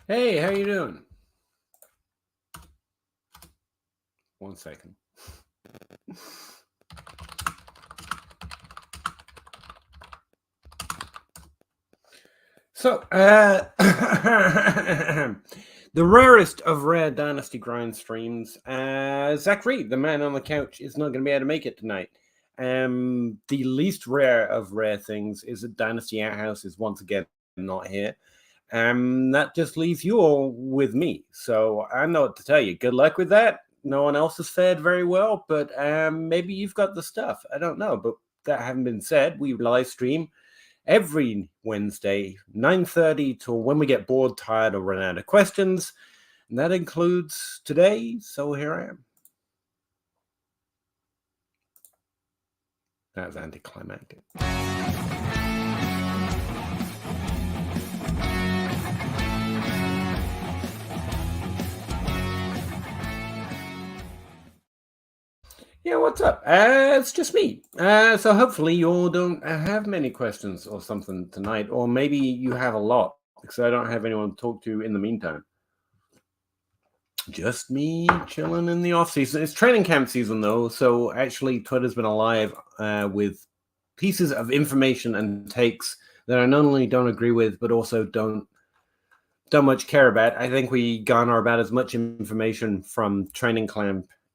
Hey, how you doing? 1 second. So, the rarest of rare Dynasty grind streams, Zach Reed, the man on the couch, is not going to be able to make it tonight. The least rare of rare things is that Dynasty Outhouse is once again not here. That just leaves you all with me. So I know what to tell you. Good luck with that. No one else has fared very well, but maybe you've got the stuff. I don't know. But that having been said, we live stream every Wednesday, 9:30 till when we get bored, tired, or run out of questions. And that includes today. So here I am. That was anticlimactic. Yeah, what's up? It's just me. So hopefully you all don't have many questions or something tonight, or maybe you have a lot because I don't have anyone to talk to in the meantime. Just me chilling in the off season. It's training camp season though, so actually Twitter's been alive with pieces of information and takes that I not only don't agree with, but also don't much care about. I think we garner about as much information from training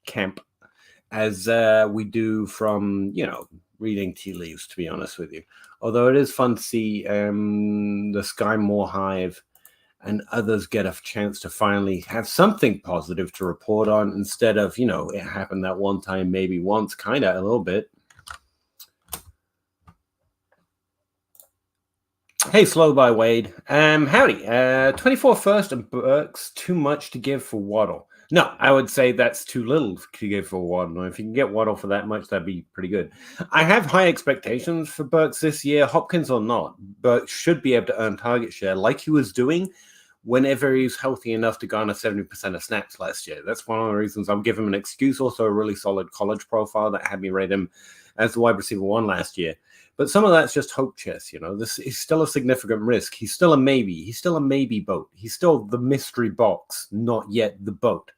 camp as we do from, reading tea leaves, to be honest with you. Although it is fun to see the Sky Moore Hive and others get a chance to finally have something positive to report on instead of, it happened that one time, maybe once, kind of a little bit. Hey, Slow by Wade. Howdy. 24 first and Burks, too much to give for Waddle. No, I would say that's too little to give for Waddle. If you can get Waddle for that much, that'd be pretty good. I have high expectations for Burks this year, Hopkins or not. Burks should be able to earn target share like he was doing whenever he was healthy enough to garner 70% of snaps last year. That's one of the reasons I'm giving him an excuse. Also, a really solid college profile that had me rate him as the wide receiver 1 last year. But some of that's just hope chess, This is still a significant risk. He's still a maybe. He's still a maybe boat. He's still the mystery box, not yet the boat,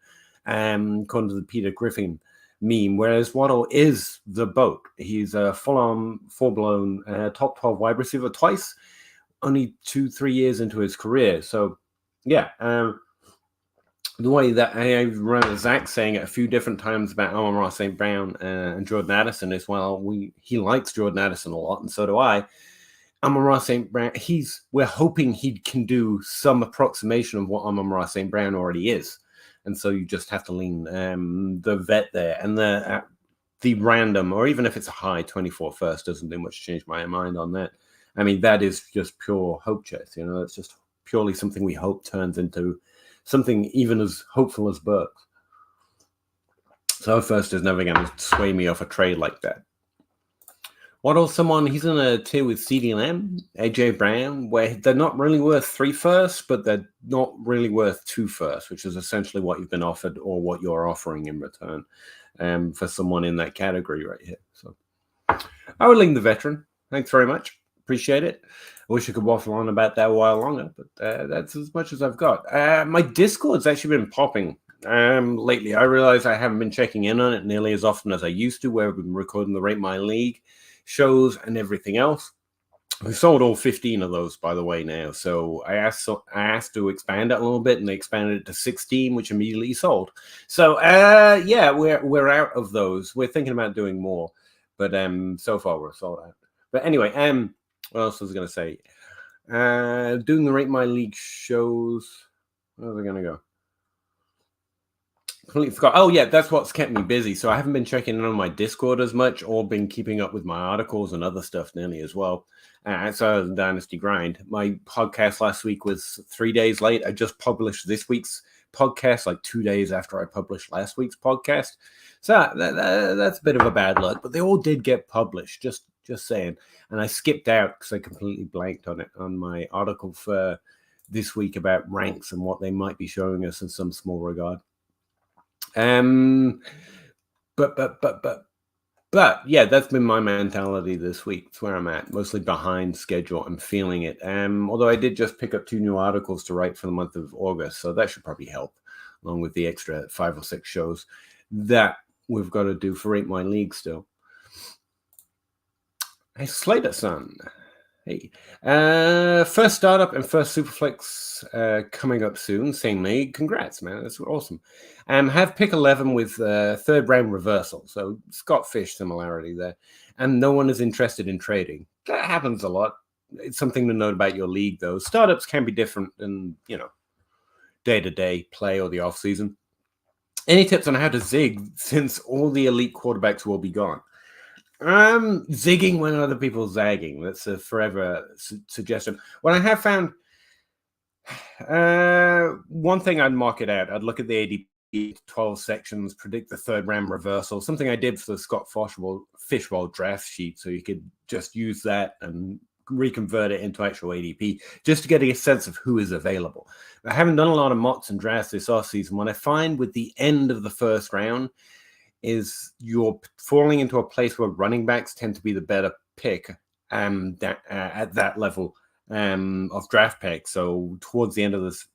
according to the Peter Griffin meme. Whereas Waddle is the boat. He's a full-on, full-blown top 12 wide receiver twice, only 2-3 years into his career. So, yeah. The way that I remember Zach saying it a few different times about Amon-Ra St. Brown and Jordan Addison as well. He likes Jordan Addison a lot, and so do I. Amon-Ra St. Brown, we're hoping he can do some approximation of what Amon-Ra St. Brown already is. And so you just have to lean the vet there. And the random, or even if it's a high 24 first, doesn't do much to change my mind on that. I mean, that is just pure hope chase. It's just purely something we hope turns into something even as hopeful as Burks. So first is never going to sway me off a trade like that. Waddle, he's in a tier with CeeDee Lamb, AJ Brown, where they're not really worth 3 firsts, but they're not really worth 2 firsts, which is essentially what you've been offered or what you're offering in return for someone in that category right here. So I would lean the veteran. Thanks very much. Appreciate it. I wish I could waffle on about that a while longer, but that's as much as I've got. My Discord's actually been popping lately. I realize I haven't been checking in on it nearly as often as I used to, where we've been recording the Rate My League shows and everything else. We've sold all 15 of those, by the way, now. So I asked to expand it a little bit, and they expanded it to 16, which immediately sold. So yeah, we're out of those. We're thinking about doing more, but so far we're sold out. But anyway, what else was I going to say? Doing the Rate My League shows. Where are they going to go? Completely forgot. Oh, yeah, that's what's kept me busy. So I haven't been checking in on my Discord as much or been keeping up with my articles and other stuff nearly as well. Outside of the Dynasty Grind. My podcast last week was 3 days late. I just published this week's podcast like 2 days after I published last week's podcast. So that's a bit of a bad luck, but they all did get published, just saying. And I skipped out because I completely blanked on it on my article for this week about ranks and what they might be showing us in some small regard. But But yeah, that's been my mentality this week. It's where I'm at, mostly behind schedule. I'm feeling it. Although I did just pick up 2 new articles to write for the month of August, so that should probably help, along with the extra 5 or 6 shows that we've got to do for Rate My League still. Hey, Slater son. Hey, first startup and first Superflex coming up soon. Same league. Congrats, man. That's awesome. Have pick 11 with third round reversal. So Scott Fish similarity there. And no one is interested in trading. That happens a lot. It's something to note about your league, though. Startups can be different than, day-to-day play or the off-season. Any tips on how to zig since all the elite quarterbacks will be gone? Zigging when other people zagging. That's a forever suggestion. What I have found, one thing I'd mark it out. I'd look at the ADP 12 sections, predict the third round reversal. Something I did for the Scott Fishbowl draft sheet, so you could just use that and reconvert it into actual ADP just to get a sense of who is available. I haven't done a lot of mocks and drafts this offseason. What I find with the end of the first round is you're falling into a place where running backs tend to be the better pick at that level of draft pick. So towards the end of this,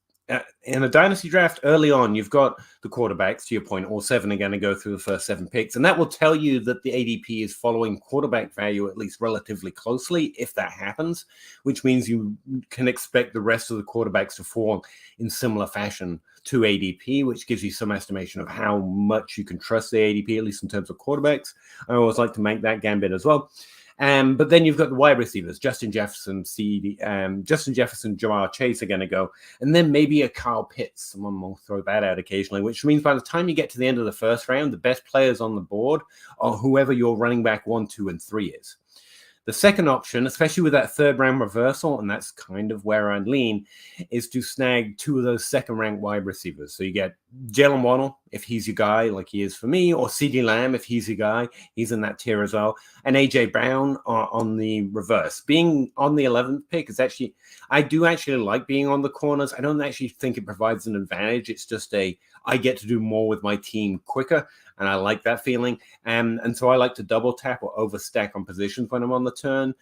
in a dynasty draft, early on, you've got the quarterbacks, to your point, all 7 are going to go through the first 7 picks. And that will tell you that the ADP is following quarterback value at least relatively closely, if that happens, which means you can expect the rest of the quarterbacks to fall in similar fashion to ADP, which gives you some estimation of how much you can trust the ADP, at least in terms of quarterbacks. I always like to make that gambit as well. But then you've got the wide receivers, Justin Jefferson, Jamar Chase are going to go, and then maybe a Kyle Pitts. Someone will throw that out occasionally, which means by the time you get to the end of the first round, the best players on the board are whoever your running back 1, 2, and 3 is. The second option, especially with that third round reversal, and that's kind of where I'd lean, is to snag 2 of those second ranked wide receivers. So you get Jalen Waddle, if he's your guy, like he is for me, or CeeDee Lamb, if he's your guy, he's in that tier as well. And AJ Brown on the reverse. Being on the 11th pick is actually, I do actually like being on the corners. I don't actually think it provides an advantage. It's just I get to do more with my team quicker, and I like that feeling. And so I like to double tap or overstack on positions when I'm on the turn.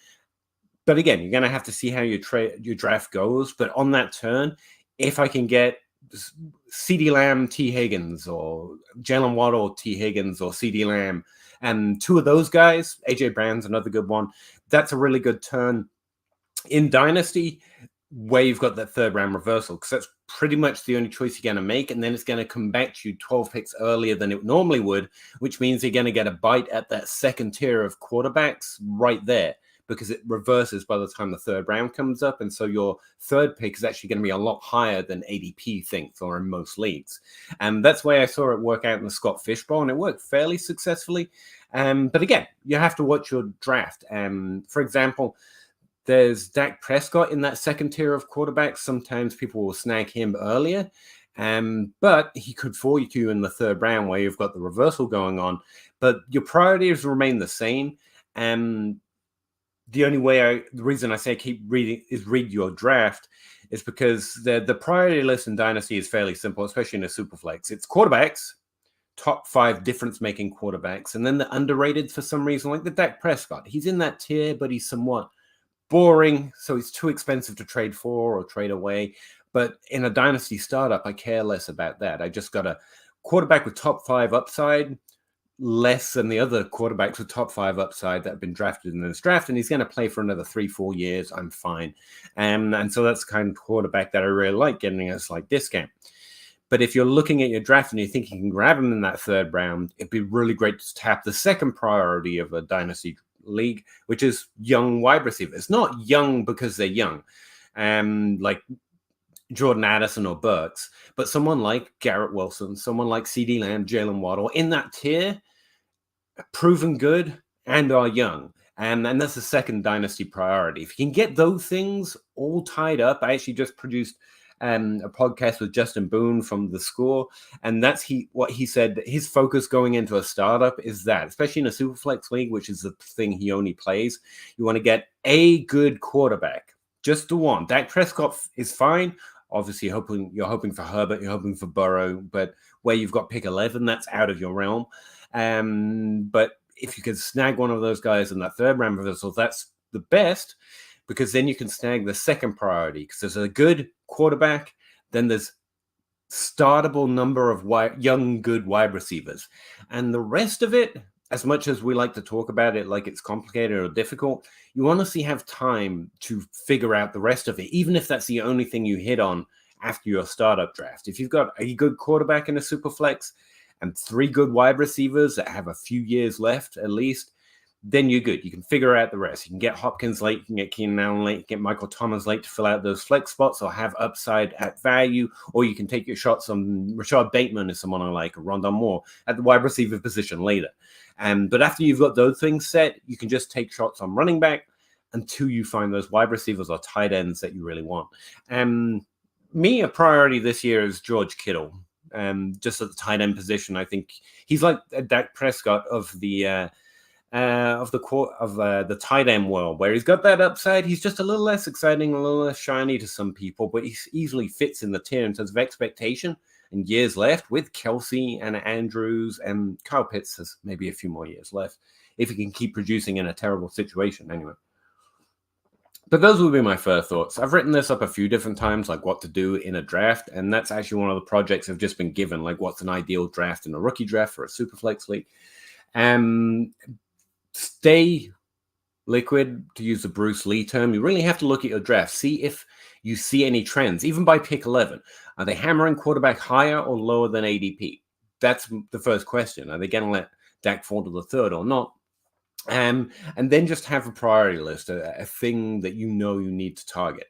But again, you're going to have to see how your draft goes. But on that turn, if I can get CeeDee Lamb, T. Higgins, or Jalen Waddle, T. Higgins, or CeeDee Lamb, and 2 of those guys, AJ Brown's another good one, that's a really good turn in Dynasty, where you've got that third round reversal, because that's pretty much the only choice you're going to make. And then it's going to come back to you 12 picks earlier than it normally would, which means you're going to get a bite at that second tier of quarterbacks right there, because it reverses by the time the third round comes up. And so your third pick is actually going to be a lot higher than ADP thinks, or in most leagues. And that's why I saw it work out in the Scott Fishbowl, and it worked fairly successfully. But again, you have to watch your draft. For example, there's Dak Prescott in that second tier of quarterbacks. Sometimes people will snag him earlier, but he could fall to you in the third round where you've got the reversal going on. But your priorities remain the same. The reason I say keep reading is read your draft is because the priority list in Dynasty is fairly simple, especially in a Superflex. It's quarterbacks, top 5 difference-making quarterbacks, and then the underrated for some reason, like the Dak Prescott. He's in that tier, but he's somewhat boring, so it's too expensive to trade for or trade away. But in a dynasty startup, I care less about that. I just got a quarterback with top 5 upside, less than the other quarterbacks with top 5 upside that have been drafted in this draft, and he's going to play for another 3-4 years. I'm fine. And so that's the kind of quarterback that I really like, getting a slight discount. But if you're looking at your draft and you think you can grab him in that third round, it'd be really great to tap the second priority of a dynasty league, which is young wide receivers. Not young because they're young, like Jordan Addison or Burks, but someone like Garrett Wilson, someone like CeeDee Lamb, Jalen Waddle, in that tier, proven good and are young. And that's the second dynasty priority. If you can get those things all tied up, I actually just produced a podcast with Justin Boone from The Score, and that's what he said. His focus going into a startup is that, especially in a Superflex league, which is the thing he only plays, you want to get a good quarterback, just the one. Dak Prescott is fine. Obviously, you're hoping for Herbert, you're hoping for Burrow, but where you've got pick 11, that's out of your realm. But if you can snag one of those guys in that third round reversal, that's the best, because then you can snag the second priority, because there's a good quarterback, then there's startable number of young, good wide receivers. And the rest of it, as much as we like to talk about it like it's complicated or difficult, you honestly have time to figure out the rest of it, even if that's the only thing you hit on after your startup draft. If you've got a good quarterback in a super flex and 3 good wide receivers that have a few years left at least, then you're good. You can figure out the rest. You can get Hopkins late, you can get Keenan Allen late, you can get Michael Thomas late to fill out those flex spots or have upside at value, or you can take your shots on Rashad Bateman is someone I like, or Rondon Moore at the wide receiver position later. But after you've got those things set, you can just take shots on running back until you find those wide receivers or tight ends that you really want. Me, a priority this year is George Kittle. Just at the tight end position, I think he's like a Dak Prescott of the tight end world, where he's got that upside. He's just a little less exciting, a little less shiny to some people, but he easily fits in the tier in terms of expectation and years left with Kelsey and Andrews, and Kyle Pitts has maybe a few more years left if he can keep producing in a terrible situation anyway. But those would be my first thoughts. I've written this up a few different times, like what to do in a draft, and that's actually one of the projects I've just been given, like what's an ideal draft in a rookie draft for a Superflex league. Stay liquid, to use the Bruce Lee term. You really have to look at your draft, see if you see any trends, even by pick 11. Are they hammering quarterback higher or lower than ADP? That's the first question. Are they going to let Dak fall to the third or not? And then just have a priority list, a thing that you know you need to target.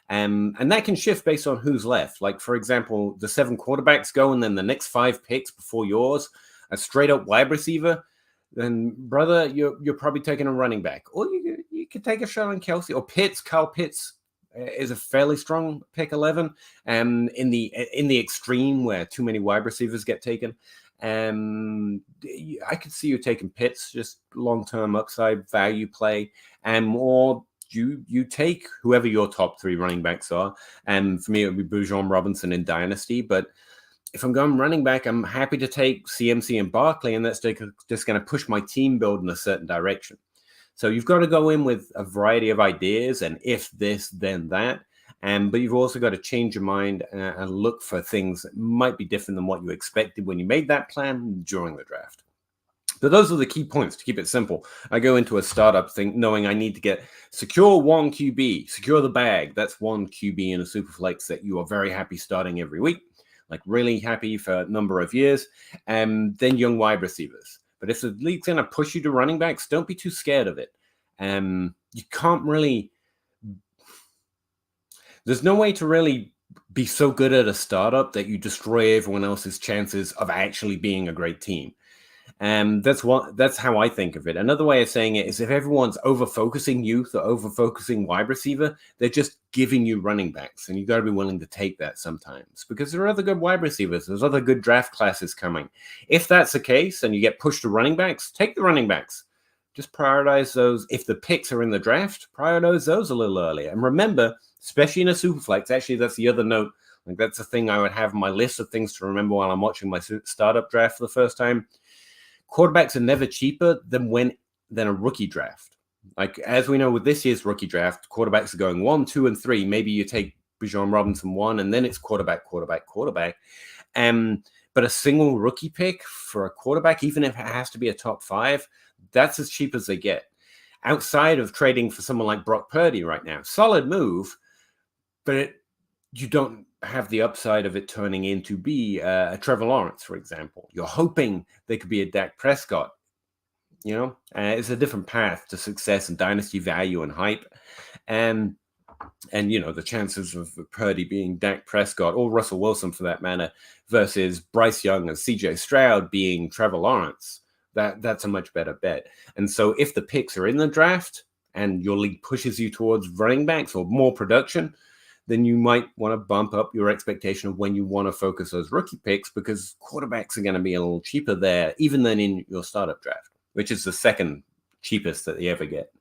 And that can shift based on who's left. Like, for example, the 7 quarterbacks go, and then the next 5 picks before yours, a straight up wide receiver, then, brother, you're probably taking a running back. Or you could take a shot on Kelsey or Pitts. Kyle Pitts is a fairly strong pick 11. In the extreme where too many wide receivers get taken. I could see you taking Pitts, just long-term upside value play, or you take whoever your top 3 running backs are. And for me, it would be Bijan Robinson in Dynasty. But if I'm going running back, I'm happy to take CMC and Barkley, and that's just going to push my team build in a certain direction. So you've got to go in with a variety of ideas, and if this, then that. But you've also got to change your mind and look for things that might be different than what you expected when you made that plan during the draft. But those are the key points to keep it simple. I go into a startup thing knowing I need to secure 1 QB, secure the bag. That's 1 QB in a Superflex that you are very happy starting every week, like really happy for a number of years, and then young wide receivers. But if the league's going to push you to running backs, don't be too scared of it. You can't really... There's no way to really be so good at a startup that you destroy everyone else's chances of actually being a great team. That's how I think of it. Another way of saying it is, if everyone's over-focusing youth or over-focusing wide receiver, they're just giving you running backs, and you got to be willing to take that sometimes, because there are other good wide receivers. There's other good draft classes coming. If that's the case and you get pushed to running backs, take the running backs. Just prioritize those. If the picks are in the draft, prioritize those a little earlier. And remember, especially in a Superflex, actually, that's the other note. Like, that's the thing I would have on my list of things to remember while I'm watching my startup draft for the first time. Quarterbacks are never cheaper than a rookie draft. Like, as we know with this year's rookie draft, quarterbacks are going 1, 2, and 3. Maybe you take Bijan Robinson 1, and then it's quarterback. But a single rookie pick for a quarterback, even if it has to be a top 5, that's as cheap as they get. Outside of trading for someone like Brock Purdy right now, solid move, but you don't have the upside of it turning into be a Trevor Lawrence, for example. You're hoping they could be a Dak Prescott. It's a different path to success and dynasty value and hype. And the chances of Purdy being Dak Prescott, or Russell Wilson for that matter, versus Bryce Young and CJ Stroud being Trevor Lawrence, that's a much better bet. And so if the picks are in the draft and your league pushes you towards running backs or more production, then you might want to bump up your expectation of when you want to focus those rookie picks, because quarterbacks are going to be a little cheaper there, even than in your startup draft, which is the second cheapest that you ever get.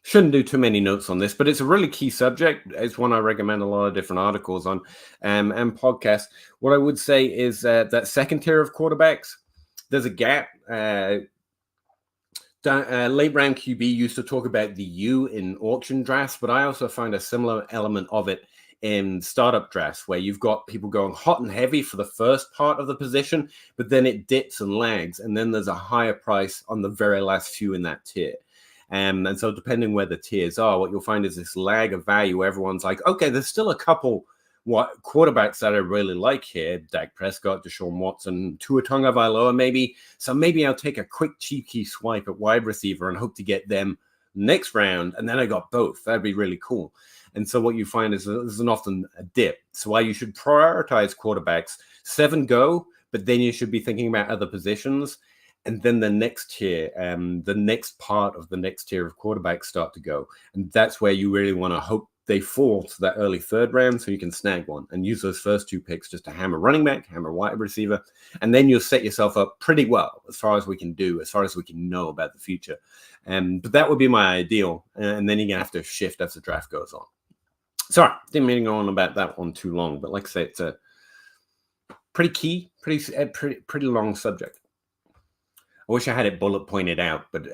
Shouldn't do too many notes on this, but it's a really key subject. It's one I recommend a lot of different articles on and podcasts. What I would say is that second tier of quarterbacks, there's a gap. Late round QB used to talk about the U in auction drafts, but I also find a similar element of it in startup drafts where you've got people going hot and heavy for the first part of the position, but then it dips and lags, and then there's a higher price on the very last few in that tier. And so depending where the tiers are, what you'll find is this lag of value. Everyone's like, okay, there's still a couple quarterbacks that I really like here. Dak Prescott, Deshaun Watson, Tua Tagovailoa maybe. So maybe I'll take a quick cheeky swipe at wide receiver and hope to get them next round. And then I got both. That'd be really cool. And so what you find is there's often a dip. So why you should prioritize quarterbacks, 7 go, but then you should be thinking about other positions. And then the next tier, the next part of the next tier of quarterbacks start to go. And that's where you really want to hope they fall to that early third round so you can snag one and use those first 2 picks just to hammer running back, hammer wide receiver. And then you'll set yourself up pretty well as far as we can do, as far as we can know about the future. But that would be my ideal. And then you're going to have to shift as the draft goes on. Sorry, didn't mean to go on about that one too long. But like I say, it's a pretty key, pretty long subject. I wish I had it bullet pointed out, but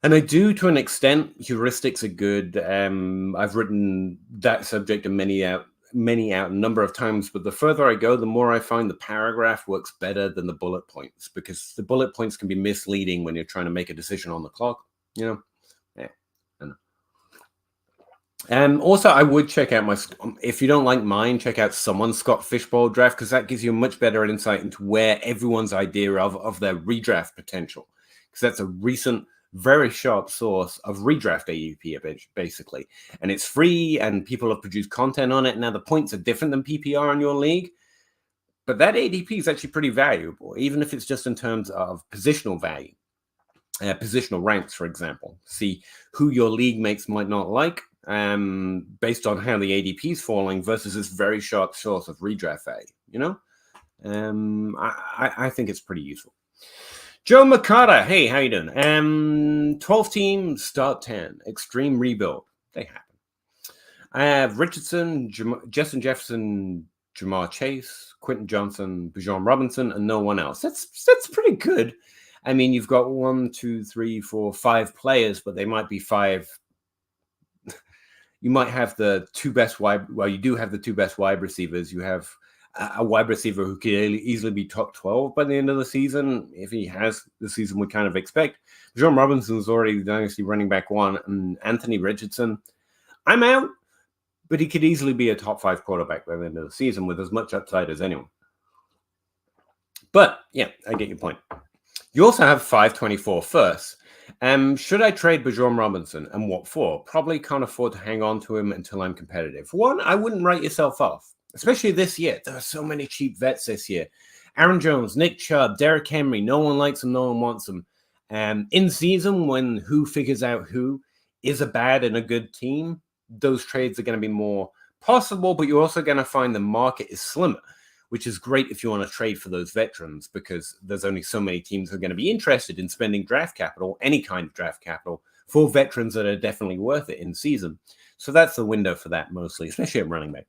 and I do to an extent. Heuristics are good. I've written that subject and many out a number of times, but the further I go, the more I find the paragraph works better than the bullet points, because the bullet points can be misleading when you're trying to make a decision on the clock. Yeah. Also, I would check out if you don't like mine, check out someone's Scott Fishbowl draft, because that gives you a much better insight into where everyone's idea of their redraft potential, because that's a recent, very sharp source of redraft ADP, basically. And it's free, and people have produced content on it. Now, the points are different than PPR in your league, but that ADP is actually pretty valuable, even if it's just in terms of positional value. Positional ranks, for example. See who your league mates might not like, based on how the ADP is falling versus this very sharp source of redraft value. I think it's pretty useful. Joe Makata, hey, how you doing? 12 team, start 10, extreme rebuild. They happen. I have Richardson, Justin Jefferson, Jamar Chase, Quentin Johnson, Bijan Robinson, and no one else. That's pretty good. I mean, you've got 1, 2, 3, 4, 5 players, but they might be 5. You might have the 2 best you do have the 2 best wide receivers. You have a wide receiver who could easily be top 12 by the end of the season, if he has the season we kind of expect. Bijan Robinson's already the Dynasty running back 1, and Anthony Richardson, I'm out, but he could easily be a top 5 quarterback by the end of the season with as much upside as anyone. But yeah, I get your point. You also have 524 first. Should I trade Bijan Robinson, and what for? Probably can't afford to hang on to him until I'm competitive. 1, I wouldn't write yourself off, especially this year. There are so many cheap vets this year. Aaron Jones, Nick Chubb, Derrick Henry. No one likes them. No one wants them. In season, when who figures out who is a bad and a good team, those trades are going to be more possible, but you're also going to find the market is slimmer, which is great if you want to trade for those veterans, because there's only so many teams who are going to be interested in spending draft capital, any kind of draft capital, for veterans that are definitely worth it in season. So that's the window for that mostly, especially at running back.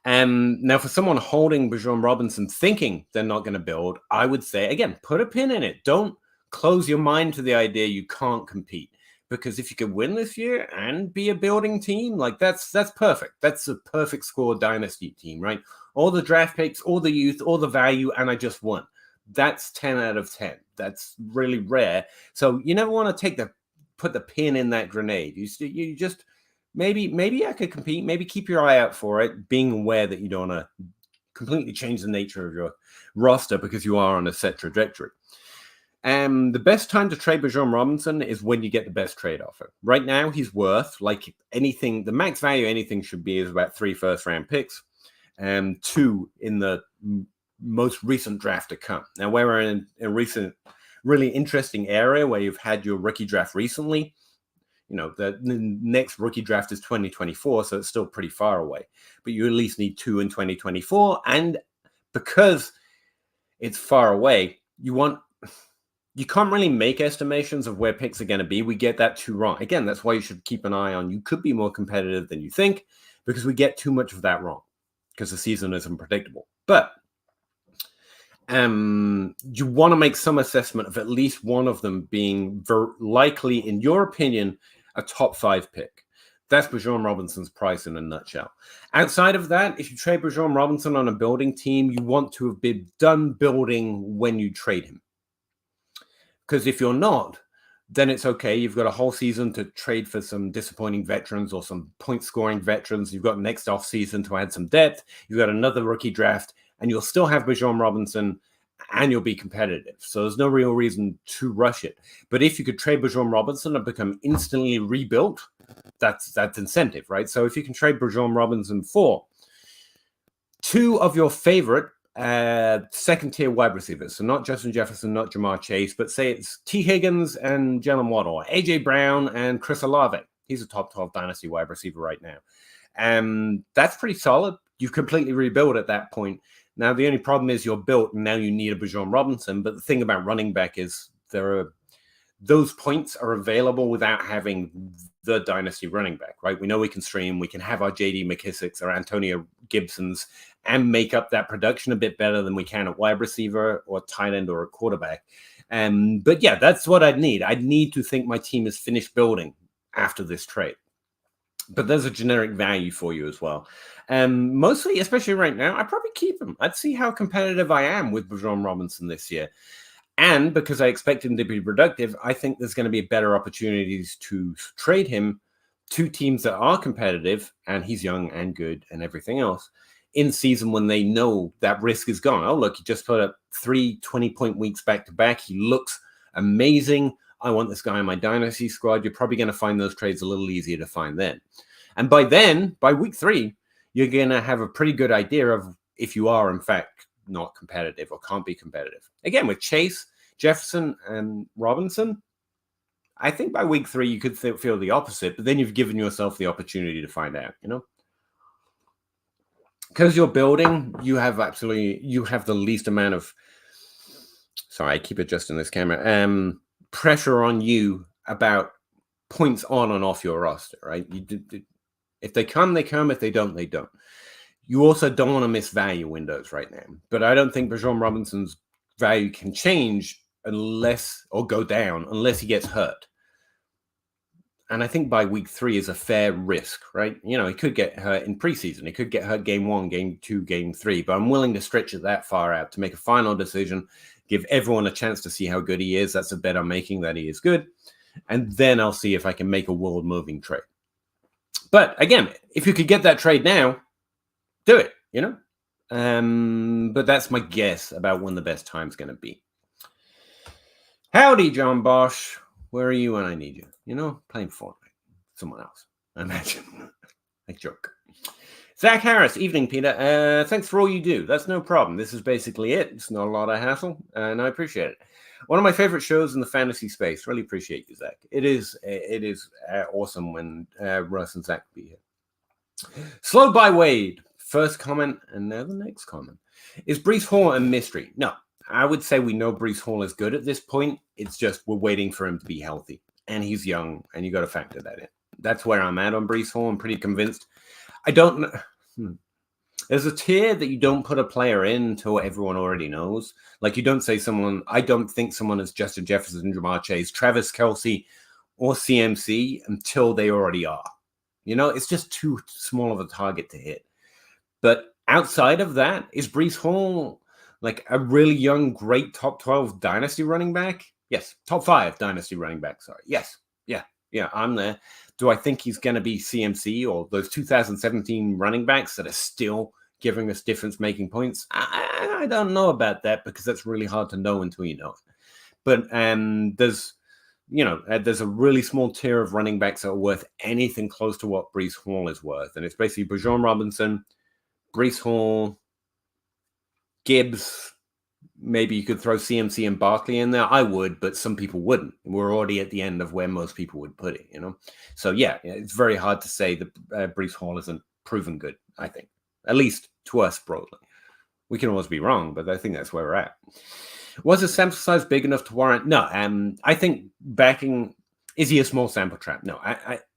Now, for someone holding Bijan Robinson thinking they're not going to build, I would say, again, put a pin in it. Don't close your mind to the idea you can't compete. Because if you could win this year and be a building team, like that's perfect. That's a perfect score dynasty team, right? All the draft picks, all the youth, all the value, and I just won. That's 10 out of 10. That's really rare. So you never want to put the pin in that grenade. You just maybe I could compete. Maybe keep your eye out for it, being aware that you don't want to completely change the nature of your roster because you are on a set trajectory. The best time to trade Bijan Robinson is when you get the best trade offer. Right now, he's worth like anything. The max value anything should be is about 3 first-round picks, 2 in the most recent draft to come. Now, where we're in a recent, really interesting area where you've had your rookie draft recently, the next rookie draft is 2024, so it's still pretty far away. But you at least need 2 in 2024, and because it's far away, you want you can't really make estimations of where picks are going to be. We get that too wrong. Again, that's why you should keep an eye on. You could be more competitive than you think because we get too much of that wrong because the season is unpredictable. But you want to make some assessment of at least one of them being likely, in your opinion, a top 5 pick. That's Bijan Robinson's price in a nutshell. Outside of that, if you trade Bijan Robinson on a building team, you want to have been done building when you trade him. Because if you're not, then it's okay. You've got a whole season to trade for some disappointing veterans or some point-scoring veterans. You've got next off-season to add some depth. You've got another rookie draft, and you'll still have Bijan Robinson, and you'll be competitive. So there's no real reason to rush it. But if you could trade Bijan Robinson and become instantly rebuilt, that's incentive, right? So if you can trade Bijan Robinson for 2 of your favorite second-tier wide receivers, so not Justin Jefferson, not Jamar Chase, but say it's T. Higgins and Jalen Waddle, A.J. Brown and Chris Olave. He's a top 12 dynasty wide receiver right now. That's pretty solid. You've completely rebuilt at that point. Now, the only problem is you're built, and now you need a Bijan Robinson. But the thing about running back is those points are available without having the dynasty running back, right? We know we can stream. We can have our J.D. McKissicks or Antonio Gibsons and make up that production a bit better than we can at wide receiver or tight end or a quarterback. But yeah, that's what I'd need. I'd need to think my team is finished building after this trade. But there's a generic value for you as well. Mostly, especially right now, I'd probably keep him. I'd see how competitive I am with Bijan Robinson this year. And because I expect him to be productive, I think there's going to be better opportunities to trade him to teams that are competitive, and he's young and good and everything else, in season when they know that risk is gone. Oh, look, he just put up 3 20-point weeks back-to-back. He looks amazing. I want this guy in my dynasty squad. You're probably going to find those trades a little easier to find then. And by week 3, you're going to have a pretty good idea of if you are, in fact, not competitive or can't be competitive. Again, with Chase, Jefferson, and Robinson, I think by week 3, you could feel the opposite, but then you've given yourself the opportunity to find out, Because you're building, you have the least amount of, sorry, I keep adjusting this camera, pressure on you about points on and off your roster, right? If they come, they come. If they don't, they don't. You also don't want to miss value windows right now. But I don't think Bijan Robinson's value can change or go down unless he gets hurt. And I think by week 3 is a fair risk, right? He could get hurt in preseason. He could get hurt game 1, game 2, game 3. But I'm willing to stretch it that far out to make a final decision, give everyone a chance to see how good he is. That's a bet I'm making, that he is good. And then I'll see if I can make a world-moving trade. But again, if you could get that trade now, do it, But that's my guess about when the best time's going to be. Howdy, John Bosch. Where are you when I need you? Playing Fortnite. Someone else, I imagine. I joke. Zach Harris, evening, Peter. Thanks for all you do. That's no problem. This is basically it. It's not a lot of hassle, and I appreciate it. One of my favorite shows in the fantasy space. Really appreciate you, Zach. It is awesome when Russ and Zach be here. Slowed by Wade. First comment, and now the next comment. Is Breece Hall a mystery? No. I would say we know Breece Hall is good at this point. It's just we're waiting for him to be healthy. And he's young, and you got to factor that in. That's where I'm at on Breece Hall. I'm pretty convinced. I don't know. There's a tier that you don't put a player in until everyone already knows. Like you don't say I don't think someone is Justin Jefferson, Jamar Chase, Travis Kelce, or CMC until they already are. It's just too small of a target to hit. But outside of that, is Breece Hall like a really young, great top 12 dynasty running back? Yes. Top 5 dynasty running back. Sorry. Yes. Yeah, I'm there. Do I think he's going to be CMC or those 2017 running backs that are still giving us difference-making points? I don't know about that because that's really hard to know until you know it. But there's a really small tier of running backs that are worth anything close to what Breece Hall is worth. And it's basically Bijan Robinson, Breece Hall, Gibbs. Maybe you could throw CMC and Barkley in there. I would, but some people wouldn't. We're already at the end of where most people would put it, So, yeah, it's very hard to say that Breece Hall isn't proven good, I think. At least to us broadly. We can always be wrong, but I think that's where we're at. Was the sample size big enough to warrant? No. I think backing is he a small sample trap? No.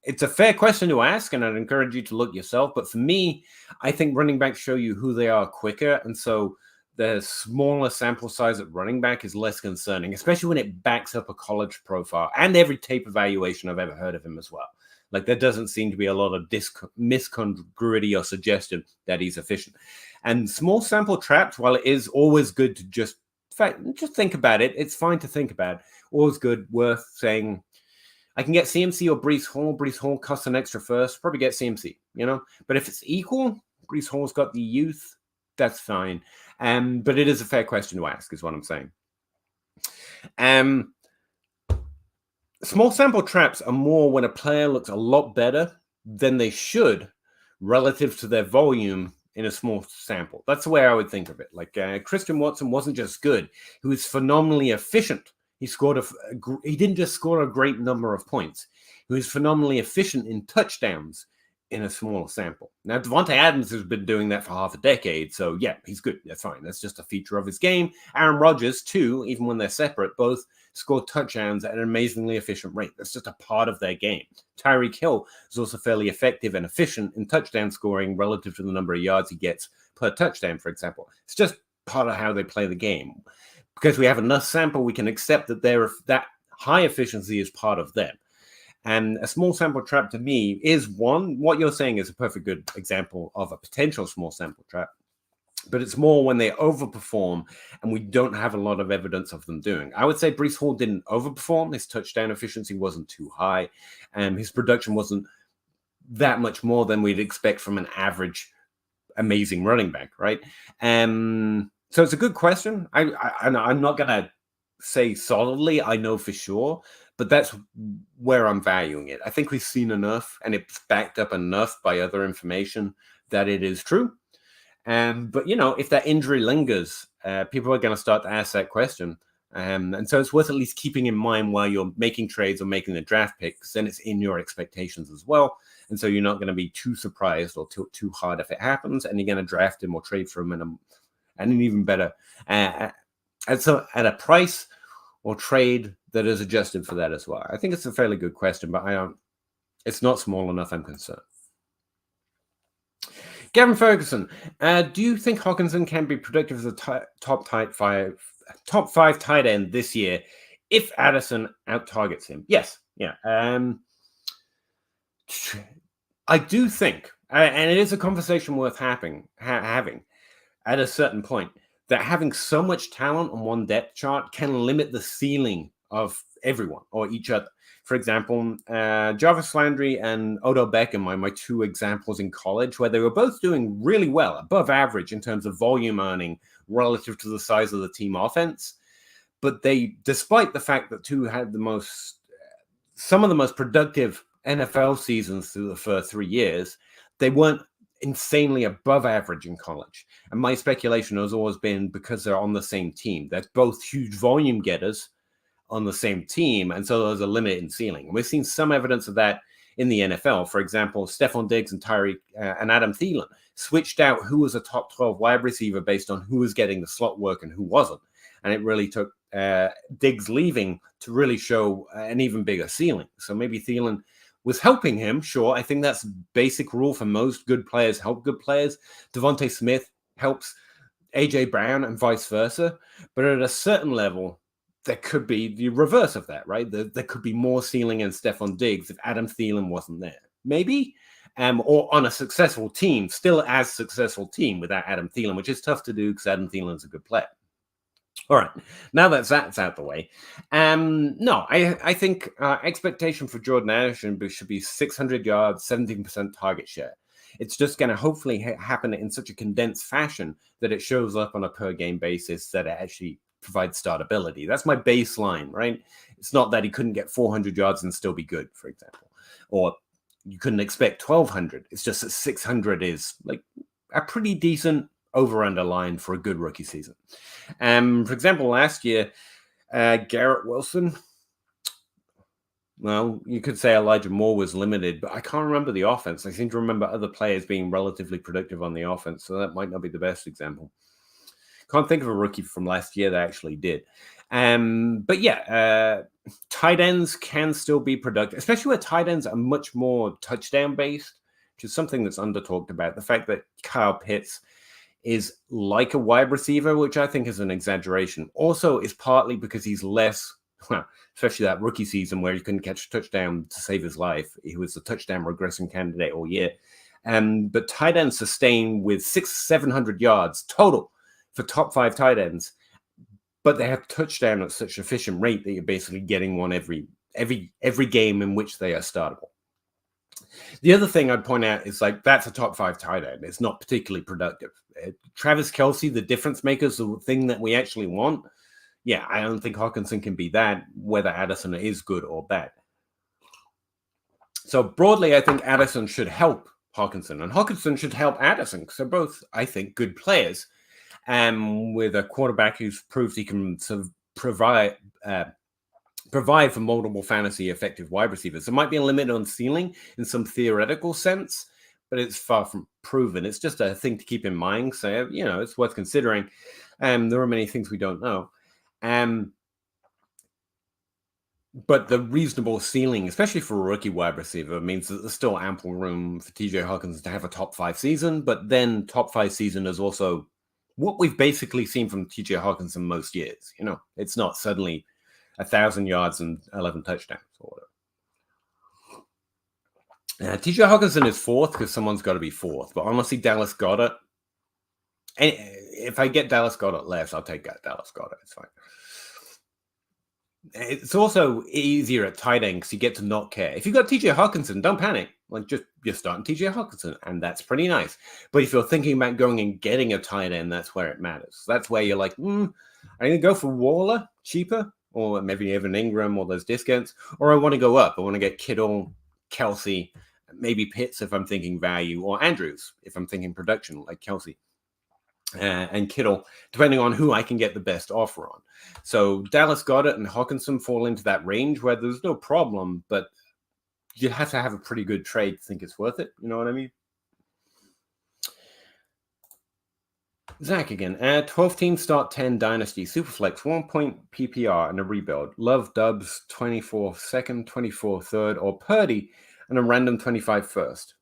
It's a fair question to ask, and I'd encourage you to look yourself. But for me, I think running backs show you who they are quicker, and so the smaller sample size at running back is less concerning, especially when it backs up a college profile and every tape evaluation I've ever heard of him as well. Like there doesn't seem to be a lot of miscongruity or suggestion that he's efficient. And small sample traps, while it is always good to just think about it, it's fine to think about. Always good, worth saying, I can get CMC or Breece Hall. Breece Hall costs an extra first. Probably get CMC, But if it's equal, Breece Hall's got the youth. That's fine. But it is a fair question to ask, is what I'm saying. Small sample traps are more when a player looks a lot better than they should relative to their volume in a small sample. That's the way I would think of it. Like Christian Watson wasn't just good. He was phenomenally efficient. He didn't just score a great number of points. He was phenomenally efficient in touchdowns in a smaller sample. Now, Devontae Adams has been doing that for half a decade, so yeah, he's good. That's fine. That's just a feature of his game. Aaron Rodgers, too, even when they're separate, both score touchdowns at an amazingly efficient rate. That's just a part of their game. Tyreek Hill is also fairly effective and efficient in touchdown scoring relative to the number of yards he gets per touchdown, for example. It's just part of how they play the game. Because we have enough sample, we can accept that that high efficiency is part of them. And a small sample trap to me is what you're saying is a perfect good example of a potential small sample trap. But it's more when they overperform and we don't have a lot of evidence of them doing. I would say Breece Hall didn't overperform. His touchdown efficiency wasn't too high. And his production wasn't that much more than we'd expect from an average amazing running back, right? So it's a good question. I'm not going to say solidly, I know for sure, but that's where I'm valuing it. I think we've seen enough and it's backed up enough by other information that it is true. But, if that injury lingers, people are going to start to ask that question. And so it's worth at least keeping in mind while you're making trades or making the draft picks, then it's in your expectations as well. And so you're not going to be too surprised or too hard if it happens, and you're going to draft him or trade for him and an even better at a price or trade that is adjusted for that as well. I think it's a fairly good question, but it's not small enough, I'm concerned. Gavin Ferguson, do you think Hockenson can be productive as a top five tight end this year if Addison out-targets him? Yes. Yeah. I do think, and it is a conversation worth having at a certain point, that having so much talent on one depth chart can limit the ceiling of everyone or each other. For example, Jarvis Landry and Odell Beckham are my two examples in college where they were both doing really well, above average in terms of volume earning relative to the size of the team offense. But despite the fact that two had some of the most productive NFL seasons through the first 3 years, they weren't insanely above average in college. And my speculation has always been because they're on the same team. They're both huge volume getters on the same team, and so there's a limit in ceiling. And we've seen some evidence of that in the NFL. For example, Stephon Diggs and and Adam Thielen switched out who was a top 12 wide receiver based on who was getting the slot work and who wasn't. And it really took Diggs leaving to really show an even bigger ceiling. So maybe Thielen was helping him. Sure, I think that's basic rule for most good players help good players. Devontae Smith helps A.J. Brown and vice versa. But at a certain level, there could be the reverse of that, right? There could be more ceiling in Stephon Diggs if Adam Thielen wasn't there. Maybe. Or on a successful team, still as successful team without Adam Thielen, which is tough to do because Adam Thielen is a good player. All right, now that's out the way. No, I think expectation for Jordan Addison should be 600 yards, 17% target share. It's just going to hopefully happen in such a condensed fashion that it shows up on a per-game basis that it actually provides startability. That's my baseline, right? It's not that he couldn't get 400 yards and still be good, for example. Or you couldn't expect 1,200. It's just that 600 is like a pretty decent over-under line for a good rookie season. For example, last year, Garrett Wilson, well, you could say Elijah Moore was limited, but I can't remember the offense. I seem to remember other players being relatively productive on the offense, so that might not be the best example. Can't think of a rookie from last year that actually did. But yeah, tight ends can still be productive, especially where tight ends are much more touchdown based, which is something that's under talked about. The fact that Kyle Pitts is like a wide receiver, which I think is an exaggeration. Also, is partly because he's less, well, especially that rookie season where he couldn't catch a touchdown to save his life. He was a touchdown regression candidate all year. But tight ends sustain with 600-700 yards total for top 5 tight ends. But they have touchdown at such an efficient rate that you're basically getting one every game in which they are startable. The other thing I'd point out is like that's a top 5 tight end. It's not particularly productive. Travis Kelce, the difference maker, is the thing that we actually want. Yeah, I don't think Hawkinson can be that, whether Addison is good or bad. So broadly, I think Addison should help Hawkinson, and Hawkinson should help Addison because they're both, I think, good players. With a quarterback who's proved he can sort of provide for multiple fantasy effective wide receivers. There might be a limit on ceiling in some theoretical sense, but it's far from proven. It's just a thing to keep in mind. So, it's worth considering. There are many things we don't know. But the reasonable ceiling, especially for a rookie wide receiver, means that there's still ample room for TJ Hawkins to have a top 5 season. But then top 5 season is also what we've basically seen from TJ Hawkins in most years. It's not suddenly 1,000 yards and 11 touchdowns or whatever. TJ Hawkinson is 4th because someone's got to be 4th. But honestly, Dallas Goedert. And if I get Dallas Goedert less, I'll take Dallas Goedert. It's fine. It's also easier at tight end because you get to not care. If you've got TJ Hawkinson, don't panic. You're starting TJ Hawkinson, and that's pretty nice. But if you're thinking about going and getting a tight end, that's where it matters. That's where you're like, I'm going to go for Waller, cheaper, or maybe Evan Ingram, or those discounts, or I want to go up. I want to get Kittle, Kelce, maybe Pitts if I'm thinking value, or Andrews if I'm thinking production, like Kelce. And Kittle, depending on who I can get the best offer on. So Dallas Goedert and Hawkinson fall into that range where there's no problem, but you have to have a pretty good trade to think it's worth it. You know what I mean? Zach again. 12-team start 10 Dynasty, Superflex, 1-point PPR and a rebuild. Love Dubs, 24 second, 24 third, or Purdy, and a random 25 first.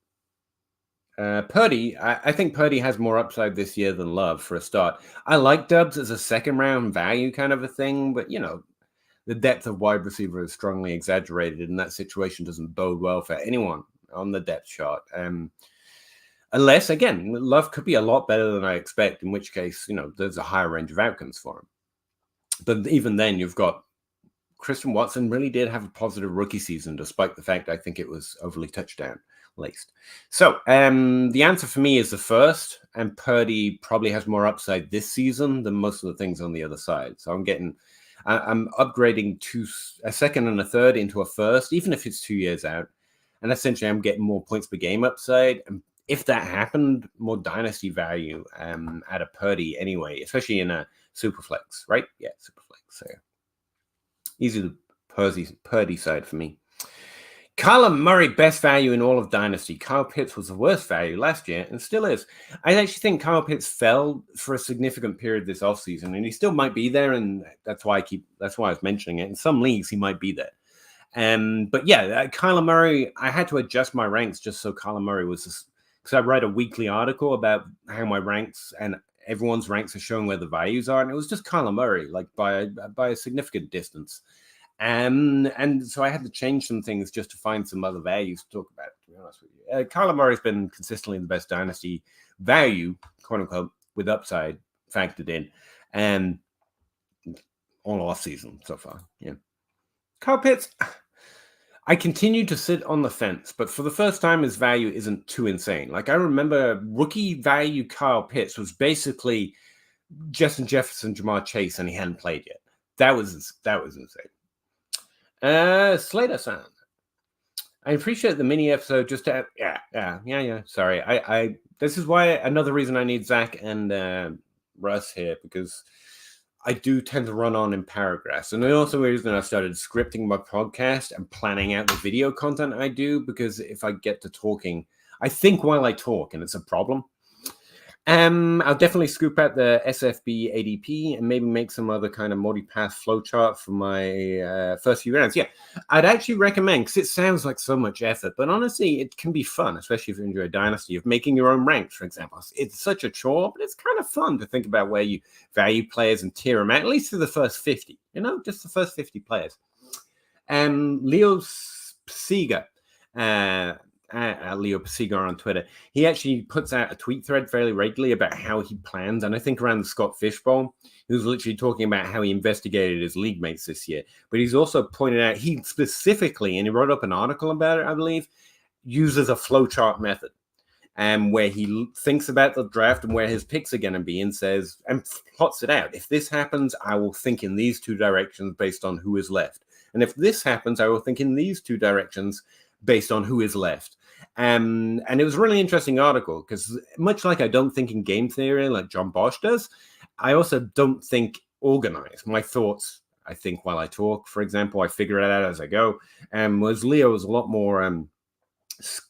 Purdy, I think Purdy has more upside this year than Love for a start. I like Dubs as a second round value kind of a thing, but the depth of wide receiver is strongly exaggerated, and that situation doesn't bode well for anyone on the depth chart. Unless, again, Love could be a lot better than I expect, in which case, there's a higher range of outcomes for him. But even then, you've got Christian Watson really did have a positive rookie season, despite the fact I think it was overly touchdown laced. So the answer for me is the first, and Purdy probably has more upside this season than most of the things on the other side. So I'm upgrading a second and a third into a first, even if it's 2 years out. And essentially I'm getting more points per game upside. And if that happened, more dynasty value at a Purdy anyway, especially in a Superflex, right? Yeah, Superflex. So easy the Purdy side for me. Kyler Murray, best value in all of Dynasty. Kyle Pitts was the worst value last year and still is. I actually think Kyle Pitts fell for a significant period this offseason, and he still might be there, and that's why I was mentioning it. In some leagues, he might be there. But yeah, Kyler Murray, I had to adjust my ranks just so Kyler Murray was, because I write a weekly article about how my ranks and everyone's ranks are showing where the values are, and it was just Kyler Murray, like by a significant distance. And so I had to change some things just to find some other values to talk about, to be honest with you. Kyler Murray's been consistently the best dynasty value, quote unquote, with upside factored in, and all off season so far. Yeah. Kyle Pitts, I continue to sit on the fence, but for the first time, his value isn't too insane. Like I remember rookie value Kyle Pitts was basically Justin Jefferson, Jamar Chase, and he hadn't played yet. That was insane. Slater Sound. I appreciate the mini episode just to yeah. Sorry. I this is why another reason I need Zach and Russ here, because I do tend to run on in paragraphs. And also the reason I started scripting my podcast and planning out the video content I do, because if I get to talking, I think while I talk, and it's a problem. I'll definitely scoop out the SFB ADP and maybe make some other kind of multi-path flowchart for my first few rounds. Yeah, I'd actually recommend, because it sounds like so much effort, but honestly, it can be fun, especially if you enjoy Dynasty, of making your own ranks, for example. It's such a chore, but it's kind of fun to think about where you value players and tier them out, at least for the first 50, just the first 50 players. Leo Seeger, Leo Pasiga on Twitter, he actually puts out a tweet thread fairly regularly about how he plans, and I think around the Scott Fish Bowl, he was literally talking about how he investigated his league mates this year. But he's also pointed out he specifically, and he wrote up an article about it, I believe, uses a flowchart method, where he thinks about the draft and where his picks are going to be and says, and plots it out. If this happens, I will think in these two directions based on who is left. And if this happens, I will think in these two directions based on who is left. And it was a really interesting article because much like I don't think in game theory like John Bosch does, I also don't think organized. My thoughts, I think while I talk, for example, I figure it out as I go. Whereas Leo is a lot more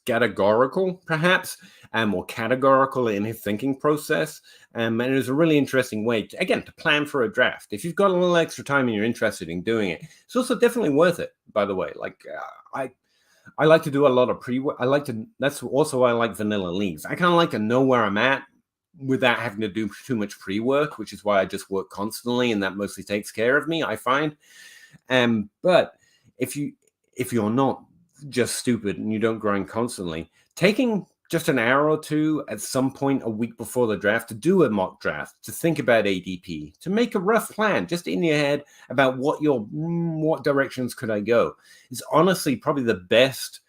categorical, perhaps, or categorical in his thinking process. And it was a really interesting way, to plan for a draft. If you've got a little extra time and you're interested in doing it, it's also definitely worth it, by the way. I like to do a lot of pre-work. That's also why I like vanilla leagues. I kind of like to know where I'm at without having to do too much pre-work, which is why I just work constantly, and that mostly takes care of me, I find. But if you're not just stupid and you don't grind constantly, taking just an hour or two at some point a week before the draft to do a mock draft, to think about ADP, to make a rough plan just in your head about what directions could I go, is honestly probably the best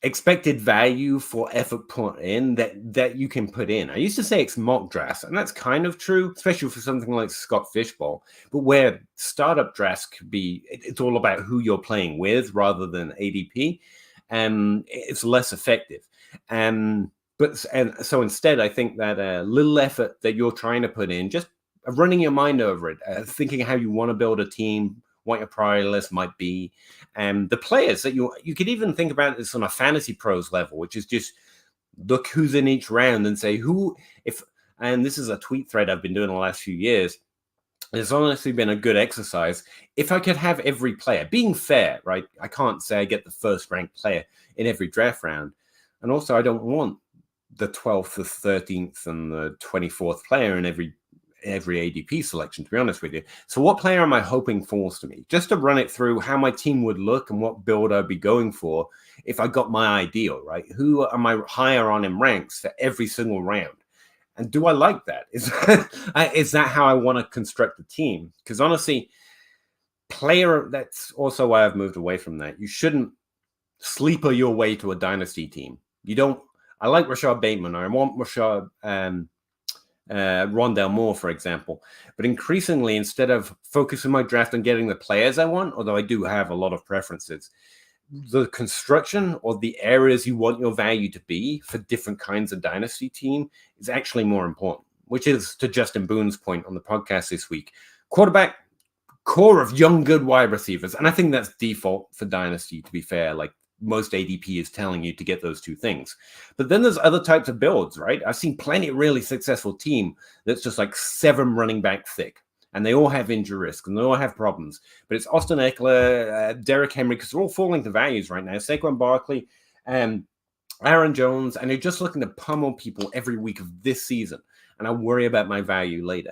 expected value for effort put in that you can put in. I used to say it's mock drafts, and that's kind of true, especially for something like Scott Fishbowl, but where startup drafts could be, it's all about who you're playing with rather than ADP. It's less effective. So instead, I think that a little effort that you're trying to put in, just running your mind over it, thinking how you want to build a team, what your priority list might be, and the players that you could even think about this on a fantasy pros level, which is just look who's in each round and say and this is a tweet thread I've been doing the last few years. It's honestly been a good exercise. If I could have every player being fair, right? I can't say I get the first ranked player in every draft round. And also I don't want the 12th, the 13th, and the 24th player in every ADP selection, to be honest with you. So what player am I hoping falls to me? Just to run it through how my team would look and what build I'd be going for if I got my ideal, right? Who am I higher on in ranks for every single round? And do I like that? Is that how I want to construct the team? Because honestly, that's also why I've moved away from that. You shouldn't sleeper your way to a dynasty team. I like Rashad Bateman. I want Rashad Rondell Moore, for example. But increasingly, instead of focusing my draft on getting the players I want, although I do have a lot of preferences, the construction or the areas you want your value to be for different kinds of dynasty team is actually more important, which is to Justin Boone's point on the podcast this week. Quarterback, core of young, good wide receivers. And I think that's default for dynasty, to be fair. Like most ADP is telling you to get those two things. But then there's other types of builds, right? I've seen plenty of really successful team that's just like 7 running back thick. And they all have injury risk and they all have problems. But it's Austin Eckler, Derrick Henry, because they're all falling to values right now. Saquon Barkley, Aaron Jones, and you're just looking to pummel people every week of this season. And I worry about my value later.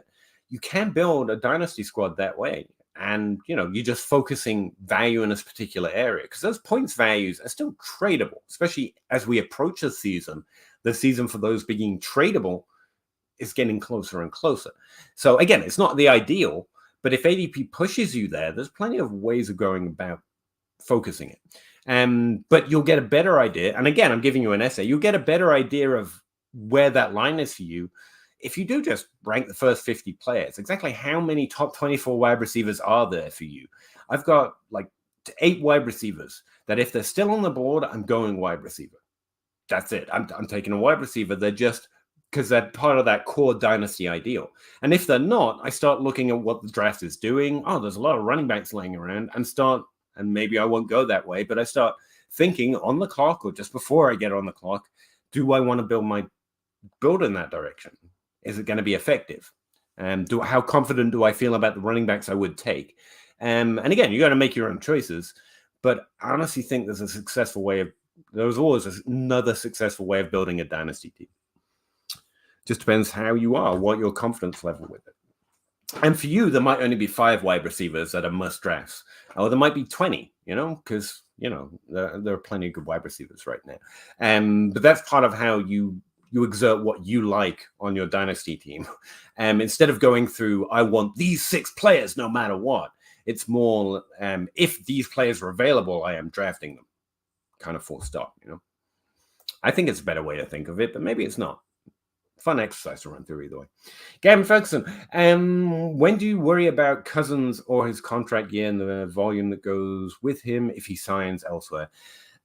You can build a dynasty squad that way. And, you're just focusing value in this particular area because those points values are still tradable, especially as we approach the season. The season for those being tradable is getting closer and closer. So again, it's not the ideal, but if ADP pushes you there, there's plenty of ways of going about focusing it. But you'll get a better idea. And again, I'm giving you an essay. You'll get a better idea of where that line is for you if you do just rank the first 50 players. Exactly how many top 24 wide receivers are there for you? I've got like 8 wide receivers that if they're still on the board, I'm going wide receiver. That's it. I'm taking a wide receiver. They're just because they're part of that core dynasty ideal. And if they're not, I start looking at what the draft is doing. Oh, there's a lot of running backs laying around, and maybe I won't go that way, but I start thinking on the clock or just before I get on the clock, do I want to build my build in that direction? Is it going to be effective? How confident do I feel about the running backs I would take? And again, you got to make your own choices. But I honestly think there's always another successful way of building a dynasty team. Just depends how you are, what your confidence level with it. And for you, there might only be 5 wide receivers that are must drafts, or there might be 20, because, there are plenty of good wide receivers right now. But that's part of how you exert what you like on your dynasty team. Instead of going through, I want these 6 players no matter what, it's more, if these players are available, I am drafting them, kind of full stop, I think it's a better way to think of it, but maybe it's not. Fun exercise to run through either way. Gavin Ferguson, when do you worry about Cousins or his contract year and the volume that goes with him if he signs elsewhere?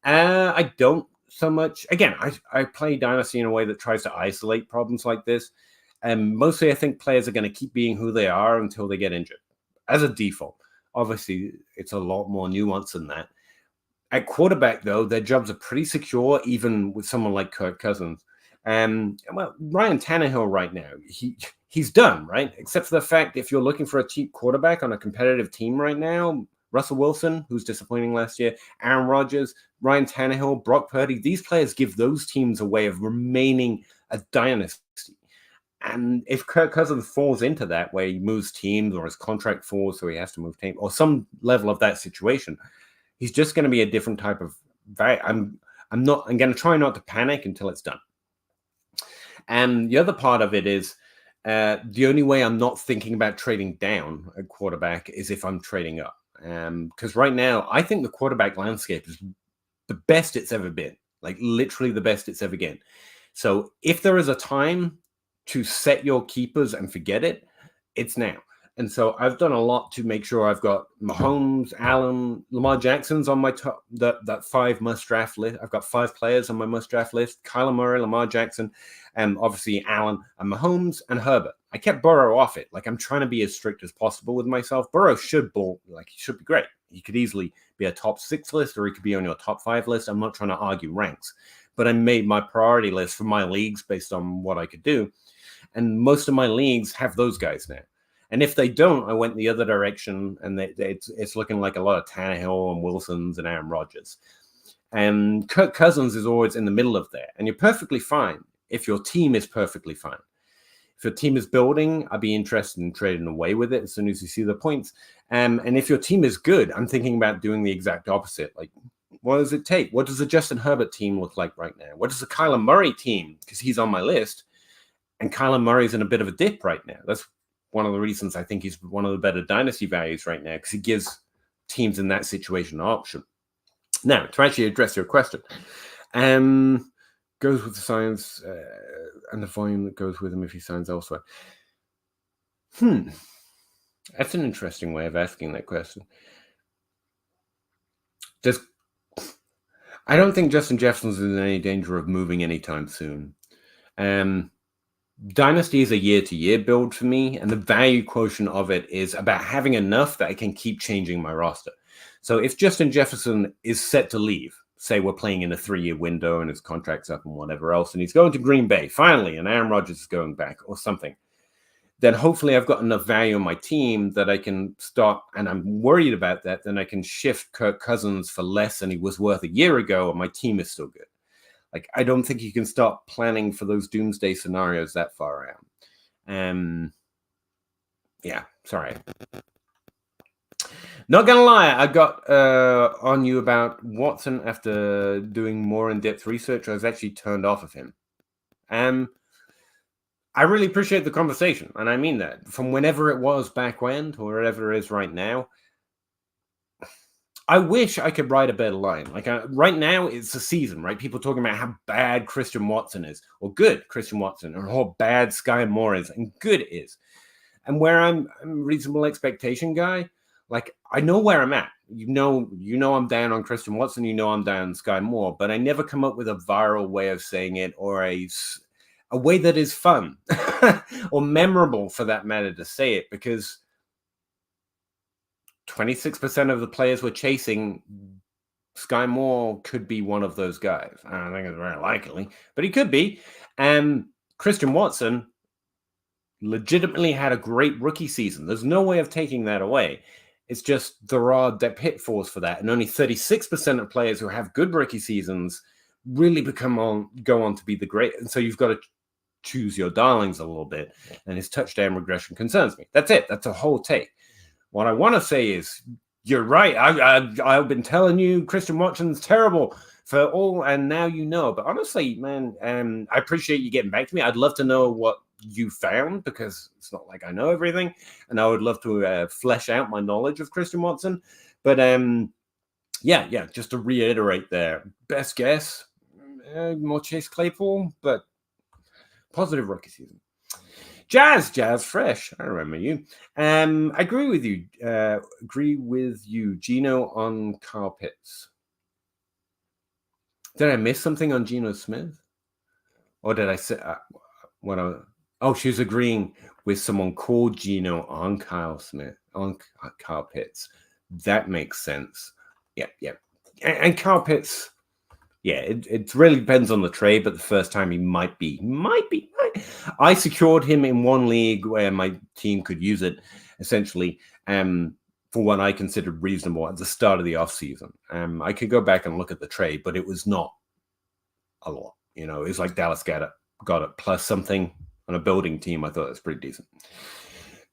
I don't so much. Again, I play Dynasty in a way that tries to isolate problems like this. And mostly I think players are going to keep being who they are until they get injured, as a default. Obviously, it's a lot more nuanced than that. At quarterback, though, their jobs are pretty secure, even with someone like Kirk Cousins. Well, Ryan Tannehill right now, he's done, right? Except for the fact, if you're looking for a cheap quarterback on a competitive team right now, Russell Wilson, who's disappointing last year, Aaron Rodgers, Ryan Tannehill, Brock Purdy, these players give those teams a way of remaining a dynasty. And if Kirk Cousins falls into that, where he moves teams or his contract falls, so he has to move team, or some level of that situation, he's just going to be a different type of value. I'm going to try not to panic until it's done. And the other part of it is the only way I'm not thinking about trading down at quarterback is if I'm trading up. Because right now, I think the quarterback landscape is the best it's ever been, like literally the best it's ever been. So if there is a time to set your keepers and forget it, it's now. And so I've done a lot to make sure I've got Mahomes, Allen, Lamar Jackson's on my top, that 5 must draft list. I've got 5 players on my must draft list: Kyler Murray, Lamar Jackson, and obviously Allen and Mahomes and Herbert. I kept Burrow off it. Like, I'm trying to be as strict as possible with myself. Burrow should be great. He could easily be a top 6 list, or he could be on your top 5 list. I'm not trying to argue ranks, but I made my priority list for my leagues based on what I could do. And most of my leagues have those guys now. And if they don't, I went the other direction, and it's looking like a lot of Tannehill and Wilsons and Aaron Rodgers. And Kirk Cousins is always in the middle of there. And you're perfectly fine if your team is perfectly fine. If your team is building, I'd be interested in trading away with it as soon as you see the points. And if your team is good, I'm thinking about doing the exact opposite. Like, what does it take? What does the Justin Herbert team look like right now? What does the Kyler Murray team, because he's on my list, and Kyler Murray's in a bit of a dip right now. That's one of the reasons I think he's one of the better dynasty values right now, because he gives teams in that situation an option. Now, to actually address your question, goes with the science and the volume that goes with him if he signs elsewhere. That's an interesting way of asking that question. I don't think Justin Jefferson's in any danger of moving anytime soon. Dynasty is a year-to-year build for me, and the value quotient of it is about having enough that I can keep changing my roster. So if Justin Jefferson is set to leave, say we're playing in a 3-year window and his contract's up and whatever else, and he's going to Green Bay, finally, and Aaron Rodgers is going back or something, then hopefully I've got enough value on my team that I can start, and I'm worried about that, then I can shift Kirk Cousins for less than he was worth a year ago, and my team is still good. Like, I don't think you can start planning for those doomsday scenarios that far out. Yeah, sorry. Not gonna lie, I got on you about Watson after doing more in-depth research. I was actually turned off of him. I really appreciate the conversation, and I mean that. From whenever it was back when to wherever it is right now, I wish I could write a better line. Like, right now, it's a season, right? People talking about how bad Christian Watson is, or good Christian Watson, or how bad Sky Moore is, and good is. And where I'm a reasonable expectation guy, like, I know where I'm at. You know I'm down on Christian Watson. You know I'm down on Sky Moore, but I never come up with a viral way of saying it, or a way that is fun or memorable, for that matter, to say it, because 26% of the players we're chasing, Sky Moore could be one of those guys. I don't think it's very likely, but he could be. Christian Watson legitimately had a great rookie season. There's no way of taking that away. It's just there are pitfalls for that, and only 36% of players who have good rookie seasons really go on to be the great. And so you've got to choose your darlings a little bit. And his touchdown regression concerns me. That's it. That's a whole take. What I want to say is, you're right. I've been telling you Christian Watson's terrible for all, and now you know. But honestly, man, I appreciate you getting back to me. I'd love to know what you found, because it's not like I know everything, and I would love to flesh out my knowledge of Christian Watson. But yeah, just to reiterate there, best guess, more Chase Claypool, but positive rookie season. Jazz Fresh. I remember you. I agree with you. Geno on Kyle Pitts. Did I miss something on Geno Smith? Or did I say she was agreeing with someone called Geno on Kyle Pitts. That makes sense. Yeah. And Kyle Pitts, yeah, it really depends on the trade, but the first time he might be. I secured him in one league where my team could use it, essentially, for what I considered reasonable at the start of the offseason. I could go back and look at the trade, but it was not a lot. It was like Dallas got it plus something on a building team. I thought it was pretty decent.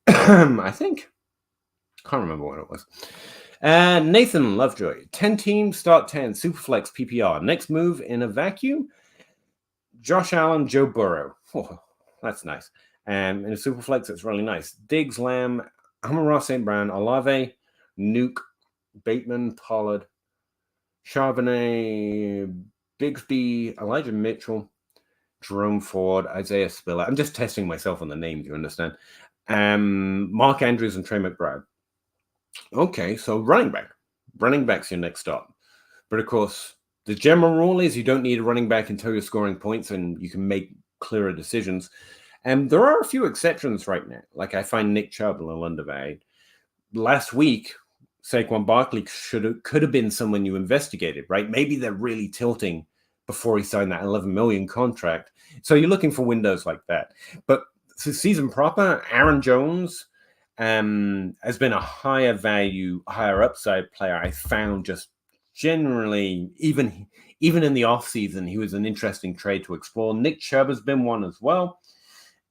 I think. Can't remember what it was. Nathan Lovejoy, 10 teams, start 10, Superflex PPR. Next move in a vacuum, Josh Allen, Joe Burrow. Oh, that's nice. In a Superflex, it's really nice. Diggs, Lamb, Amon-Ra St. Brown, Olave, Nuke, Bateman, Pollard, Charbonnet, Bigsby, Elijah Mitchell, Jerome Ford, Isaiah Spiller. I'm just testing myself on the names, you understand? Mark Andrews and Trey McBride. Okay, so running back. Running back's your next stop. But of course, the general rule is you don't need a running back until you're scoring points and you can make clearer decisions. And there are a few exceptions right now. Like I find Nick Chubb a little undervalued. Last week, Saquon Barkley could have been someone you investigated, right? Maybe they're really tilting before he signed that $11 million contract. So you're looking for windows like that. But season proper, Aaron Jones has been a higher value, higher upside player. I found just generally, even in the offseason, he was an interesting trade to explore. Nick Chubb has been one as well.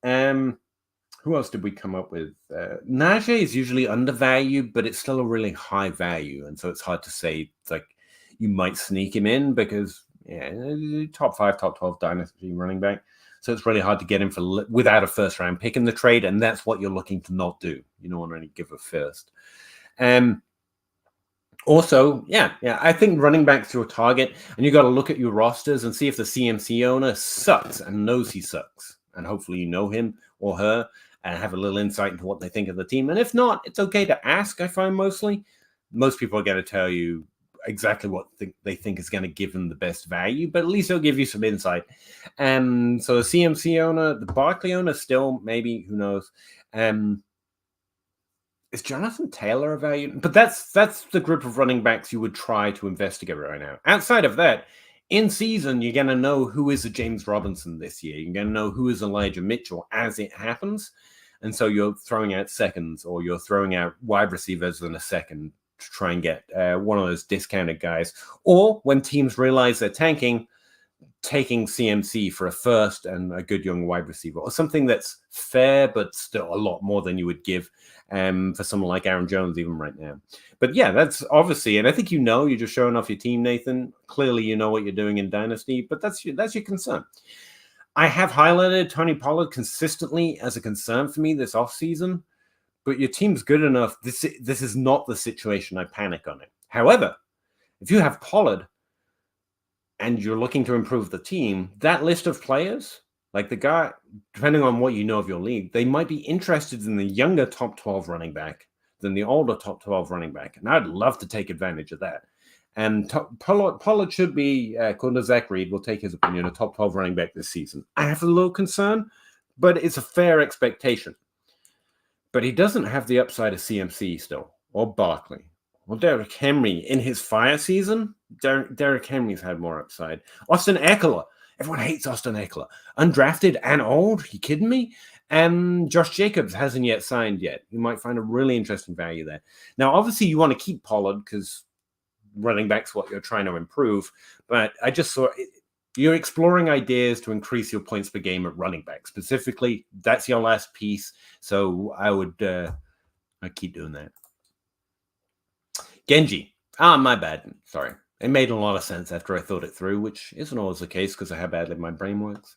Who else did we come up with? Najee is usually undervalued, but it's still a really high value. And so it's hard to say, it's like you might sneak him in because top 5, top 12 Dynasty running back. So it's really hard to get him without a first round pick in the trade. And that's what you're looking to not do. You don't want to really give a first. Also, I think running back's your target. And you got to look at your rosters and see if the CMC owner sucks and knows he sucks. And hopefully you know him or her and have a little insight into what they think of the team. And if not, it's okay to ask, I find mostly. Most people are going to tell you exactly what they think is going to give them the best value, but at least they'll give you some insight. So the CMC owner, the Barkley owner, still maybe, who knows? Is Jonathan Taylor a value? But that's the group of running backs you would try to investigate right now. Outside of that, in season, you're going to know who is a James Robinson this year. You're going to know who is Elijah Mitchell as it happens. And so you're throwing out seconds, or you're throwing out wide receivers in a second to try and get one of those discounted guys. Or when teams realize they're tanking, taking CMC for a first and a good young wide receiver, or something that's fair, but still a lot more than you would give for someone like Aaron Jones even right now. But yeah, that's obviously, and I think you're just showing off your team, Nathan. Clearly you know what you're doing in Dynasty, but that's your concern. I have highlighted Tony Pollard consistently as a concern for me this offseason, but your team's good enough. This is not the situation I panic on it. However, if you have Pollard and you're looking to improve the team, that list of players, like the guy, depending on what you know of your league, they might be interested in the younger top 12 running back than the older top 12 running back. And I'd love to take advantage of that. And Pollard should be, according to Zach Reed, we'll take his opinion, a top 12 running back this season. I have a little concern, but it's a fair expectation. But he doesn't have the upside of CMC still, or Barkley, or Derrick Henry in his fire season. Derrick Henry's had more upside. Austin Eckler. Everyone hates Austin Eckler. Undrafted and old? You kidding me? Josh Jacobs hasn't yet signed yet. You might find a really interesting value there. Now, obviously, you want to keep Pollard because running back's what you're trying to improve. But I just saw you're exploring ideas to increase your points per game at running back. Specifically, that's your last piece. So I would I'd keep doing that. Genji. My bad. Sorry. It made a lot of sense after I thought it through, which isn't always the case because of how badly my brain works.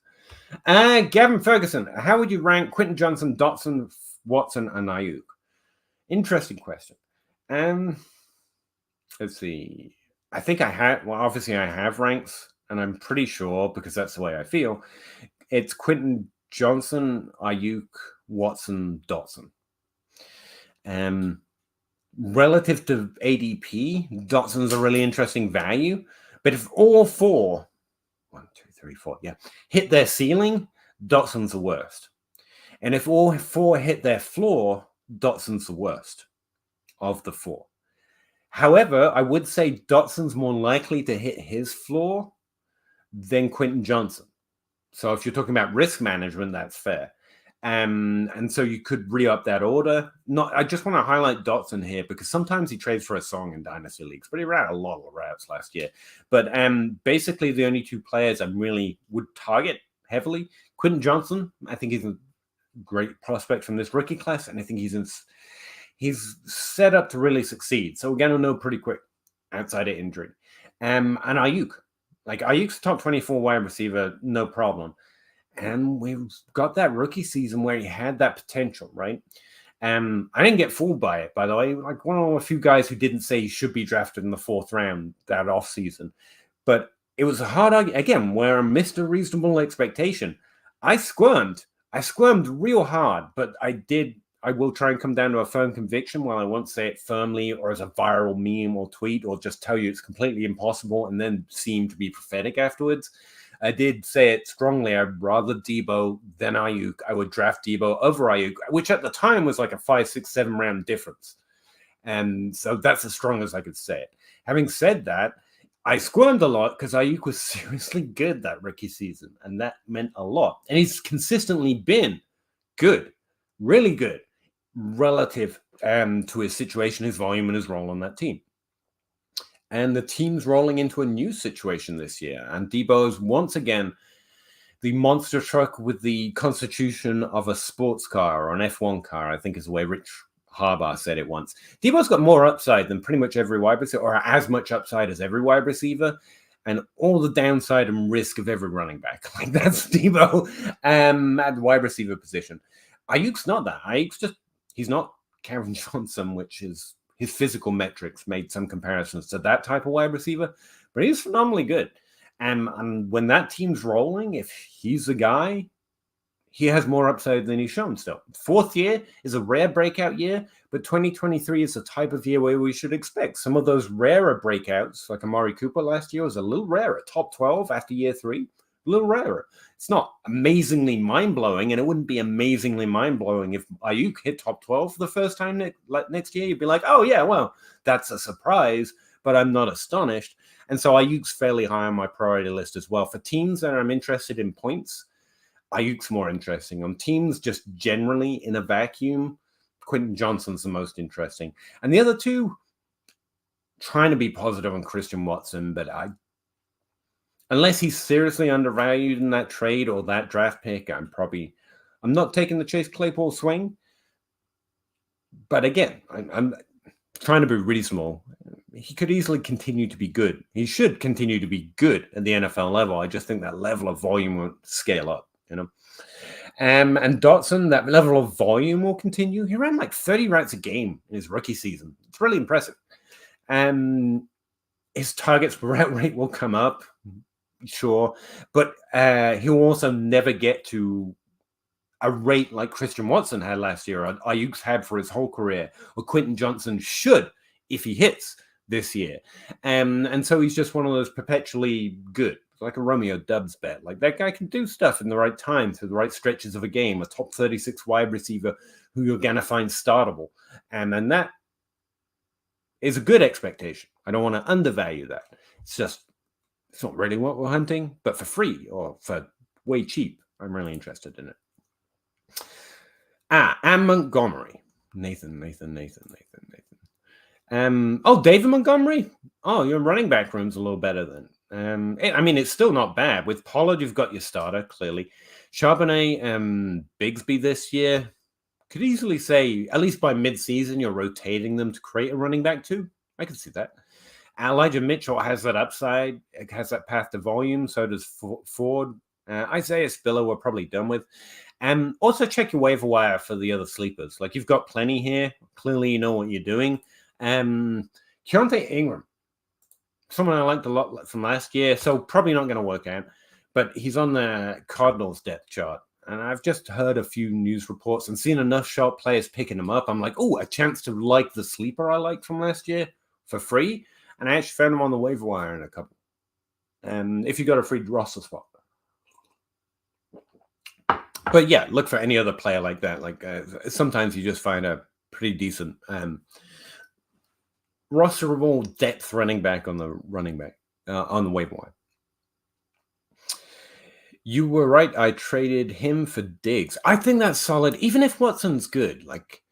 Gavin Ferguson. How would you rank Quentin Johnson, Dotson, Watson, and Ayuk? Interesting question. Let's see. I think I have. Well, obviously I have ranks, and I'm pretty sure because that's the way I feel. It's Quentin Johnson, Ayuk, Watson, Dotson. Relative to ADP, Dotson's a really interesting value. But if all four, 1, 2, 3, 4, hit their ceiling, Dotson's the worst. And if all four hit their floor, Dotson's the worst of the four. However, I would say Dotson's more likely to hit his floor than Quentin Johnson. So if you're talking about risk management, that's fair. And so you could re-up that order. I just want to highlight Dotson here because sometimes he trades for a song in Dynasty leagues, but he ran a lot of routes last year. But basically the only two players I really would target heavily, Quentin Johnson, I think he's a great prospect from this rookie class, and I think he's set up to really succeed. So we're going to know pretty quick outside of injury. And Ayuk. Like Ayuk's top 24 wide receiver, no problem. And we've got that rookie season where he had that potential, right? I didn't get fooled by it, by the way. Like one of the few guys who didn't say he should be drafted in the 4th round that offseason. But it was a hard argument, again, where I missed a reasonable expectation. I squirmed real hard, but I will try and come down to a firm conviction while I won't say it firmly or as a viral meme or tweet or just tell you it's completely impossible and then seem to be prophetic afterwards. I did say it strongly. I'd rather Debo than Ayuk. I would draft Debo over Ayuk, which at the time was like a 5, 6, 7 round difference. And so that's as strong as I could say it. Having said that, I squirmed a lot because Ayuk was seriously good that rookie season, and that meant a lot. And he's consistently been good, really good, relative to his situation, his volume, and his role on that team. And the team's rolling into a new situation this year. And Debo's once again the monster truck with the constitution of a sports car or an F1 car, I think is the way Rich Harbaugh said it once. Debo's got more upside than pretty much every wide receiver, or as much upside as every wide receiver, and all the downside and risk of every running back. Like that's Debo at the wide receiver position. Ayuk's not that. He's not Karen Johnson, which is his physical metrics made some comparisons to that type of wide receiver, but he's phenomenally good. And when that team's rolling, if he's the guy, he has more upside than he's shown still. 4th year is a rare breakout year, but 2023 is the type of year where we should expect some of those rarer breakouts, like Amari Cooper last year was a little rarer. Top 12 after year 3, a little rarer. It's not amazingly mind-blowing, and it wouldn't be amazingly mind-blowing if Ayuk hit top 12 for the first time next year. You'd be like, oh, yeah, well, that's a surprise, but I'm not astonished. And so Ayuk's fairly high on my priority list as well. For teams that I'm interested in points, Ayuk's more interesting. On teams just generally in a vacuum, Quentin Johnson's the most interesting. And the other two, trying to be positive on Christian Watson, but unless he's seriously undervalued in that trade or that draft pick, I'm not taking the Chase Claypool swing. But again, I'm trying to be reasonable. He could easily continue to be good. He should continue to be good at the NFL level. I just think that level of volume won't scale up, you know. And Dotson, that level of volume will continue. He ran like 30 routes a game in his rookie season. It's really impressive. His targets per route rate will come up. Sure, but he'll also never get to a rate like Christian Watson had last year, or Ayuk's had for his whole career, or Quentin Johnson should if he hits this year. And so he's just one of those perpetually good, like a Romeo Dubs bet. Like that guy can do stuff in the right time through the right stretches of a game, a top 36 wide receiver who you're going to find startable. And that is a good expectation. I don't want to undervalue that. It's just It's not really what we're hunting, but for free or for way cheap, I'm really interested in it. And Montgomery. Nathan. David Montgomery. Oh, your running back room's a little better then. It's still not bad. With Pollard, you've got your starter, clearly. Charbonnet, Bigsby this year. Could easily say, at least by mid-season, you're rotating them to create a running back too. I can see that. Elijah Mitchell has that upside, has that path to volume. So does Ford. Isaiah Spiller, we're probably done with. Also check your waiver wire for the other sleepers. Like, you've got plenty here. Clearly, you know what you're doing. Keontae Ingram, someone I liked a lot from last year, so probably not going to work out. But he's on the Cardinals depth chart. And I've just heard a few news reports and seen enough sharp players picking him up. I'm like, oh, a chance to like the sleeper I liked from last year for free. And I actually found him on the waiver wire in a couple. If you got a free roster spot. But yeah, look for any other player like that. Like sometimes you just find a pretty decent rosterable depth running back on the waiver wire. You were right. I traded him for Diggs. I think that's solid, even if Watson's good. Like,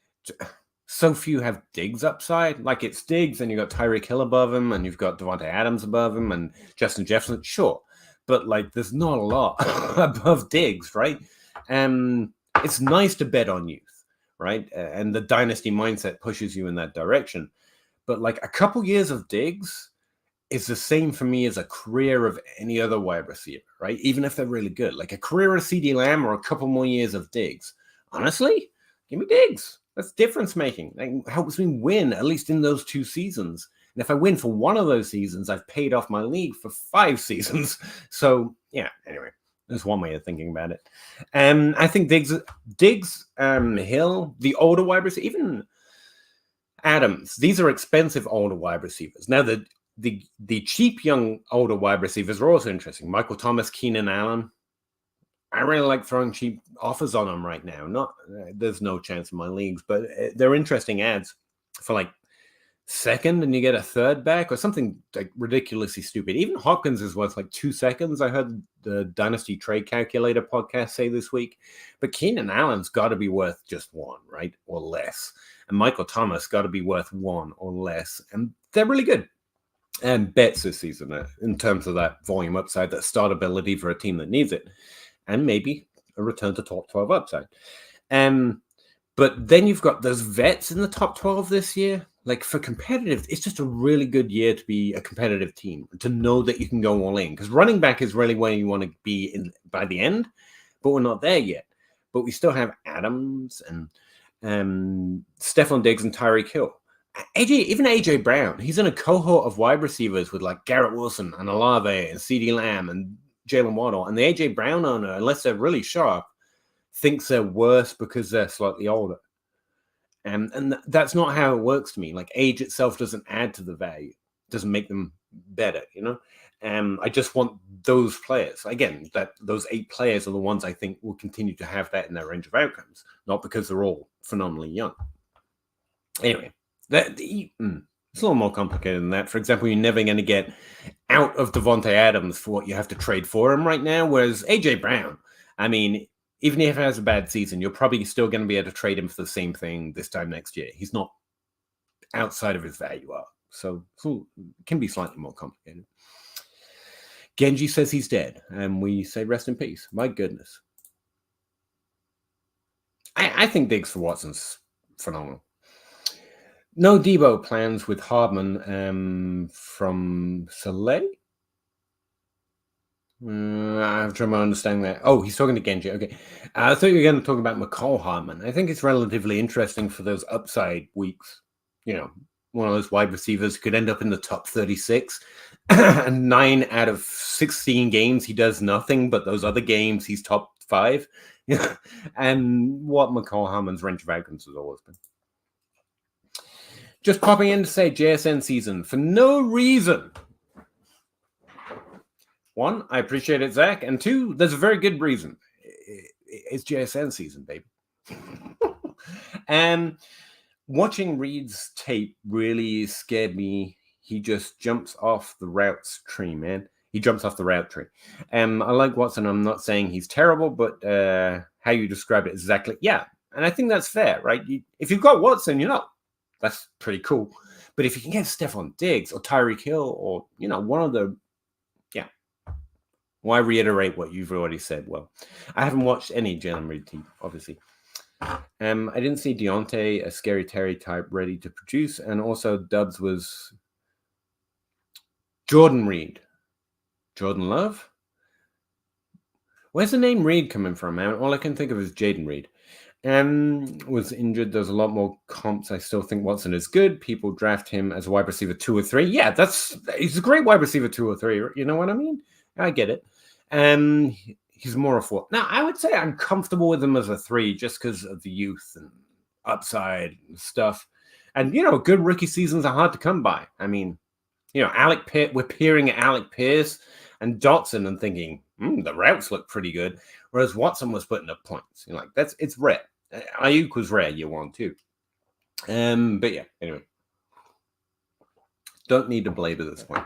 so few have Diggs upside. Like, it's Diggs, and you've got Tyreek Hill above him, and you've got Devontae Adams above him, and Justin Jefferson. Sure, but like, there's not a lot above Diggs, right? It's nice to bet on youth, right? And the dynasty mindset pushes you in that direction. But like, a couple years of Diggs is the same for me as a career of any other wide receiver, right? Even if they're really good. Like a career of CeeDee Lamb or a couple more years of Diggs. Honestly, give me Diggs. That's difference making. It helps me win, at least in those 2 seasons. And if I win for one of those seasons, I've paid off my league for 5 seasons. So, yeah, anyway, there's one way of thinking about it. I think Diggs, Hill, the older wide receiver, even Adams, these are expensive older wide receivers. Now, the cheap young older wide receivers are also interesting. Michael Thomas, Keenan Allen. I really like throwing cheap offers on them right now. There's no chance in my leagues, but they're interesting ads for like second, and you get a third back or something like ridiculously stupid. Even Hopkins is worth like 2 seconds. I heard the Dynasty Trade Calculator podcast say this week, but Keenan Allen's got to be worth just 1, right, or less, and Michael Thomas got to be worth 1 or less, and they're really good. And bets this season in terms of that volume upside, that startability for a team that needs it, and maybe a return to top 12 upside. But then you've got those vets in the top 12 this year. Like, for competitive, it's just a really good year to be a competitive team, to know that you can go all in. Because running back is really where you want to be by the end, but we're not there yet. But we still have Adams and Stephon Diggs and Tyreek Hill. Even AJ Brown, he's in a cohort of wide receivers with like Garrett Wilson and Olave and CeeDee Lamb and Jalen Waddle. And the AJ Brown owner, unless they're really sharp, thinks they're worse because they're slightly older. And that's not how it works to me. Like, age itself doesn't add to the value, doesn't make them better, you know? I just want those players. Again, those 8 players are the ones I think will continue to have that in their range of outcomes, not because they're all phenomenally young. Anyway. It's a little more complicated than that. For example, you're never going to get out of Devontae Adams for what you have to trade for him right now, whereas AJ Brown, I mean, even if he has a bad season, you're probably still going to be able to trade him for the same thing this time next year. He's not outside of his value arc, so it can be slightly more complicated. Genji says he's dead, and we say rest in peace. My goodness. I think Diggs for Watson's phenomenal. No Debo plans with Hardman from Soleil. I'm trying to understand that. Oh, he's talking to Genji. Okay. I thought you were going to talk about McCall Hardman. I think it's relatively interesting for those upside weeks. You know, one of those wide receivers could end up in the top 36. And 9 out of 16 games, he does nothing, but those other games, he's top 5. And what McCall Hardman's range of outcomes has always been. Just popping in to say JSN season for no reason. 1, I appreciate it, Zach. And 2, there's a very good reason. It's JSN season, baby. And watching Reed's tape really scared me. He just jumps off the routes tree, man. He jumps off the route tree. I like Watson. I'm not saying he's terrible, but how you describe it exactly, yeah. And I think that's fair, right? If you've got Watson, that's pretty cool. But if you can get Stephon Diggs or Tyreek Hill or, one of the, yeah. Why reiterate what you've already said? Well, I haven't watched any Jalen Reed team, obviously. I didn't see Deontay, a Scary Terry type, ready to produce. And also Dubs was Jordan Reed. Jordan Love? Where's the name Reed coming from, man? All I can think of is Jaden Reed. Was injured. There's a lot more comps. I still think Watson is good. People draft him as a wide receiver 2 or 3. Yeah, he's a great wide receiver 2 or 3. You know what I mean? I get it. He's more a 4. Now, I would say I'm comfortable with him as a 3 just because of the youth and upside and stuff. And, good rookie seasons are hard to come by. I mean, Alec Pierce, we're peering at Alec Pierce and Dotson and thinking, the routes look pretty good. Whereas Watson was putting up points. It's rare. Ayuk was rare year 1 too. But yeah, anyway. Don't need to belabor this point.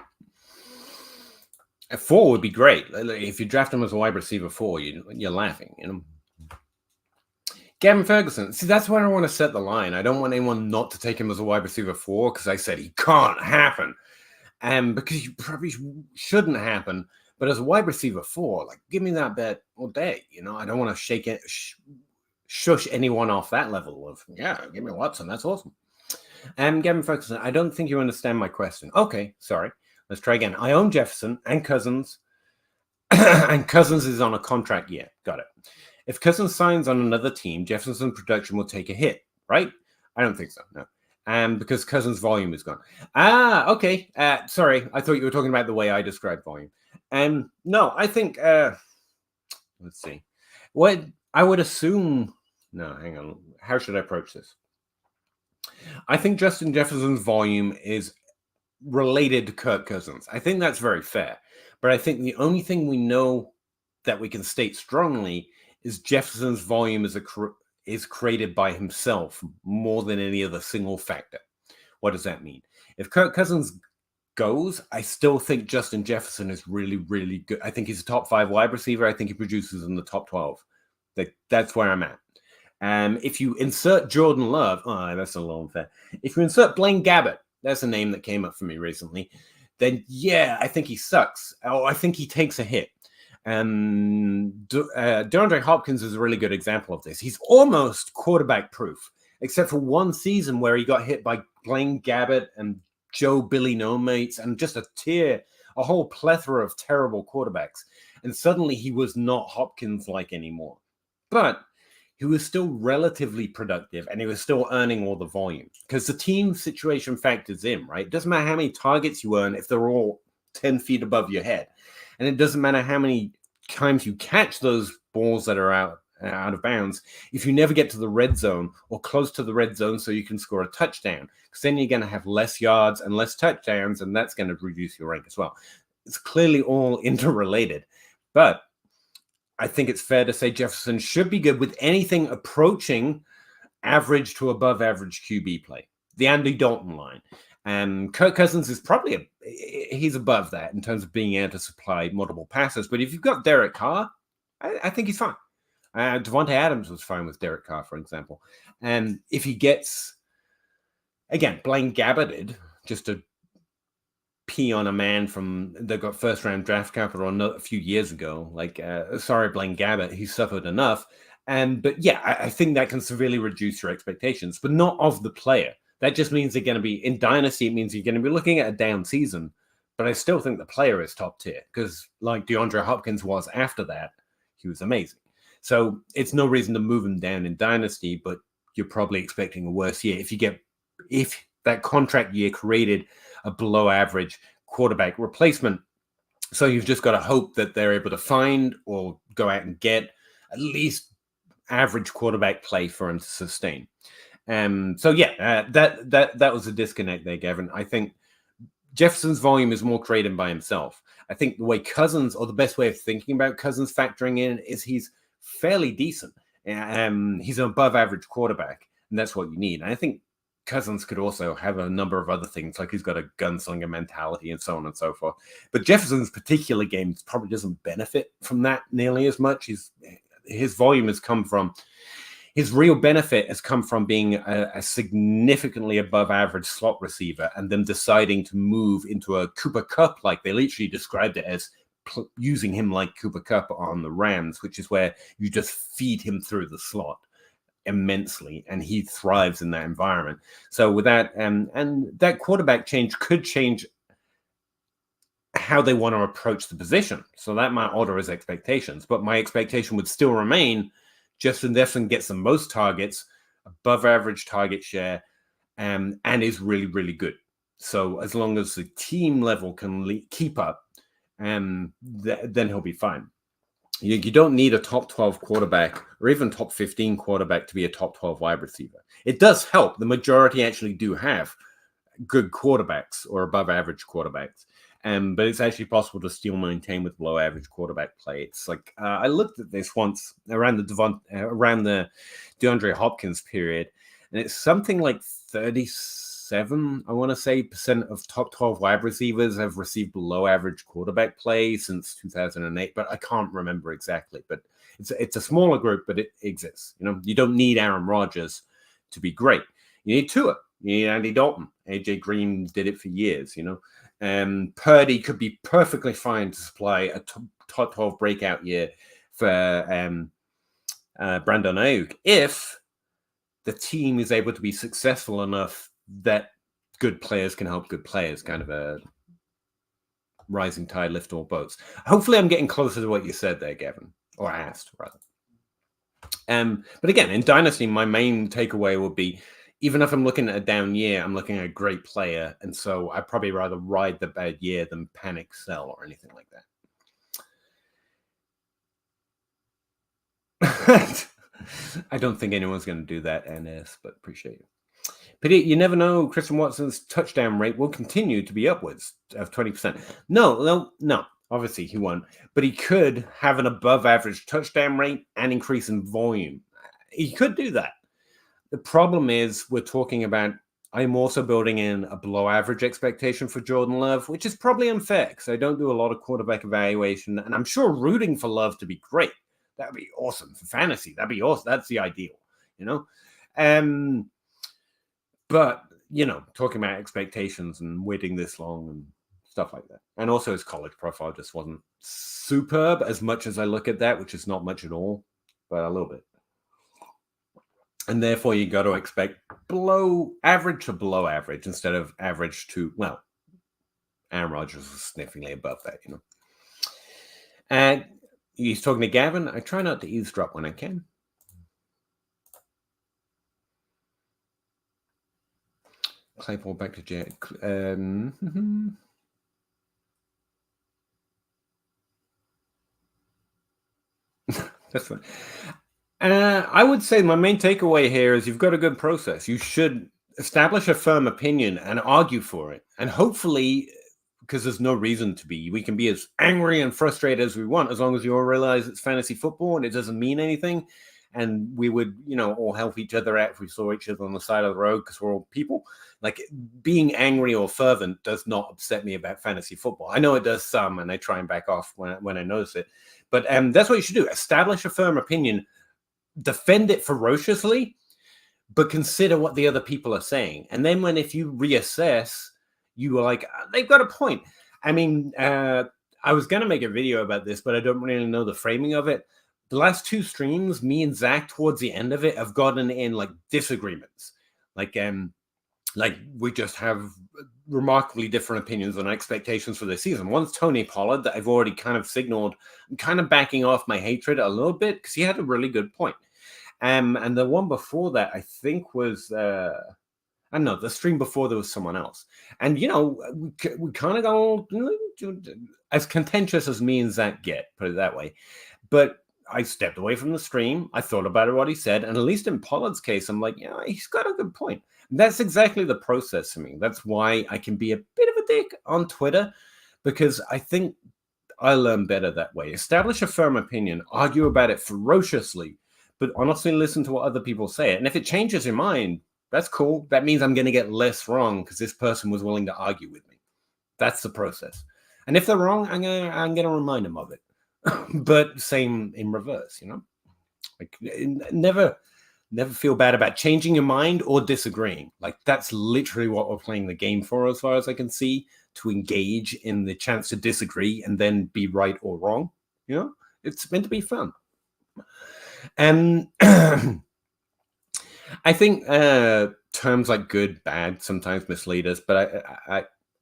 A 4 would be great. If you draft him as a wide receiver 4, you're laughing, Gavin Ferguson. See, that's where I want to set the line. I don't want anyone not to take him as a wide receiver 4 because I said he can't happen. Because you probably shouldn't happen. But as a wide receiver 4, give me that bet all day. I don't want to shush anyone off that level of, give me Watson. That's awesome. Gavin Ferguson, I don't think you understand my question. Okay, sorry. Let's try again. I own Jefferson and Cousins, and Cousins is on a contract year. Got it. If Cousins signs on another team, Jefferson's production will take a hit, right? I don't think so, no. Because Cousins' volume is gone. Okay. Sorry, I thought you were talking about the way I described volume. No, I think, let's see. What I would assume, no, hang on. How should I approach this? I think Justin Jefferson's volume is related to Kirk Cousins. I think that's very fair. But I think the only thing we know that we can state strongly is Jefferson's volume is created by himself more than any other single factor. What does that mean? If Kirk Cousins goes, I still think Justin Jefferson is really, really good. I think he's a top 5 wide receiver. I think he produces in the top 12. That's where I'm at. If you insert Jordan Love, that's a little unfair. If you insert Blaine Gabbert, that's a name that came up for me recently, then yeah, I think he sucks. I think he takes a hit. DeAndre Hopkins is a really good example of this. He's almost quarterback proof, except for one season where he got hit by Blaine Gabbert and Joe Billy No Mates and just a whole plethora of terrible quarterbacks. And suddenly he was not Hopkins-like anymore. But he was still relatively productive and he was still earning all the volume because the team situation factors in, right? It doesn't matter how many targets you earn if they're all 10 feet above your head. And it doesn't matter how many times you catch those balls that are out of bounds if you never get to the red zone or close to the red zone so you can score a touchdown, because then you're going to have less yards and less touchdowns, and that's going to reduce your rank as well. It's clearly all interrelated, but I think it's fair to say Jefferson should be good with anything approaching average to above average QB play. The Andy Dalton line. Kirk Cousins is probably he's above that in terms of being able to supply multiple passes. But if you've got Derek Carr, I think he's fine. Devontae Adams was fine with Derek Carr, for example. And if he gets, again, Blaine Gabbert, just to pee on a man that got first round draft capital a few years ago, sorry, Blaine Gabbert, he suffered enough. But yeah, I think that can severely reduce your expectations, but not of the player. That just means they're going to be in Dynasty. It means you're going to be looking at a down season, but I still think the player is top tier because, like DeAndre Hopkins was after that, he was amazing. So it's no reason to move him down in Dynasty, but you're probably expecting a worse year if that contract year created a below average quarterback replacement. So you've just got to hope that they're able to find or go out and get at least average quarterback play for him to sustain. So yeah, that was a disconnect there, Gavin. I think Jefferson's volume is more created by himself. I think the way Cousins, or the best way of thinking about Cousins factoring in, is he's fairly decent. He's an above average quarterback, and that's what you need. And I think Cousins could also have a number of other things, like he's got a gunslinger mentality and so on and so forth. But Jefferson's particular game probably doesn't benefit from that nearly as much. His volume has come from, his real benefit has come from being a significantly above average slot receiver and then deciding to move into a Cooper Kupp, like they literally described it as using him like Cooper Kupp on the Rams, which is where you just feed him through the slot immensely, and he thrives in that environment. So with that, and that quarterback change could change how they want to approach the position. So that might alter his expectations, but my expectation would still remain Justin Jefferson gets the most targets, above average target share, and is really, really good. So as long as the team level can keep up, then he'll be fine. You don't need a top 12 quarterback or even top 15 quarterback to be a top 12 wide receiver. It does help. The majority actually do have good quarterbacks or above average quarterbacks. But it's actually possible to still maintain with below average quarterback play. It's like I looked at this once around the DeAndre Hopkins period, and it's something like 37, I want to say, percent of top 12 wide receivers have received below average quarterback play since 2008. But I can't remember exactly. But it's a smaller group, but it exists. You don't need Aaron Rodgers to be great. You need Tua. You need Andy Dalton. AJ Green did it for years. Purdy could be perfectly fine to supply a top 12 breakout year for Brandon Ayuk if the team is able to be successful enough that good players can help good players, kind of a rising tide lift all boats. Hopefully I'm getting closer to what you said there, Gavin, or asked rather. But again, in Dynasty, my main takeaway would be, even if I'm looking at a down year, I'm looking at a great player. And so I'd probably rather ride the bad year than panic sell or anything like that. I don't think anyone's going to do that, NS, but appreciate it. But you never know. Christian Watson's touchdown rate will continue to be upwards of 20%. No. Obviously, he won't. But he could have an above average touchdown rate and increase in volume. He could do that. The problem is we're talking about, I'm also building in a below average expectation for Jordan Love, which is probably unfair because I don't do a lot of quarterback evaluation. And I'm sure rooting for Love to be great. That would be awesome for fantasy. That'd be awesome. That's the ideal, But, talking about expectations and waiting this long and stuff like that. And also his college profile just wasn't superb as much as I look at that, which is not much at all, but a little bit. And therefore, you got to expect below average to below average instead of average to, well, Aaron Rodgers was sniffingly above that, And he's talking to Gavin. I try not to eavesdrop when I can. Claypool back to Jet. That's fine. I would say my main takeaway here is you've got a good process. You should establish a firm opinion and argue for it. And hopefully, because there's no reason to be, we can be as angry and frustrated as we want, as long as you all realize it's fantasy football and it doesn't mean anything. And we would, all help each other out if we saw each other on the side of the road because we're all people. Like, being angry or fervent does not upset me about fantasy football. I know it does some, and I try and back off when I notice it. But that's what you should do. Establish a firm opinion. Defend it ferociously, but consider what the other people are saying. And then if you reassess, you are like, they've got a point. I mean, I was going to make a video about this, but I don't really know the framing of it. The last two streams, me and Zach, towards the end of it, have gotten in like disagreements. Like we just have remarkably different opinions on expectations for this season. One's Tony Pollard that I've already kind of signaled. I'm kind of backing off my hatred a little bit because he had a really good point. And the one before that, I think, was I don't know, the stream before there was someone else. And we kind of go as contentious as me and Zach get, put it that way. But I stepped away from the stream. I thought about what he said, and at least in Pollard's case, I'm like, he's got a good point. That's exactly the process for me. That's why I can be a bit of a dick on Twitter, because I think I learn better that way. Establish a firm opinion, argue about it ferociously, but honestly listen to what other people say. And if it changes your mind, That's cool. That means I'm going to get less wrong because this person was willing to argue with me. That's the process. And if they're wrong, I'm gonna remind them of it. But same in reverse, like never feel bad about changing your mind or disagreeing. Like that's literally what we're playing the game for, as far as I can see, to engage in the chance to disagree and then be right or wrong. It's meant to be fun. And I think terms like good, bad sometimes mislead us, but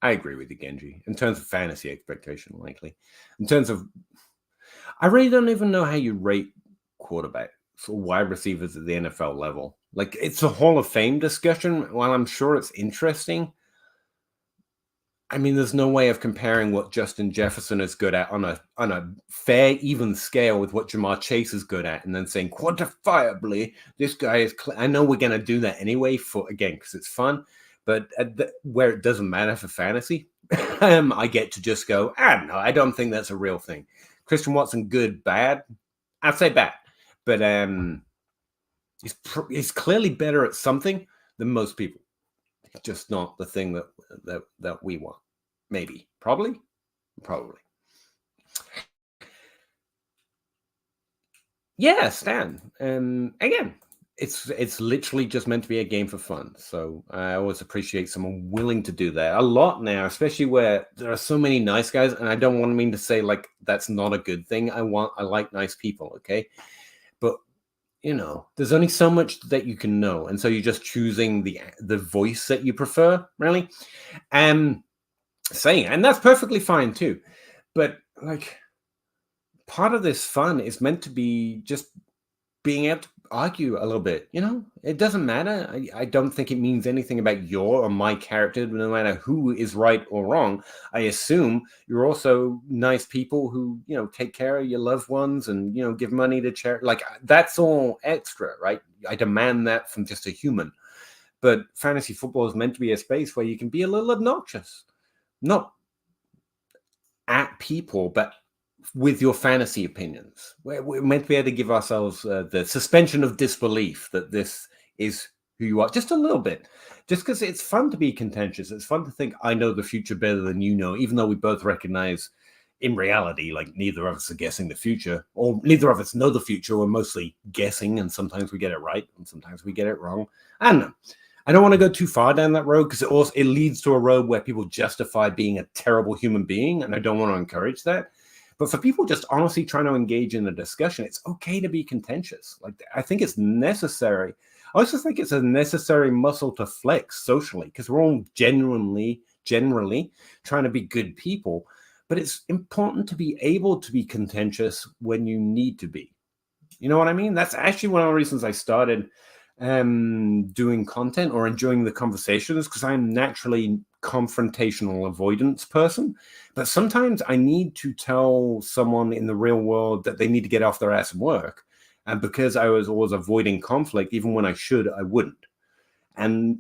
I agree with you, Genji. In terms of fantasy expectation, likely. In terms of, I really don't even know how you rate quarterbacks or wide receivers at the NFL level. Like, it's a Hall of Fame discussion. While I'm sure it's interesting, I mean, there's no way of comparing what Justin Jefferson is good at on a fair, even scale with what Jamar Chase is good at, and then saying quantifiably, this guy is. I know we're going to do that anyway, because it's fun, but where it doesn't matter for fantasy, I get to just go, no, I don't think that's a real thing. Christian Watson, good, bad? I'd say bad, but he's clearly better at something than most people. Just not the thing that we want. Maybe. Probably. Yeah, Stan. Again, it's literally just meant to be a game for fun. So I always appreciate someone willing to do that a lot now, especially where there are so many nice guys. And I don't want to mean to say like that's not a good thing. I like nice people, okay? But there's only so much that you can know, and so you're just choosing the voice that you prefer, really. And that's perfectly fine too. But like, part of this fun is meant to be just being able to argue a little bit. It doesn't matter. I don't think it means anything about your or my character, no matter who is right or wrong. I assume you're also nice people who, take care of your loved ones and, give money to charity. Like, that's all extra, right? I demand that from just a human. But fantasy football is meant to be a space where you can be a little obnoxious. Not at people, but with your fantasy opinions. We're meant to be able to give ourselves the suspension of disbelief that this is who you are, just a little bit. Just because it's fun to be contentious. It's fun to think, I know the future better than you know, even though we both recognize in reality, like, neither of us are guessing the future, or neither of us know the future. We're mostly guessing, and sometimes we get it right, and sometimes we get it wrong. I don't know. I don't want to go too far down that road because it leads to a road where people justify being a terrible human being, and I don't want to encourage that. But for people just honestly trying to engage in a discussion, it's okay to be contentious. Like, I think it's necessary. I also think it's a necessary muscle to flex socially because we're all generally trying to be good people. But it's important to be able to be contentious when you need to be. You know what I mean? That's actually one of the reasons I started doing content or enjoying the conversations, because I'm naturally confrontational avoidance person, but sometimes I need to tell someone in the real world that they need to get off their ass and work, and because I was always avoiding conflict, even when I wouldn't, and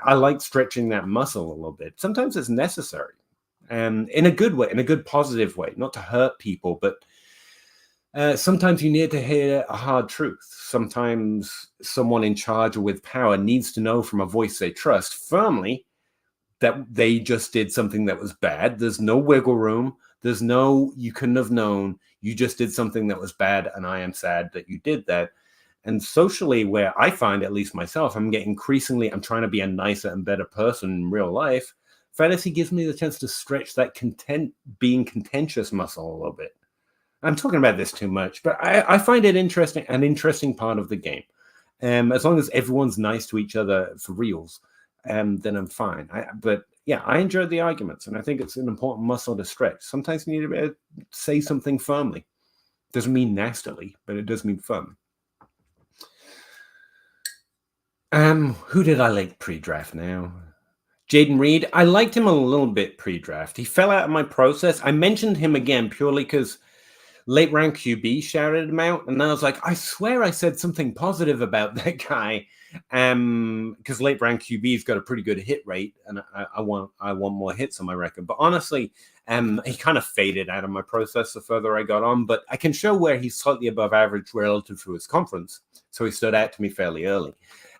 I like stretching that muscle a little bit. Sometimes it's necessary, in a good way, in a good positive way, not to hurt people, but sometimes you need to hear a hard truth. Sometimes someone in charge or with power needs to know from a voice they trust firmly that they just did something that was bad. There's no wiggle room. There's no, you couldn't have known. You just did something that was bad, and I am sad that you did that. And socially, where I find, at least myself, I'm trying to be a nicer and better person in real life. Fantasy gives me the chance to stretch that being contentious muscle a little bit. I'm talking about this too much, but I find it an interesting part of the game. As long as everyone's nice to each other for reals, then I'm fine. But yeah, I enjoy the arguments, and I think it's an important muscle to stretch. Sometimes you need to say something firmly. Doesn't mean nastily, but it does mean firm. Who did I like pre-draft now? Jaden Reed. I liked him a little bit pre-draft. He fell out of my process. I mentioned him again purely because late round QB shouted him out, and I was like, I swear I said something positive about that guy, because late round QB's got a pretty good hit rate, and I want more hits on my record. But honestly, he kind of faded out of my process the further I got on. But I can show where he's slightly above average relative to his conference, so he stood out to me fairly early.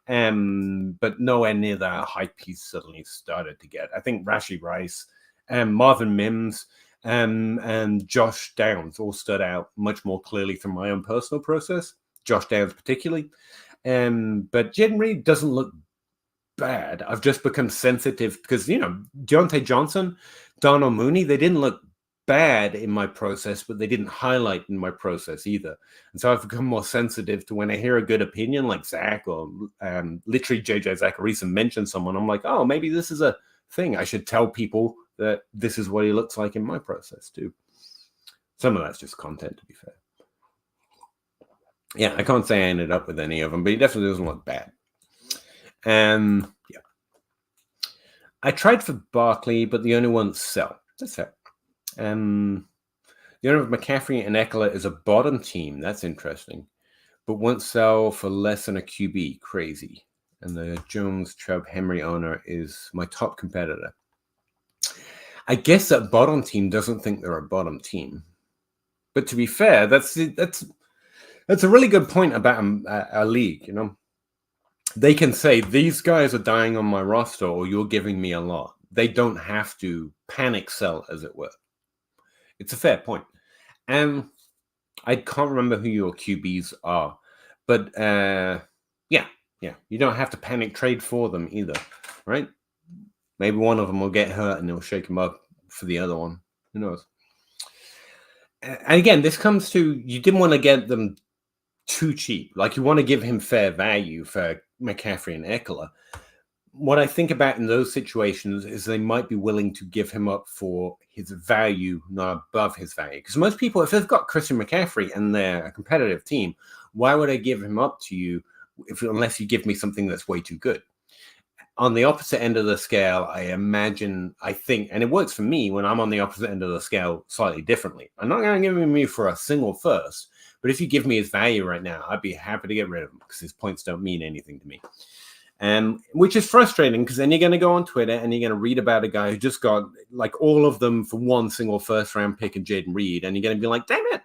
But nowhere near the hype he's suddenly started to get. I think Rashee Rice, Marvin Mims, and Josh Downs all stood out much more clearly from my own personal process. Josh Downs particularly. But Jaden Reed doesn't look bad. I've just become sensitive because, Deontay Johnson, Darnell Mooney, they didn't look bad in my process, but they didn't highlight in my process either. And so I've become more sensitive to when I hear a good opinion like Zach or literally JJ Zachariason mention someone. I'm like, oh, maybe this is a thing. I should tell people that this is what he looks like in my process too. Some of that's just content, to be fair. Yeah, I can't say I ended up with any of them, but he definitely doesn't look bad. Yeah. I tried for Barkley, but the only ones sell. That's it. The owner of McCaffrey and Eckler is a bottom team. That's interesting. But won't sell for less than a QB. Crazy. And the Jones, Chubb, Henry owner is my top competitor. I guess that bottom team doesn't think they're a bottom team. But to be fair, that's a really good point about a league, They can say, these guys are dying on my roster or you're giving me a lot. They don't have to panic sell, as it were. It's a fair point. And I can't remember who your QBs are. But, yeah, you don't have to panic trade for them either, right? Maybe one of them will get hurt and they'll shake him up for the other one. Who knows? And again, this comes to, you didn't want to get them too cheap. Like, you want to give him fair value for McCaffrey and Eckler. What I think about in those situations is they might be willing to give him up for his value, not above his value. Because most people, if they've got Christian McCaffrey and they're a competitive team, why would I give him up to you unless you give me something that's way too good? On the opposite end of the scale, I think, and it works for me when I'm on the opposite end of the scale slightly differently. I'm not going to give him for a single first, but if you give me his value right now, I'd be happy to get rid of him because his points don't mean anything to me. Which is frustrating because then you're going to go on Twitter and you're going to read about a guy who just got like all of them for one single first round pick in Jaden Reed, and you're going to be like, damn it.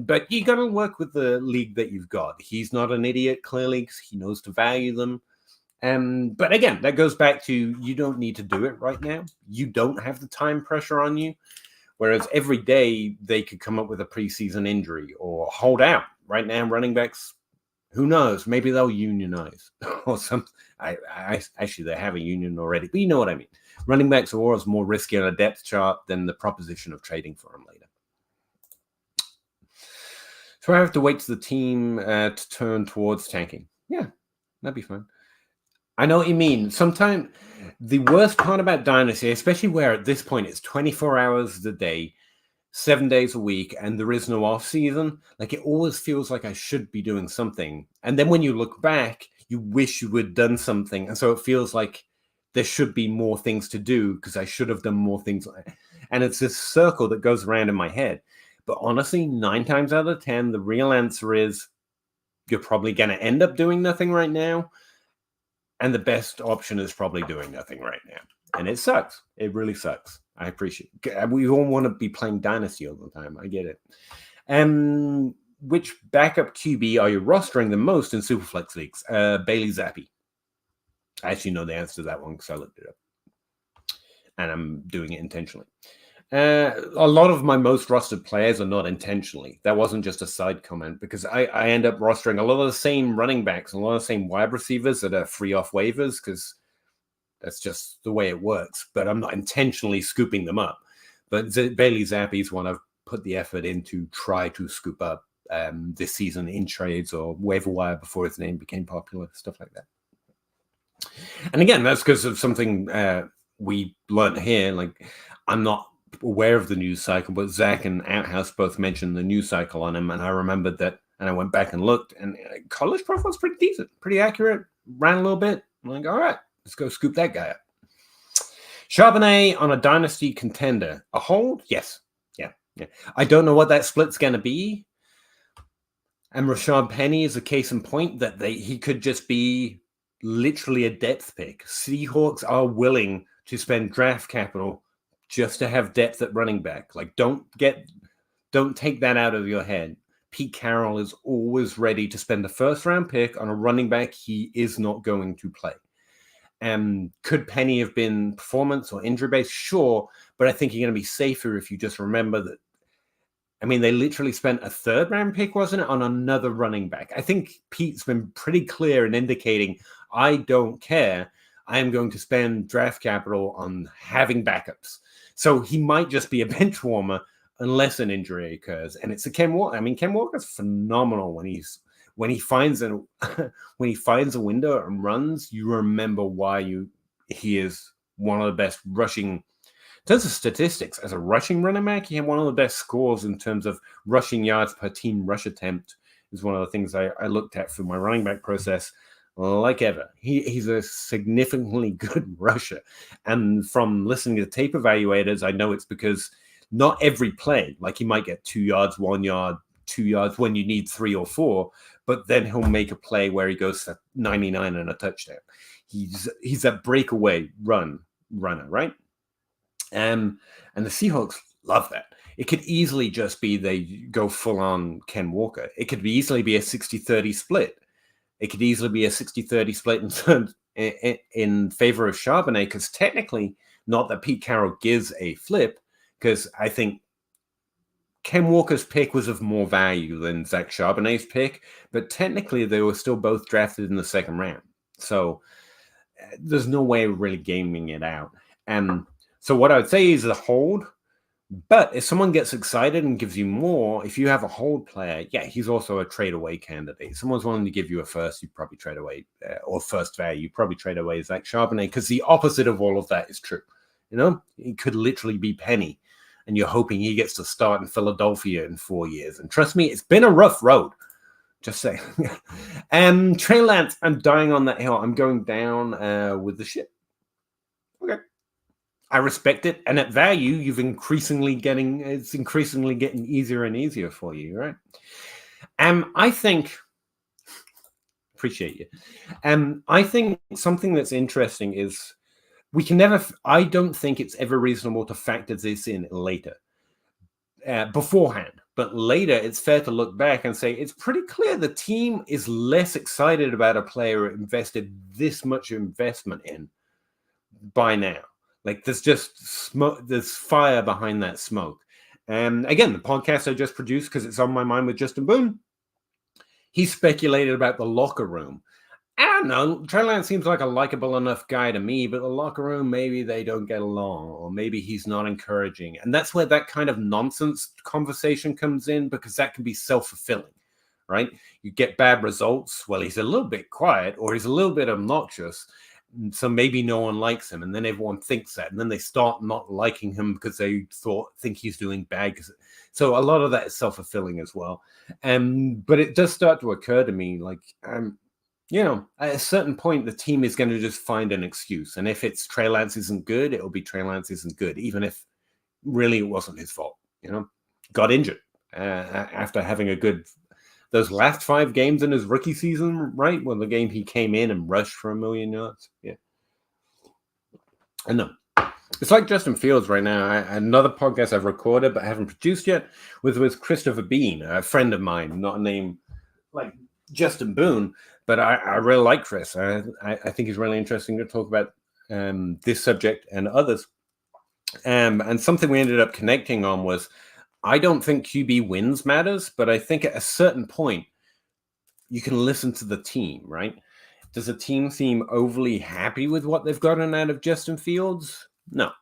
But you got to work with the league that you've got. He's not an idiot, clearly, because he knows to value them. But again, that goes back to, you don't need to do it right now. You don't have the time pressure on you. Whereas every day they could come up with a preseason injury or hold out. Right now, running backs, who knows? Maybe they'll unionize or something. Actually, they have a union already, but you know what I mean. Running backs are always more risky on a depth chart than the proposition of trading for them later. So I have to wait for the team to turn towards tanking. Yeah, that'd be fine. I know what you mean. Sometimes the worst part about Dynasty, especially where at this point it's 24 hours a day, 7 days a week, and there is no off season, like it always feels like I should be doing something. And then when you look back, you wish you had done something. And so it feels like there should be more things to do because I should have done more things. And it's this circle that goes around in my head. But honestly, 9 times out of 10, the real answer is you're probably going to end up doing nothing right now. And the best option is probably doing nothing right now. And it sucks. It really sucks. I appreciate it. We all want to be playing Dynasty all the time. I get it. Which backup QB are you rostering the most in Superflex leagues? Bailey Zappi. I actually know the answer to that one because I looked it up. And I'm doing it intentionally. A lot of my most rostered players are not intentionally. That wasn't just a side comment because I end up rostering a lot of the same running backs and a lot of the same wide receivers that are free off waivers because that's just the way it works. But I'm not intentionally scooping them up. But Bailey Zappi is one I've put the effort in to try to scoop up this season in trades or waiver wire before his name became popular, stuff like that. And again, that's because of something we learned here. Like, I'm not aware of the news cycle, but Zach and Outhouse both mentioned the news cycle on him, and I remembered that, and I went back and looked, and college profile's pretty decent, pretty accurate, ran a little bit. I'm like, all right, let's go scoop that guy up. Charbonnet on a Dynasty contender. A hold? Yes. Yeah. I don't know what that split's going to be. And Rashad Penny is a case in point that he could just be literally a depth pick. Seahawks are willing to spend draft capital just to have depth at running back. Like, don't take that out of your head. Pete Carroll is always ready to spend a first-round pick on a running back he is not going to play. Could Penny have been performance or injury-based? Sure, but I think you're going to be safer if you just remember that. I mean, they literally spent a third-round pick, wasn't it, on another running back. I think Pete's been pretty clear in indicating, I don't care. I am going to spend draft capital on having backups. So he might just be a bench warmer unless an injury occurs. And it's a Ken Walker. I mean, Ken Walker's phenomenal when he finds a window and runs. You remember why he is one of the best rushing. In terms of statistics, as a rushing running back, he had one of the best scores in terms of rushing yards per team rush attempt. Is one of the things I looked at for my running back process. Like ever, he's a significantly good rusher. And from listening to tape evaluators, I know it's because not every play, like he might get 2 yards, 1 yard, 2 yards when you need 3 or 4, but then he'll make a play where he goes for 99 and a touchdown. He's a breakaway runner, right? And the Seahawks love that. It could easily just be they go full on Ken Walker. It could easily be a 60-30 split. It could easily be a 60-30 split in favor of Charbonnet, because technically, not that Pete Carroll gives a flip, because I think Ken Walker's pick was of more value than Zach Charbonnet's pick, but technically they were still both drafted in the second round. So there's no way of really gaming it out. So what I would say is a hold. But if someone gets excited and gives you more, if you have a hold player, yeah, he's also a trade away candidate. Someone's wanting to give you a first, you probably trade away, or first value, you probably trade away Zach Charbonnet, because the opposite of all of that is true. You know, it could literally be Penny, and you're hoping he gets to start in Philadelphia in 4 years. And trust me, it's been a rough road. Just saying. Trey Lance, I'm dying on that hill. I'm going down with the ship. Okay. I respect it, and at value, it's increasingly getting easier and easier for you, right? I think, appreciate you. I think something that's interesting is I don't think it's ever reasonable to factor this in later, beforehand. But later, it's fair to look back and say it's pretty clear the team is less excited about a player it invested this much investment in by now. Like, there's just smoke, there's fire behind that smoke. Again, the podcast I just produced, because it's on my mind with Justin Boone, he speculated about the locker room. I don't know. Trey Lance seems like a likable enough guy to me, but the locker room, maybe they don't get along, or maybe he's not encouraging. And that's where that kind of nonsense conversation comes in, because that can be self-fulfilling, right? You get bad results. Well, he's a little bit quiet, or he's a little bit obnoxious, so maybe no one likes him, and then everyone thinks that, and then they start not liking him because they think he's doing bad. So a lot of that is self-fulfilling as well. But it does start to occur to me, like, at a certain point, the team is going to just find an excuse, and if it's Trey Lance isn't good, it'll be Trey Lance isn't good, even if really it wasn't his fault. Got injured after having those last 5 games in his rookie season, right? Well, the game he came in and rushed for 1 million yards. Yeah. I know. It's like Justin Fields right now. Another podcast I've recorded but haven't produced yet was with Christopher Bean, a friend of mine, not a name like Justin Boone, but I really like Chris. I think he's really interesting to talk about this subject and others. And something we ended up connecting on was, I don't think QB wins matters, but I think at a certain point, you can listen to the team, right? Does the team seem overly happy with what they've gotten out of Justin Fields? No.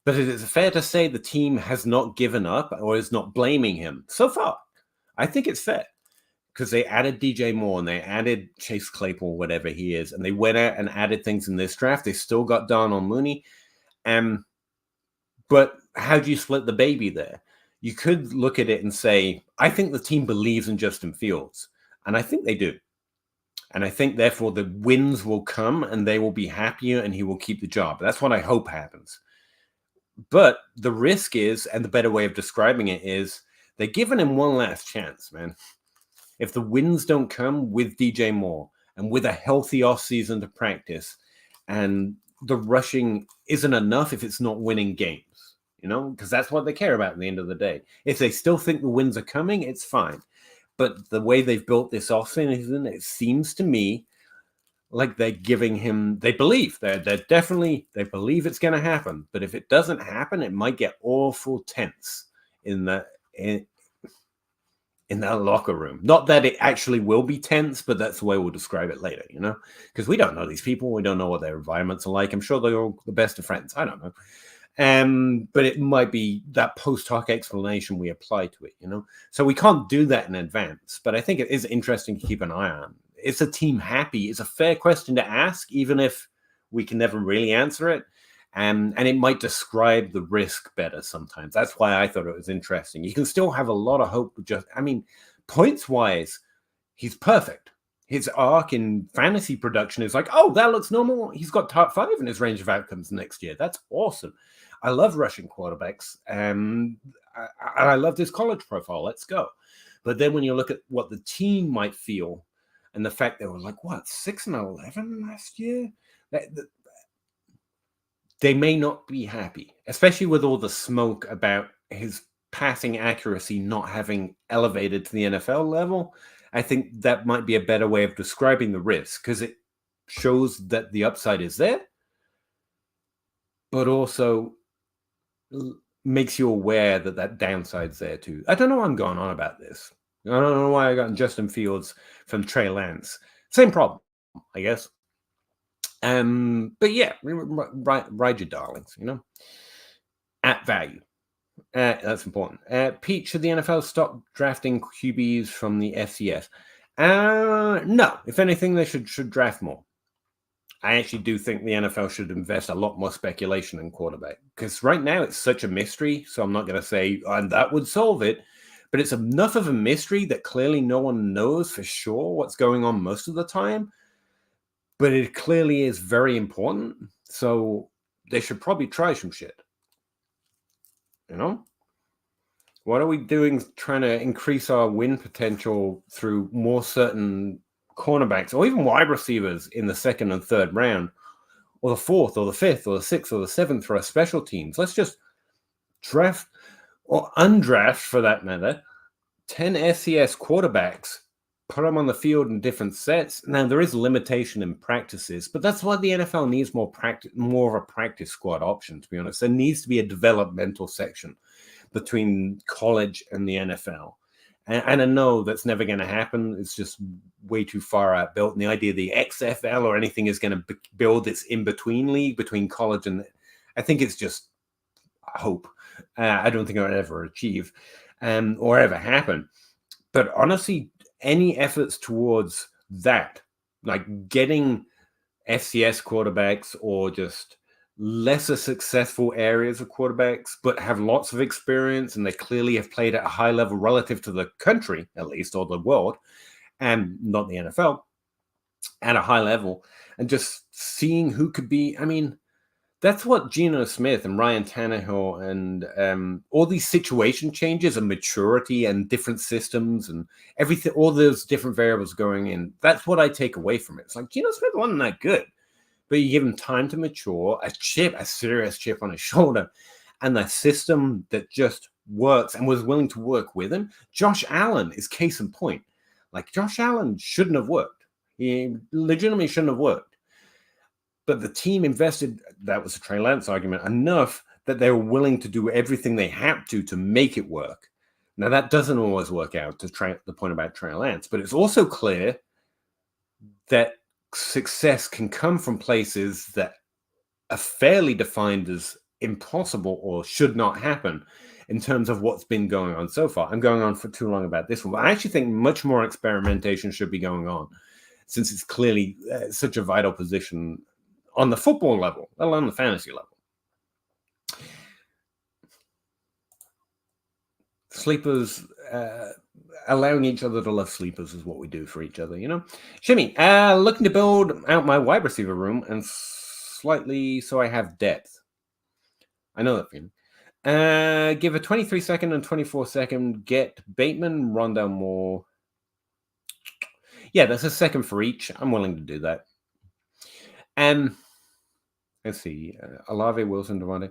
But it is fair to say the team has not given up or is not blaming him so far. I think it's fair, because they added DJ Moore and they added Chase Claypool, whatever he is, and they went out and added things in this draft. They still got Darnell Mooney. But how do you split the baby there? You could look at it and say, I think the team believes in Justin Fields. And I think they do. And I think, therefore, the wins will come and they will be happier and he will keep the job. That's what I hope happens. But the risk is, and the better way of describing it is, they're giving him one last chance, man. If the wins don't come with DJ Moore and with a healthy offseason to practice, and the rushing isn't enough if it's not winning games, because that's what they care about at the end of the day. If they still think the wins are coming, it's fine. But the way they've built this offseason, it seems to me like they're giving him, they believe they believe it's going to happen. But if it doesn't happen, it might get awful tense in that locker room. Not that it actually will be tense, but that's the way we'll describe it later, because we don't know these people. We don't know what their environments are like. I'm sure they're all the best of friends. I don't know. But it might be that post hoc explanation we apply to it, So we can't do that in advance. But I think it is interesting to keep an eye on. Is the team happy? It's a fair question to ask, even if we can never really answer it. And it might describe the risk better sometimes. That's why I thought it was interesting. You can still have a lot of hope. Points-wise, he's perfect. His arc in fantasy production is like, oh, that looks normal. He's got top 5 in his range of outcomes next year. That's awesome. I love rushing quarterbacks. I love this college profile. Let's go. But then when you look at what the team might feel and the fact they were like, 6-11 last year? They may not be happy, especially with all the smoke about his passing accuracy not having elevated to the NFL level. I think that might be a better way of describing the risk, because it shows that the upside is there, but also makes you aware that downside's there too. I don't know why I'm going on about this. I don't know why I got Justin Fields from Trey Lance. Same problem, I guess. But yeah, ride your darlings, at value. That's important. Pete, should the NFL stop drafting QBs from the FCS? No. If anything, they should draft more. I actually do think the NFL should invest a lot more speculation in quarterback, because right now it's such a mystery. So I'm not going to say that would solve it, but it's enough of a mystery that clearly no one knows for sure what's going on most of the time. But it clearly is very important. So they should probably try some shit. What are we doing trying to increase our win potential through more certain cornerbacks or even wide receivers in the 2nd and 3rd round, or the 4th or the 5th or the 6th or the 7th for our special teams? Let's just draft or undraft, for that matter, 10 SCS quarterbacks, put them on the field in different sets. Now, there is limitation in practices, but that's why the NFL needs more of a practice squad option, to be honest. There needs to be a developmental section between college and the NFL. And I know that's never going to happen. It's just way too far out built. And the idea the XFL or anything is going to build this in-between league between college and I think it's just hope. I don't think it will ever achieve or ever happen. But honestly, any efforts towards that, like getting FCS quarterbacks or just lesser successful areas of quarterbacks, but have lots of experience and they clearly have played at a high level relative to the country, at least, or the world, and not the NFL, at a high level, and just seeing who could be. That's what Geno Smith and Ryan Tannehill and all these situation changes and maturity and different systems and everything, all those different variables going in. That's what I take away from it. It's like Geno Smith wasn't that good, but you give him time to mature, a serious chip on his shoulder, and the system that just works and was willing to work with him. Josh Allen is case in point. Like, Josh Allen shouldn't have worked. He legitimately shouldn't have worked. But the team invested, that was a Trey Lance argument, enough that they were willing to do everything they had to make it work. Now, that doesn't always work out, to the point about Trey Lance, but it's also clear that success can come from places that are fairly defined as impossible or should not happen in terms of what's been going on so far. I'm going on for too long about this one, but I actually think much more experimentation should be going on, since it's clearly such a vital position on the football level, let alone the fantasy level. Sleepers, allowing each other to love sleepers is what we do for each other, Shimmy, looking to build out my wide receiver room and slightly so I have depth. I know that feeling. Give a 23-second and 24-second. Get Bateman, Rondell Moore. Yeah, that's a second for each. I'm willing to do that. Let's see. Olave, Wilson, Devontae.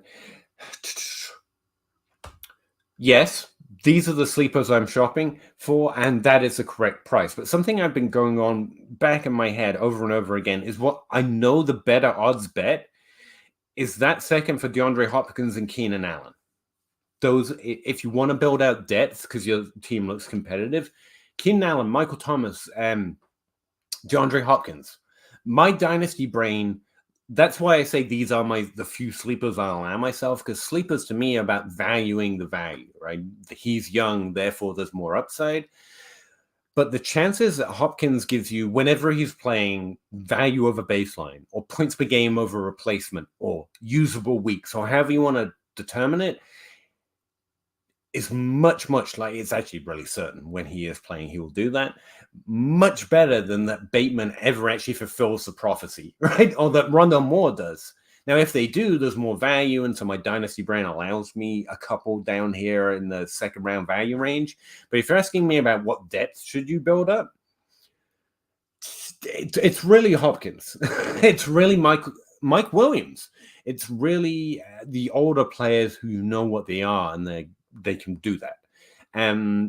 Yes, these are the sleepers I'm shopping for, and that is the correct price. But something I've been going on back in my head over and over again is what I know the better odds bet is that second for DeAndre Hopkins and Keenan Allen. Those, if you want to build out depth because your team looks competitive, Keenan Allen, Michael Thomas, DeAndre Hopkins. My dynasty brain, that's why I say these are the few sleepers I'll allow myself, because sleepers to me are about valuing the value, right? He's young, therefore there's more upside. But the chances that Hopkins gives you whenever he's playing value over baseline or points per game over replacement or usable weeks or however you want to determine it is much, much like it's actually really certain when he is playing, he will do that much better than that Bateman ever actually fulfills the prophecy, right? Or that Rondell Moore does. Now, if they do, there's more value. And so my dynasty brain allows me a couple down here in the second round value range. But if you're asking me about what depth should you build up, it's really Hopkins. It's really Mike Williams. It's really the older players who know what they are and they can do that.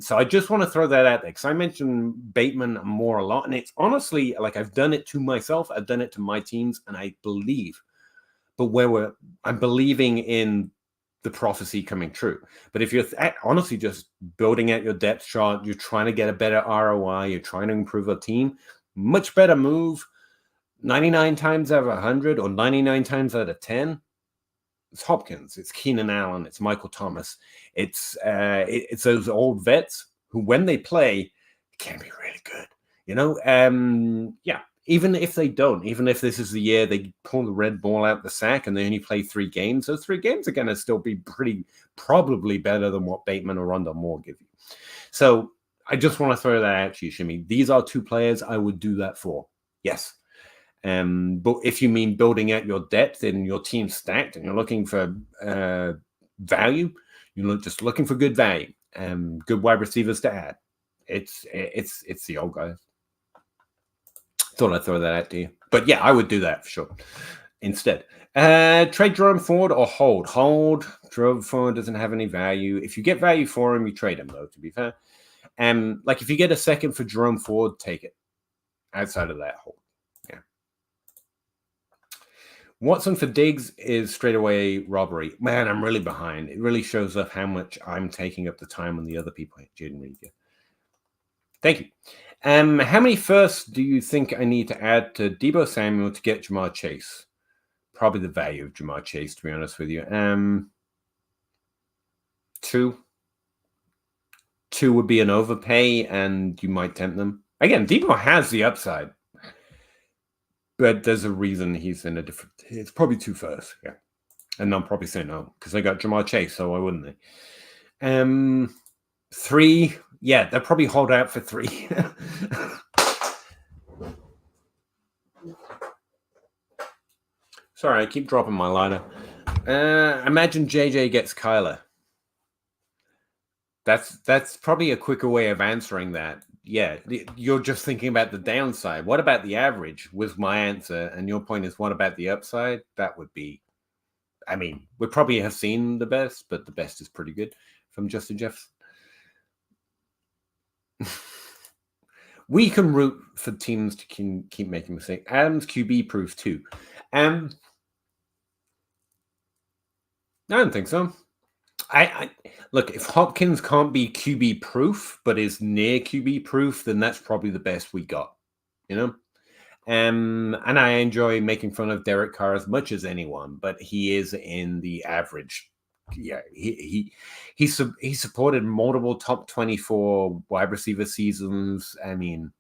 So I just want to throw that out there because I mentioned Bateman more a lot. And it's honestly like I've done it to myself. I've done it to my teams. And I believe, but I'm believing in the prophecy coming true. But if you're honestly just building out your depth chart, you're trying to get a better ROI, you're trying to improve a team, much better move 99 times out of 100 or 99 times out of 10. It's Hopkins, it's Keenan Allen, it's Michael Thomas, it's those old vets who, when they play, can be really good. Yeah. Even if they don't, even if this is the year they pull the red ball out the sack and they only play 3 games, those 3 games are going to still be probably better than what Bateman or Rondell Moore give you. So I just want to throw that out to you, Shimmy. These are 2 players I would do that for. Yes. But if you mean building out your depth and your team stacked and you're looking for value, you're just looking for good value, good wide receivers to add. It's the old guys. Thought I'd throw that out to you. But yeah, I would do that for sure. Instead, trade Jerome Ford or hold. Hold. Jerome Ford doesn't have any value. If you get value for him, you trade him, though, to be fair. Like if you get a second for Jerome Ford, take it. Outside of that, hold. Yeah. Watson for Diggs is straight away robbery. Man, I'm really behind. It really shows up how much I'm taking up the time on the other people didn't really get. Thank you. How many firsts do you think I need to add to Deebo Samuel to get Jamar Chase? Probably the value of Jamar Chase, to be honest with you. 2. 2 would be an overpay, and you might tempt them. Again, Deebo has the upside, but there's a reason he's in a different. It's probably 2 firsts, yeah. And I'll probably say no because they got Jamar Chase, so why wouldn't they? 3. Yeah, they'll probably hold out for 3. Sorry, I keep dropping my lighter. Imagine JJ gets Kyler. That's probably a quicker way of answering that. Yeah, you're just thinking about the downside. What about the average was my answer. And your point is, what about the upside? That would be, I mean, we probably have seen the best, but the best is pretty good from Justin Jefferson. We can root for teams to keep making mistakes. Adams QB proof too. I don't think so. I look, if Hopkins can't be QB proof, but is near QB proof, then that's probably the best we got, and I enjoy making fun of Derek Carr as much as anyone, but he is in the average. Yeah, he supported multiple top 24 wide receiver seasons. I mean,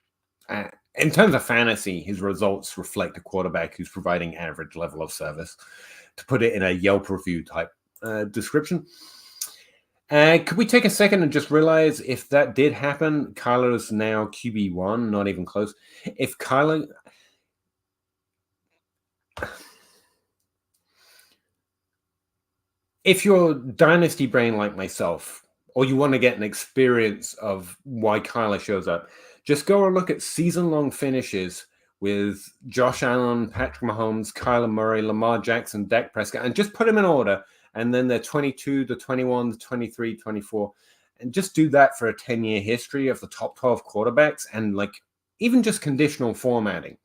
in terms of fantasy, his results reflect a quarterback who's providing average level of service. To put it in a Yelp review type description. Could we take a second and just realize if that did happen, Kyler is now QB1, not even close. If Kyler... If you're dynasty brain like myself, or you want to get an experience of why Kyler shows up, just go and look at season-long finishes with Josh Allen, Patrick Mahomes, Kyler Murray, Lamar Jackson, Dak Prescott, and just put them in order. And then they're 22, the 21, the 23, 24. and just do that for a 10-year history of the top 12 quarterbacks and like even just conditional formatting.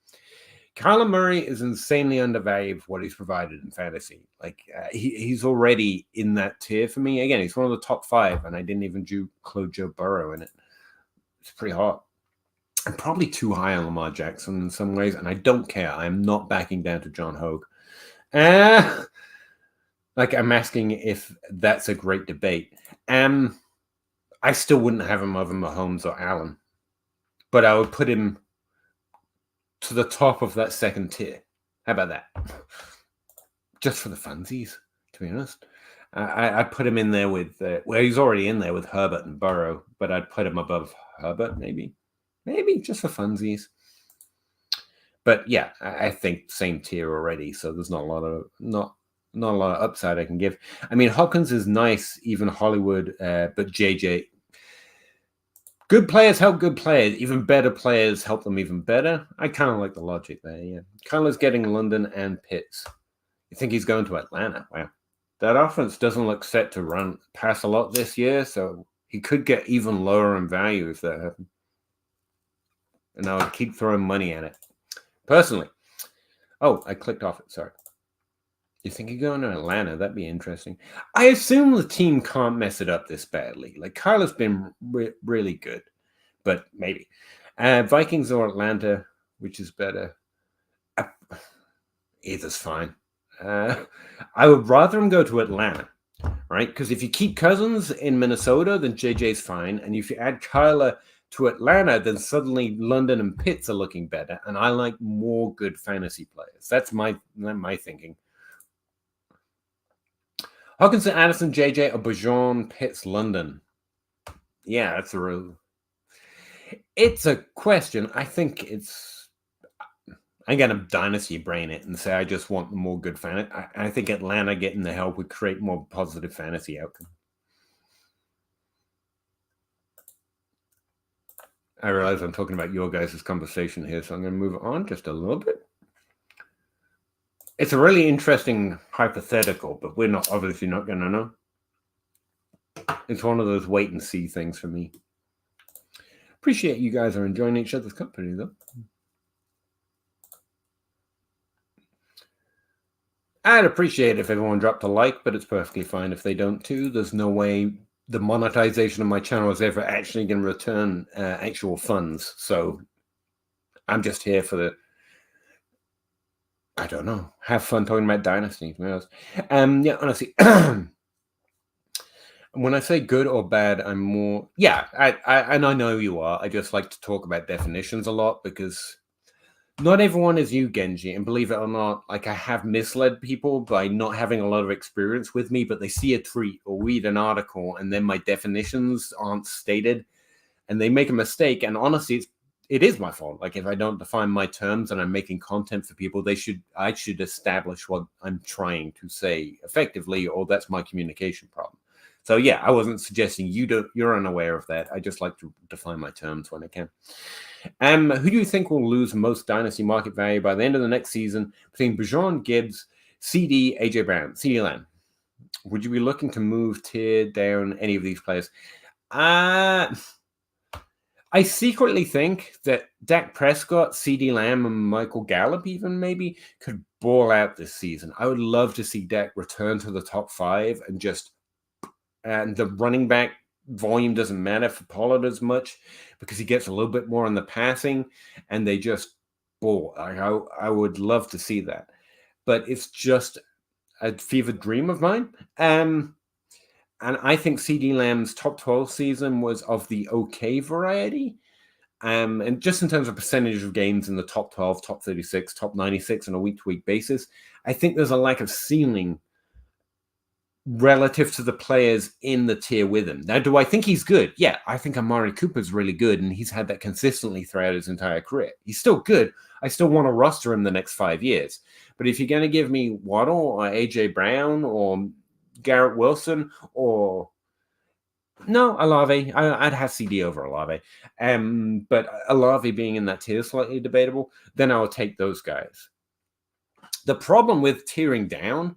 Kyler Murray is insanely undervalued for what he's provided in fantasy. Like he's already in that tier for me. Again, he's one of the top 5, and I didn't even include Joe Burrow in it. It's pretty hot. I'm probably too high on Lamar Jackson in some ways, and I don't care. I'm not backing down to John Hogue. Like I'm asking if that's a great debate. I still wouldn't have him over Mahomes or Allen, but I would put him to the top of that second tier. How about that? Just for the funsies, to be honest. I'd put him in there with, well, he's already in there with Herbert and Burrow, but I'd put him above Herbert, maybe just for funsies. But yeah, I think same tier already, so there's not a lot of upside I can give. I mean, Hopkins is nice, even Hollywood, but JJ. Good players help good players. Even better players help them even better. I kind of like the logic there, yeah. Kyler's getting London and Pitts. You think he's going to Atlanta? Wow. That offense doesn't look set to pass a lot this year, so he could get even lower in value if that happened. And I would keep throwing money at it. Personally. Oh, I clicked off it. Sorry. You think he's going to Atlanta? That'd be interesting. I assume the team can't mess it up this badly. Like, Kyler's been really good, but maybe. Vikings or Atlanta, which is better? Either's fine. I would rather him go to Atlanta, right? Because if you keep Cousins in Minnesota, then JJ's fine. And if you add Kyler to Atlanta, then suddenly London and Pitts are looking better. And I like more good fantasy players. That's my thinking. Hawkinson, Addison, JJ, or Bijan, Pitts, London. Yeah, that's a real... It's a question. I think it's... I'm going to dynasty brain it and say I just want more good fantasy. I think Atlanta getting the help would create more positive fantasy outcome. I realize I'm talking about your guys' conversation here, so I'm going to move on just a little bit. It's a really interesting hypothetical, but we're obviously not going to know. It's one of those wait and see things for me. Appreciate you guys are enjoying each other's company, though. I'd appreciate it if everyone dropped a like, but it's perfectly fine if they don't too. There's no way the monetization of my channel is ever actually going to return actual funds. So I'm just here for the... I don't know. Have fun talking about Dynasty. Yeah, honestly. When I say good or bad, I'm more... Yeah, I know you are. I just like to talk about definitions a lot because not everyone is you, Genji. And believe it or not, like I have misled people by not having a lot of experience with me, but they see a tweet or read an article and then my definitions aren't stated and they make a mistake. And honestly, it is my fault. Like if I don't define my terms and I'm making content for people, I should establish what I'm trying to say effectively, or that's my communication problem. So yeah, I wasn't suggesting you're unaware of that. I just like to define my terms when I can. Who do you think will lose most dynasty market value by the end of the next season between Bijan, Gibbs, CD, AJ Brown, CD Lamb? Would you be looking to move tier down any of these players? I secretly think that Dak Prescott, CD Lamb, and Michael Gallup even maybe could ball out this season. I would love to see Dak return to the top 5 and the running back volume doesn't matter for Pollard as much because he gets a little bit more on the passing and they just ball. I would love to see that. But it's just a fevered dream of mine. And I think CD Lamb's top 12 season was of the okay variety. And just in terms of percentage of games in the top 12, top 36, top 96 on a week-to-week basis, I think there's a lack of ceiling relative to the players in the tier with him. Now, do I think he's good? Yeah, I think Amari Cooper's really good, and he's had that consistently throughout his entire career. He's still good. I still want to roster him the next 5 years. But if you're going to give me Waddle or A.J. Brown or Garrett Wilson or... No, Olave. I'd have CD over Olave. But Olave being in that tier is slightly debatable. Then I would take those guys. The problem with tearing down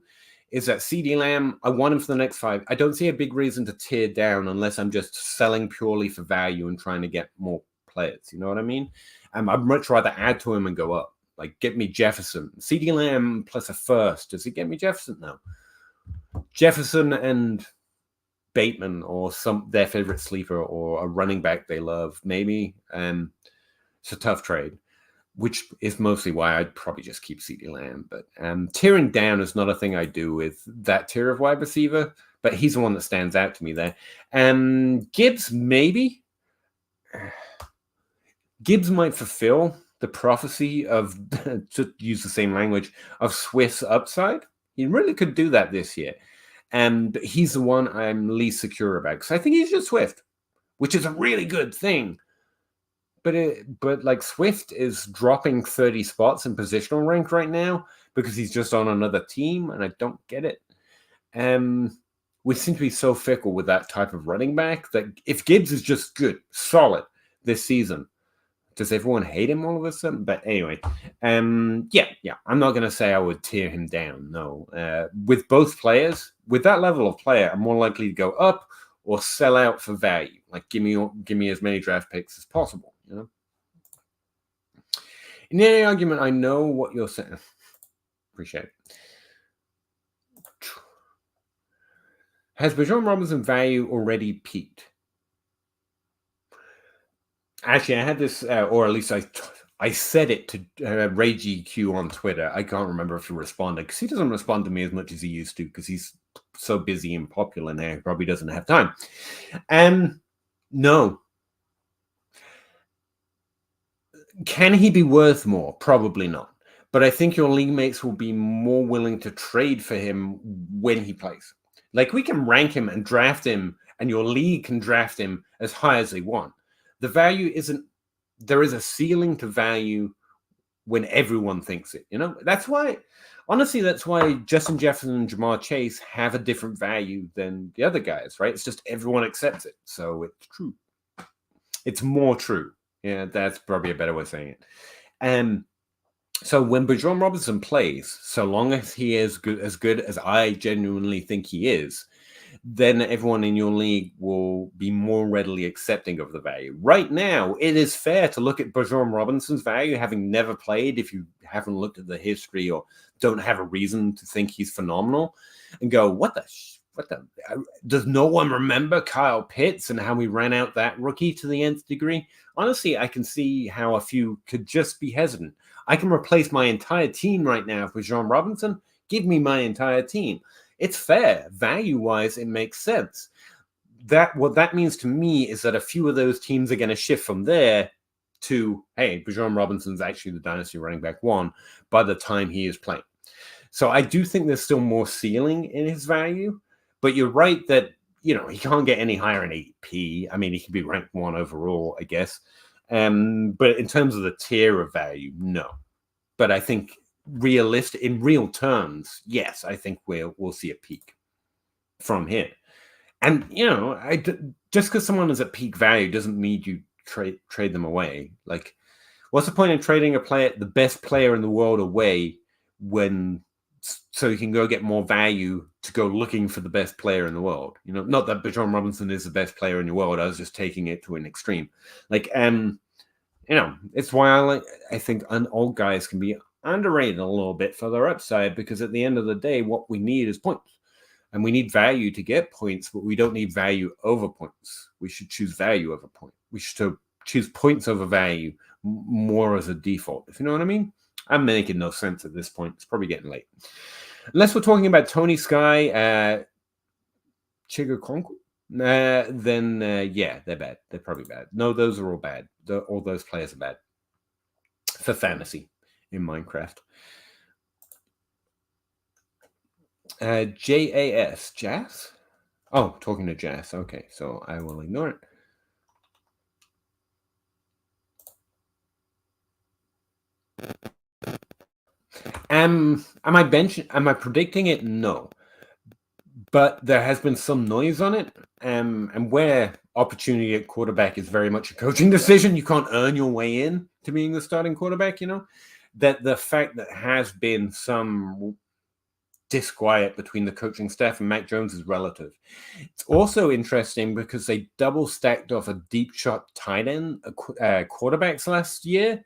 is that CD Lamb, I want him for the next 5. I don't see a big reason to tear down unless I'm just selling purely for value and trying to get more players. You know what I mean? I'd much rather add to him and go up. Like, get me Jefferson. CD Lamb plus a first. Does it get me Jefferson? No. Jefferson and Bateman or their favorite sleeper or a running back they love, maybe. It's a tough trade, which is mostly why I'd probably just keep CD Lamb. But tearing down is not a thing I do with that tier of wide receiver, but he's the one that stands out to me there. Gibbs, maybe. Gibbs might fulfill the prophecy of, to use the same language, of Swift's upside. He really could do that this year. But he's the one I'm least secure about because I think he's just Swift, which is a really good thing. But like Swift is dropping 30 spots in positional rank right now because he's just on another team, and I don't get it. We seem to be so fickle with that type of running back that if Gibbs is just good, solid this season, does everyone hate him all of a sudden? But anyway, yeah, I'm not going to say I would tear him down. No, with both players, with that level of player, I'm more likely to go up or sell out for value. Like give me as many draft picks as possible. You know. In any argument, I know what you're saying. Appreciate it. Has Bijan Robinson value already peaked? Actually, I had this, or at least I said it to Ray GQ on Twitter. I can't remember if he responded because he doesn't respond to me as much as he used to because he's so busy and popular now. He probably doesn't have time. No. Can he be worth more? Probably not. But I think your league mates will be more willing to trade for him when he plays. Like we can rank him and draft him, and your league can draft him as high as they want. The value isn't, there is a ceiling to value when everyone thinks it, you know? That's why, honestly, that's why Justin Jefferson and Jamar Chase have a different value than the other guys, right? It's just everyone accepts it. So it's true. It's more true. Yeah, that's probably a better way of saying it. So when Bijan Robinson plays, so long as he is as good as I genuinely think he is, then everyone in your league will be more readily accepting of the value. Right now, it is fair to look at Bijan Robinson's value, having never played, if you haven't looked at the history or don't have a reason to think he's phenomenal, and go, what the does no one remember Kyle Pitts and how we ran out that rookie to the nth degree? Honestly, I can see how a few could just be hesitant. I can replace my entire team right now with Bijan Robinson. Give me my entire team. It's fair. Value-wise, it makes sense. What that means to me is that a few of those teams are going to shift from there to, hey, Bijan Robinson's actually the Dynasty running back 1 by the time he is playing. So I do think there's still more ceiling in his value, but you're right that, you know, he can't get any higher in AP. I mean, he could be ranked 1 overall, I guess. But in terms of the tier of value, no. But I think in real terms, yes, I think we'll see a peak from here. And, you know, just because someone is at peak value doesn't mean you trade them away. Like, what's the point in trading the best player in the world away so you can go get more value to go looking for the best player in the world? You know, not that Bijan Robinson is the best player in the world. I was just taking it to an extreme. Like, you know, it's why I think old guys can be underrated a little bit for their upside, because at the end of the day, what we need is points. And we need value to get points, but we don't need value over points. We should choose value over point. We should choose points over value more as a default, if you know what I mean. I'm making no sense at this point. It's probably getting late. Unless we're talking about Tony Sky, Chigakonku, then yeah, they're bad. They're probably bad. No, those are all bad. All those players are bad for fantasy in Minecraft. JAS, Jazz? Oh, talking to Jazz. Okay, so I will ignore it. Am I predicting it? No. But there has been some noise on it. And where opportunity at quarterback is very much a coaching decision, you can't earn your way in to being the starting quarterback, you know? That the fact that has been some disquiet between the coaching staff and Mac Jones is relative. It's also interesting because they double stacked off a deep shot tight end quarterbacks last year,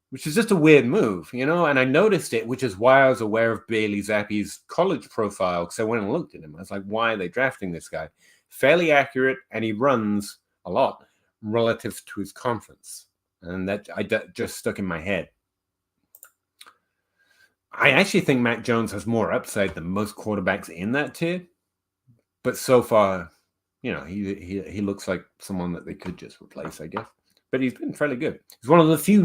which is just a weird move, you know? And I noticed it, which is why I was aware of Bailey Zappi's college profile, because I went and looked at him. I was like, why are they drafting this guy? Fairly accurate, and he runs a lot relative to his conference. And that just stuck in my head. I actually think Mac Jones has more upside than most quarterbacks in that tier. But so far, you know, he looks like someone that they could just replace, I guess. But he's been fairly good. He's one of the few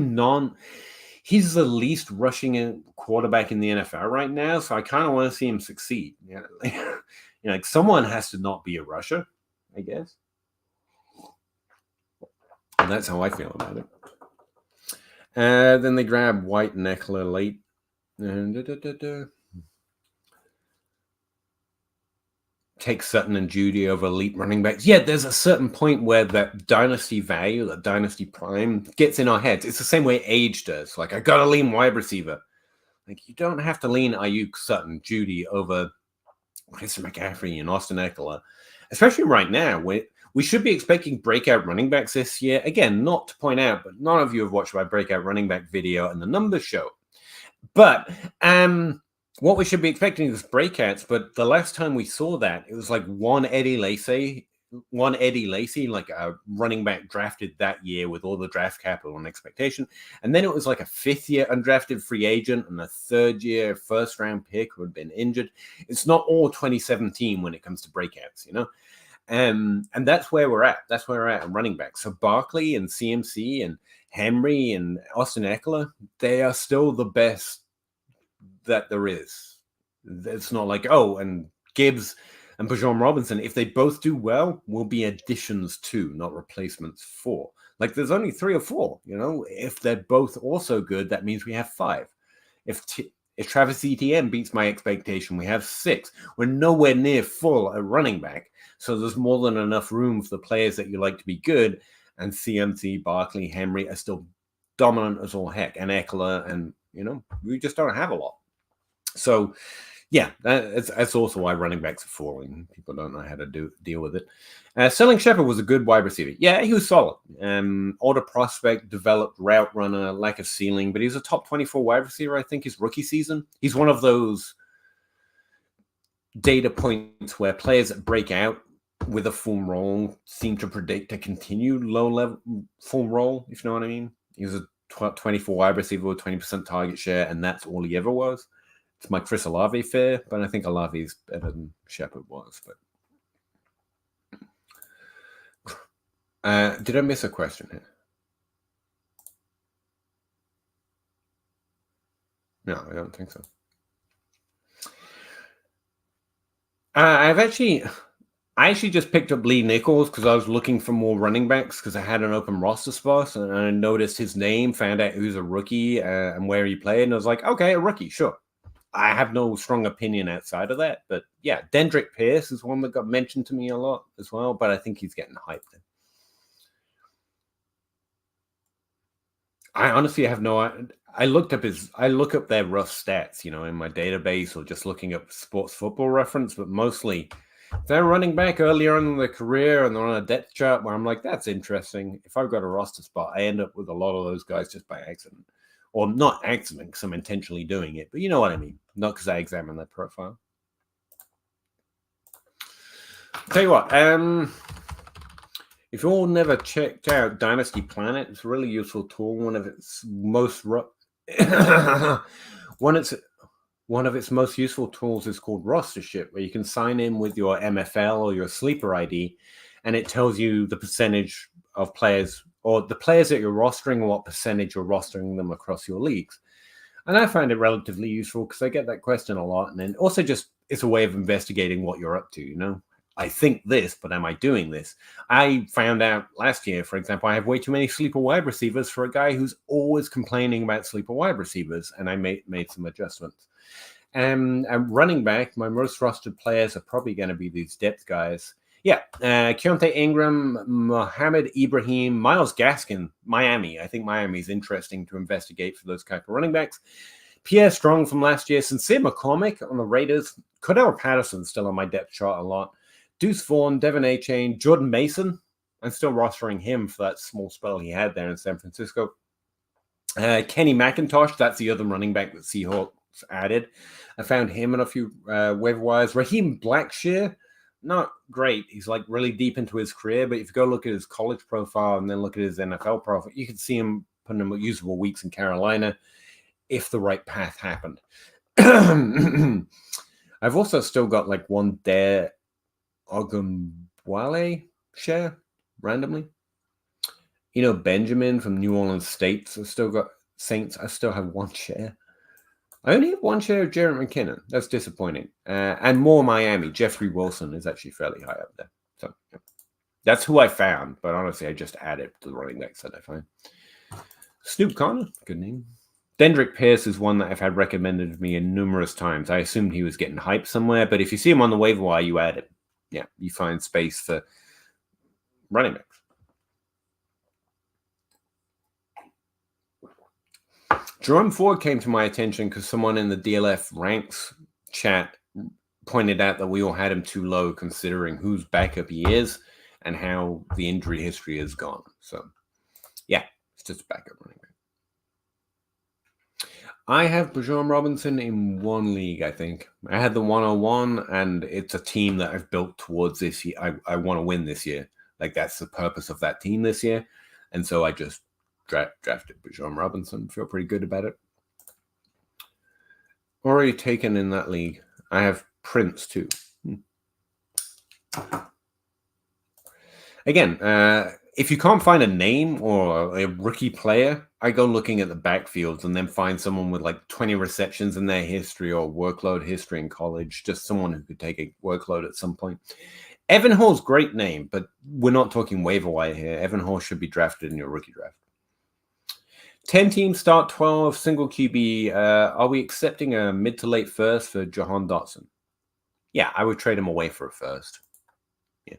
he's the least rushing quarterback in the NFL right now, so I kind of want to see him succeed. You know, like someone has to not be a rusher, I guess. And that's how I feel about it. Then they grab White and Eckler late. Take Sutton and Judy over elite running backs. Yeah, there's a certain point where that dynasty value, that dynasty prime, gets in our heads. It's the same way age does. Like, I got to lean wide receiver. Like, you don't have to lean Ayuk, Sutton, Judy over Christian McCaffrey and Austin Eckler, especially right now. We should be expecting breakout running backs this year. Again, not to point out, but none of you have watched my breakout running back video, and the numbers show. But what we should be expecting is breakouts, but the last time we saw that, it was like one Eddie Lacy, like a running back drafted that year with all the draft capital and expectation. And then it was like a fifth-year undrafted free agent and a third-year first-round pick who had been injured. It's not all 2017 when it comes to breakouts, you know? And that's where we're at. That's where we're at running back. So Barkley and CMC and Henry and Austin Eckler, they are still the best that there is. It's not like, oh, and Gibbs and Bijan Robinson, if they both do well, will be additions to, not replacements for. Like, there's only 3 or 4, you know? If they're both also good, that means we have 5. If Travis Etienne beats my expectation, we have 6. We're nowhere near full at running back, so there's more than enough room for the players that you like to be good, and CMC, Barkley, Henry are still dominant as all heck, and Eckler, and, you know, we just don't have a lot. So, yeah, that's also why running backs are falling. People don't know how to deal with it. Sterling Shepard was a good wide receiver. Yeah, he was solid. Older prospect, developed route runner, lack of ceiling, but he's a top 24 wide receiver, I think, his rookie season. He's one of those data points where players that break out with a full role seem to predict a continued low-level full role, if you know what I mean. He was a 24 wide receiver with 20% target share, and that's all he ever was. It's my Chris Olave fair, but I think Olave is better than Shepard was. But did I miss a question here? No, I don't think so. I actually just picked up Lee Nichols because I was looking for more running backs because I had an open roster spot, and I noticed his name, found out who's a rookie and where he played, and I was like, okay, a rookie, sure. I have no strong opinion outside of that, but yeah, Dendrick Pierce is one that got mentioned to me a lot as well, but I think he's getting hyped. I honestly have no. I look up their rough stats, you know, in my database or just looking up Sports Football Reference, but mostly they're running back earlier on in their career and they're on a depth chart where I'm like, that's interesting. If I've got a roster spot, I end up with a lot of those guys just by accident. Or not accident because I'm intentionally doing it, but you know what I mean. Not because I examine their profile. Tell you what, if you all never checked out Dynasty Planet, it's a really useful tool. One of its most useful tools is called Rostership, where you can sign in with your MFL or your sleeper ID, and it tells you the percentage of players or the players that you're rostering and what percentage you're rostering them across your leagues. And I find it relatively useful because I get that question a lot. And then also just it's a way of investigating what you're up to, you know? I think this, but am I doing this? I found out last year, for example, I have way too many sleeper wide receivers for a guy who's always complaining about sleeper wide receivers, and I made some adjustments. And running back, my most trusted players are probably going to be these depth guys. Yeah, Keontae Ingram, Mohamed Ibrahim, Myles Gaskin, Miami. I think Miami is interesting to investigate for those type of running backs. Pierre Strong from last year, Sincere McCormick on the Raiders, Cordell Patterson still on my depth chart a lot, Deuce Vaughn, Devin A-Chain, Jordan Mason. I'm still rostering him for that small spell he had there in San Francisco. Kenny McIntosh, that's the other running back that Seahawks added. I found him in a few waiver wires. Raheem Blackshear, not great. He's like really deep into his career, but if you go look at his college profile and then look at his NFL profile, you can see him putting him usable weeks in Carolina if the right path happened. I've also still got like one Dare Ogunbowale share randomly. Benjamin from New Orleans Saints. I still have one share. I only have one share of Jarrett McKinnon. That's disappointing. And more Miami. Jeffrey Wilson is actually fairly high up there. So yeah. That's who I found. But honestly, I just added to the running backs that I find. Snoop Connor, good name. Dendrick Pierce is one that I've had recommended to me numerous times. I assumed he was getting hyped somewhere, but if you see him on the waiver wire, you add him. Yeah, you find space for running backs. Jerome Ford came to my attention because someone in the DLF ranks chat pointed out that we all had him too low considering whose backup he is and how the injury history has gone. So, yeah, it's just a backup running back. I have Bijan Robinson in one league, I think. I had the 101, and it's a team that I've built towards this year. I want to win this year. Like, that's the purpose of that team this year. And so I just drafted Bijan Robinson. Feel pretty good about it. Already taken in that league. I have Prince, too. Again, if you can't find a name or a rookie player, I go looking at the backfields and then find someone with like 20 receptions in their history or workload history in college, just someone who could take a workload at some point. Evan Hall's great name, but we're not talking waiver wire here. Evan Hall should be drafted in your rookie draft. 10 teams start 12, single QB. Are we accepting a mid to late first for Jahan Dotson? Yeah, I would trade him away for a first. Yeah.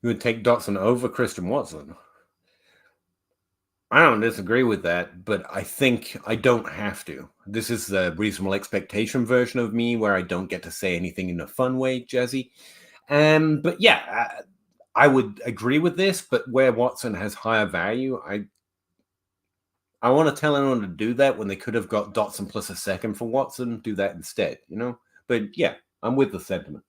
You would take Dotson over Christian Watson? I don't disagree with that, but I think I don't have to. This is the reasonable expectation version of me where I don't get to say anything in a fun way, Jazzy. But yeah, I would agree with this, but where Watson has higher value, I want to tell anyone to do that when they could have got Dotson plus a second for Watson, do that instead, But yeah, I'm with the sentiment.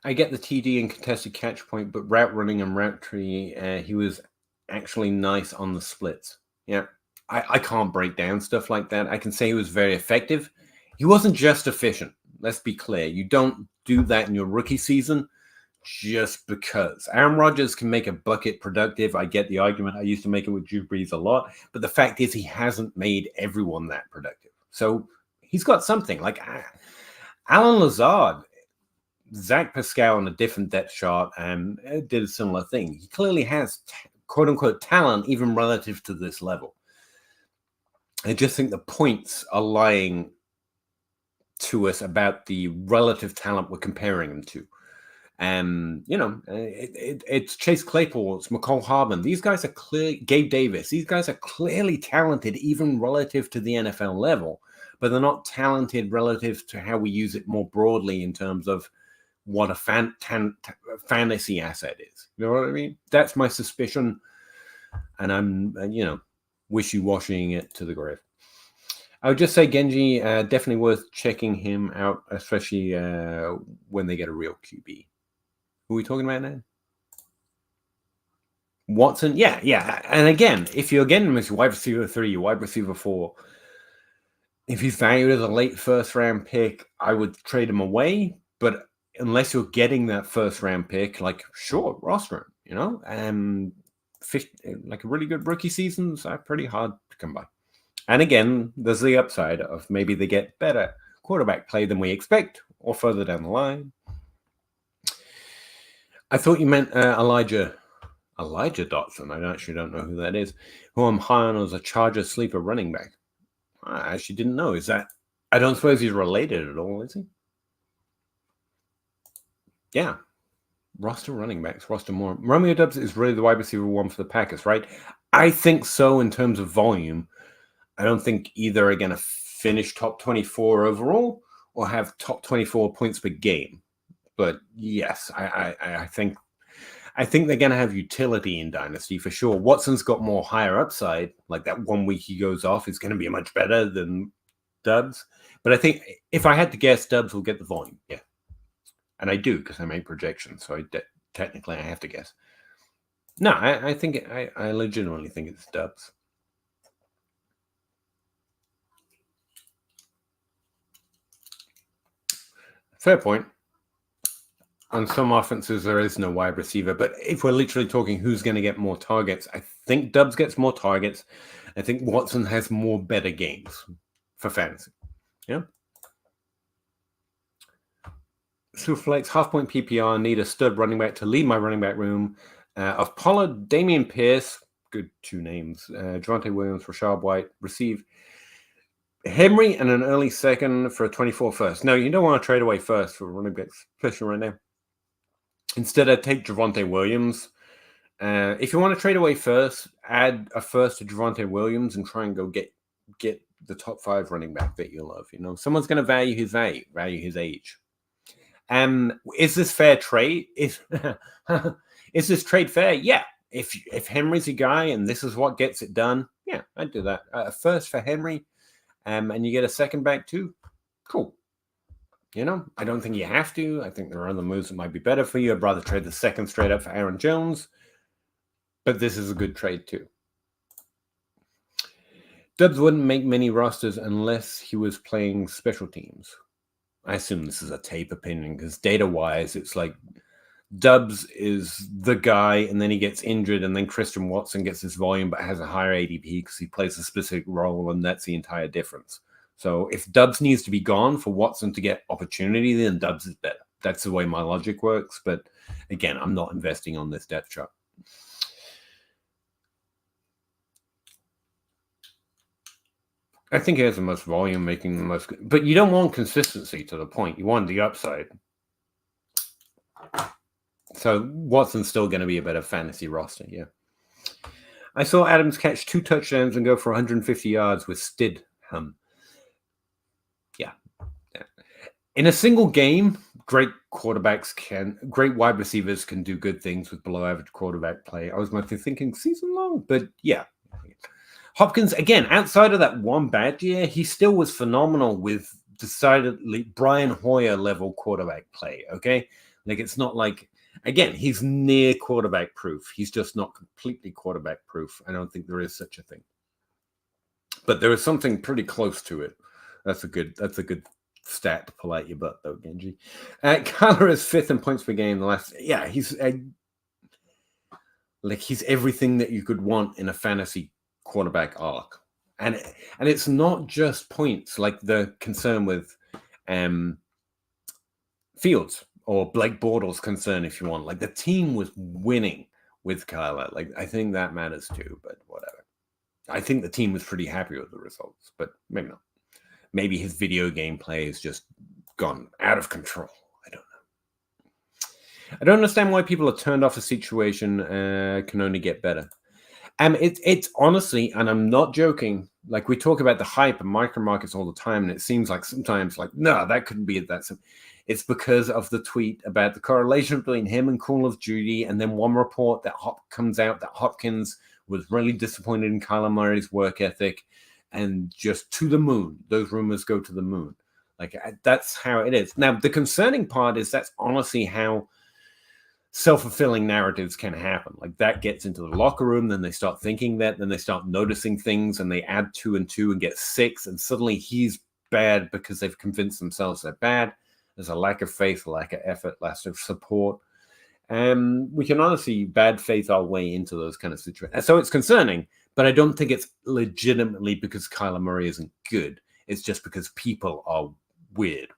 I get the TD and contested catch point, but route running and route tree, he was actually nice on the splits. Yeah, I can't break down stuff like that. I can say he was very effective. He wasn't just efficient. Let's be clear. You don't do that in your rookie season just because. Aaron Rodgers can make a bucket productive. I get the argument. I used to make it with Drew Brees a lot. But the fact is he hasn't made everyone that productive. So he's got something. Like Alan Lazard, Zach Pascal on a different depth chart did a similar thing. He clearly has quote-unquote talent even relative to this level. I just think the points are lying to us about the relative talent we're comparing them to. It's Chase Claypool, it's McCall Harbin. These guys are clearly, Gabe Davis, these guys are clearly talented even relative to the NFL level, but they're not talented relative to how we use it more broadly in terms of what a fantasy asset is. You know what I mean? That's my suspicion, and I'm, wishy-washying it to the grave. I would just say Genji, definitely worth checking him out, especially when they get a real QB. Who are we talking about now? Watson? Yeah. And again, if you're getting him as wide receiver 3, wide receiver 4, if he's valued as a late first-round pick, I would trade him away, but unless you're getting that first-round pick, like, sure, roster him, like a really good rookie seasons are pretty hard to come by. And again, there's the upside of maybe they get better quarterback play than we expect or further down the line. I thought you meant Elijah Dotson. I actually don't know who that is, who I'm high on as a Charger sleeper running back. I actually didn't know. Is that I don't suppose he's related at all, is he? Yeah. Roster running backs, roster more. Romeo Doubs is really the wide receiver one for the Packers, right? I think so in terms of volume. I don't think either are going to finish top 24 overall or have top 24 points per game. But yes, I think they're going to have utility in Dynasty for sure. Watson's got more higher upside. Like that 1 week he goes off is going to be much better than Dubs. But I think if I had to guess, Dubs will get the volume. Yeah. And I do because I make projections. So technically I have to guess. No, I think I legitimately think it's Dubs. Fair point. On some offenses, there is no wide receiver. But if we're literally talking who's going to get more targets, I think Dubs gets more targets. I think Watson has more better games for fantasy. Yeah. Superflex, half-point PPR, need a stud running back to lead my running back room. Of Pollard, Damian Pierce, good two names. Javonte Williams, Rashad White, receive Henry and an early second for a 24 first. No, you don't want to trade away first for running backs, especially right now. Instead, I'd take Javonte Williams. If you want to trade away first, add a first to Javonte Williams and try and go get the top 5 running back that you love. You know, someone's going to value his age. Is this fair trade? Is this trade fair? Yeah. If Henry's a guy and this is what gets it done, yeah, I'd do that. First for Henry, and you get a second back too. Cool. You know, I don't think you have to. I think there are other moves that might be better for you. I'd rather trade the second straight up for Aaron Jones, but this is a good trade too. Dubs wouldn't make many rosters unless he was playing special teams. I assume this is a tape opinion because data-wise, it's like Dubs is the guy, and then he gets injured, and then Christian Watson gets his volume but has a higher ADP because he plays a specific role, and that's the entire difference. So if Dubs needs to be gone for Watson to get opportunity, then Dubs is better. That's the way my logic works. But again, I'm not investing on this depth chart. I think he has the most volume, making the most. But you don't want consistency to the point. You want the upside. So Watson's still going to be a better fantasy roster, yeah. I saw Adams catch 2 touchdowns and go for 150 yards with Stidham. Yeah. In a single game, great wide receivers can do good things with below average quarterback play. I was mostly thinking season long, but yeah. Hopkins, again, outside of that one bad year, he still was phenomenal with decidedly Brian Hoyer level quarterback play, okay? Like, it's not like, again, he's near quarterback proof. He's just not completely quarterback proof. I don't think there is such a thing. But there is something pretty close to it. That's a good stat to pull out your butt, though, Genji. Kyler is 5th in points per game. He's everything that you could want in a fantasy quarterback arc, and it's not just points. Like the concern with Fields or Blake Bortles' concern, if you want. Like the team was winning with Kyler. Like I think that matters too. But whatever. I think the team was pretty happy with the results, but maybe not. Maybe his video game play has just gone out of control. I don't know. I don't understand why people are turned off a situation can only get better. It's honestly, and I'm not joking, like we talk about the hype and micro markets all the time, and it seems like sometimes like, no, that couldn't be that simple. It's because of the tweet about the correlation between him and Call of Duty, and then one report that comes out that Hopkins was really disappointed in Kyler Murray's work ethic, and just to the moon. Those rumors go to the moon. Like that's how it is. Now, the concerning part is that's honestly how self-fulfilling narratives can happen. Like that gets into the locker room, then they start thinking that, then they start noticing things, and they add 2 and 2 and get 6, and suddenly he's bad because they've convinced themselves they're bad. There's a lack of faith, a lack of effort, lack of support. We can honestly bad faith our way into those kind of situations. So it's concerning, but I don't think it's legitimately because Kyler Murray isn't good. It's just because people are weird.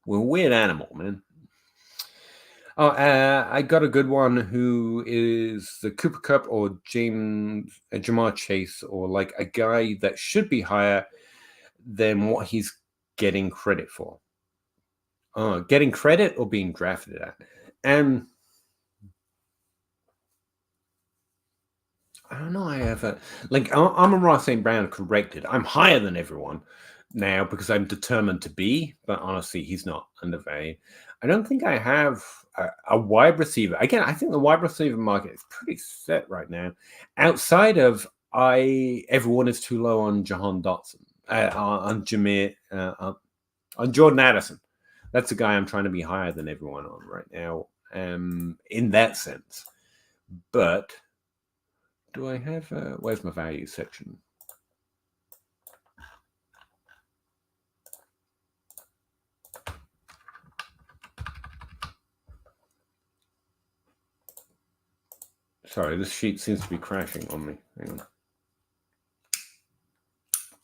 We're a weird animal, man. Oh, I got a good one who is the Cooper Kupp or Jamar Chase, or like a guy that should be higher. than what he's getting credit for. Getting credit or being drafted at. And I don't know. I have I'm a Ross St. Brown corrected. I'm higher than everyone now because I'm determined to be, but honestly, he's not undervalued. I don't think I have a wide receiver. Again, I think the wide receiver market is pretty set right now. Outside of everyone is too low on Jahan Dotson, on Jameer, on Jordan Addison. That's a guy I'm trying to be higher than everyone on right now, in that sense. But do I have, where's my value section? Sorry, this sheet seems to be crashing on me. Hang on.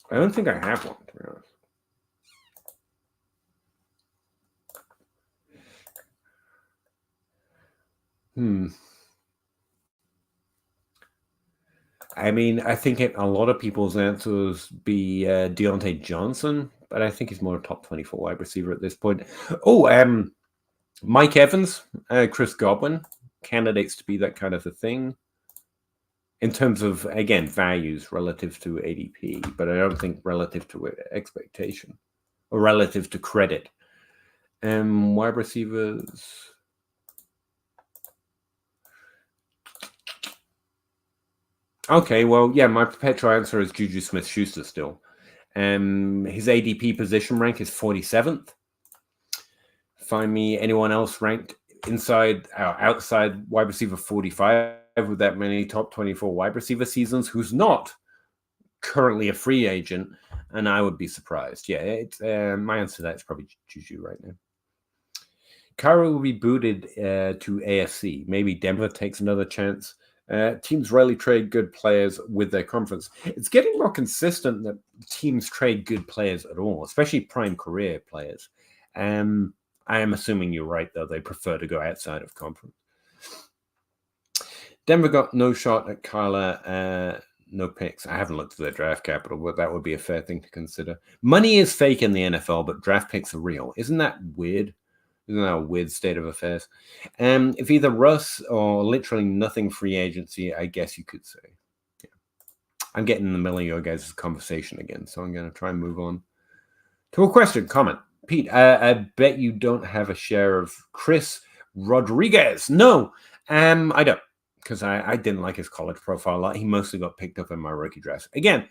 I don't think I have one, to be honest. I mean, I think a lot of people's answers be Deontay Johnson, but I think he's more a top 24 wide receiver at this point. Oh, Mike Evans, Chris Godwin, candidates to be that kind of a thing in terms of, again, values relative to ADP, but I don't think relative to expectation or relative to credit. Wide receivers. Okay, well, yeah, my perpetual answer is Juju Smith-Schuster still. His ADP position rank is 47th. Find me anyone else ranked inside or outside wide receiver 45 with that many top 24 wide receiver seasons who's not currently a free agent, and I would be surprised. Yeah, it's my answer to that is probably Juju right now. Kyra will be booted to AFC. Maybe Denver takes another chance. Teams rarely trade good players with their conference. It's getting more consistent that teams trade good players at all, especially prime career players. I am assuming you're right, though. They prefer to go outside of conference. Denver got no shot at Kyler, no picks. I haven't looked at their draft capital, but that would be a fair thing to consider. Money is fake in the NFL, but draft picks are real. Isn't that weird? Isn't that a weird state of affairs? If either Russ or literally nothing free agency, I guess you could say. Yeah. I'm getting in the middle of your guys' conversation again, so I'm going to try and move on to a question, comment. Pete, I bet you don't have a share of Chris Rodriguez. No, I don't, because I didn't like his college profile a lot. He mostly got picked up in my rookie draft. Again,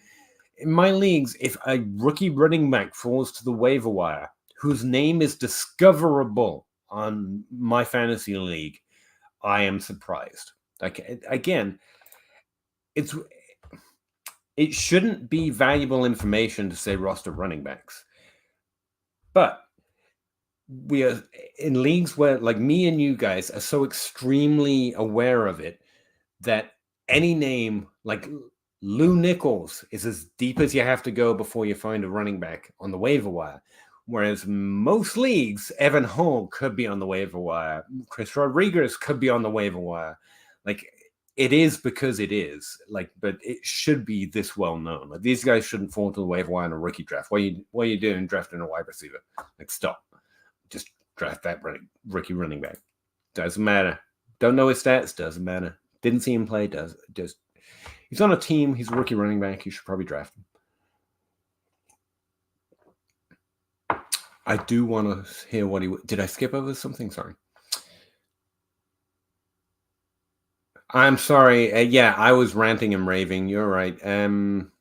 in my leagues, if a rookie running back falls to the waiver wire, whose name is discoverable on my fantasy league, I am surprised. Like, again, it shouldn't be valuable information to say roster running backs. But we are in leagues where, like, me and you guys are so extremely aware of it that any name like Lou Nichols is as deep as you have to go before you find a running back on the waiver wire. Whereas most leagues, Evan Hall could be on the waiver wire. Chris Rodriguez could be on the waiver wire. Like, it is because it is. Like, but it should be this well known. Like, these guys shouldn't fall to the waiver wire in a rookie draft. What are you doing drafting a wide receiver? Like, stop. Just draft that rookie running back. Doesn't matter. Don't know his stats. Doesn't matter. Didn't see him play. He's on a team. He's a rookie running back. You should probably draft him. I do want to hear what he... Did I skip over something? Sorry. I'm sorry. Yeah, I was ranting and raving. You're right. I'm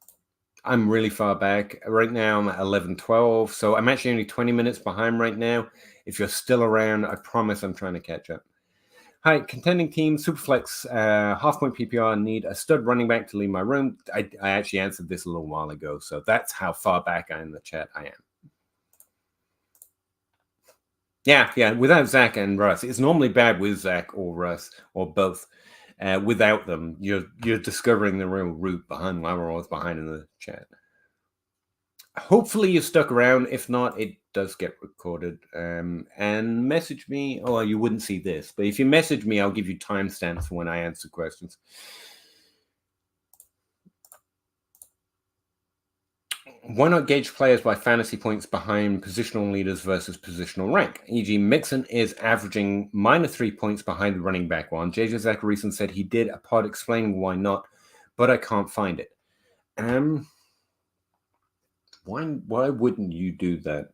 really far back. Right now, I'm at 11:12. So I'm actually only 20 minutes behind right now. If you're still around, I promise I'm trying to catch up. Hi, contending team, Superflex, half-point PPR, need a stud running back to lead my room. I actually answered this a little while ago, so that's how far back in the chat I am. Yeah, without Zach and Russ. It's normally bad with Zach or Russ or both. Without them, you're discovering the real root behind why we're always behind in the chat. Hopefully you stuck around. If not, it does get recorded. And message me. Oh, you wouldn't see this, but if you message me, I'll give you timestamps when I answer questions. Why not gauge players by fantasy points behind positional leaders versus positional rank? E.g., Mixon is averaging -3 points behind the running back one. JJ Zacharyson said he did a pod explaining why not, but I can't find it. Why wouldn't you do that?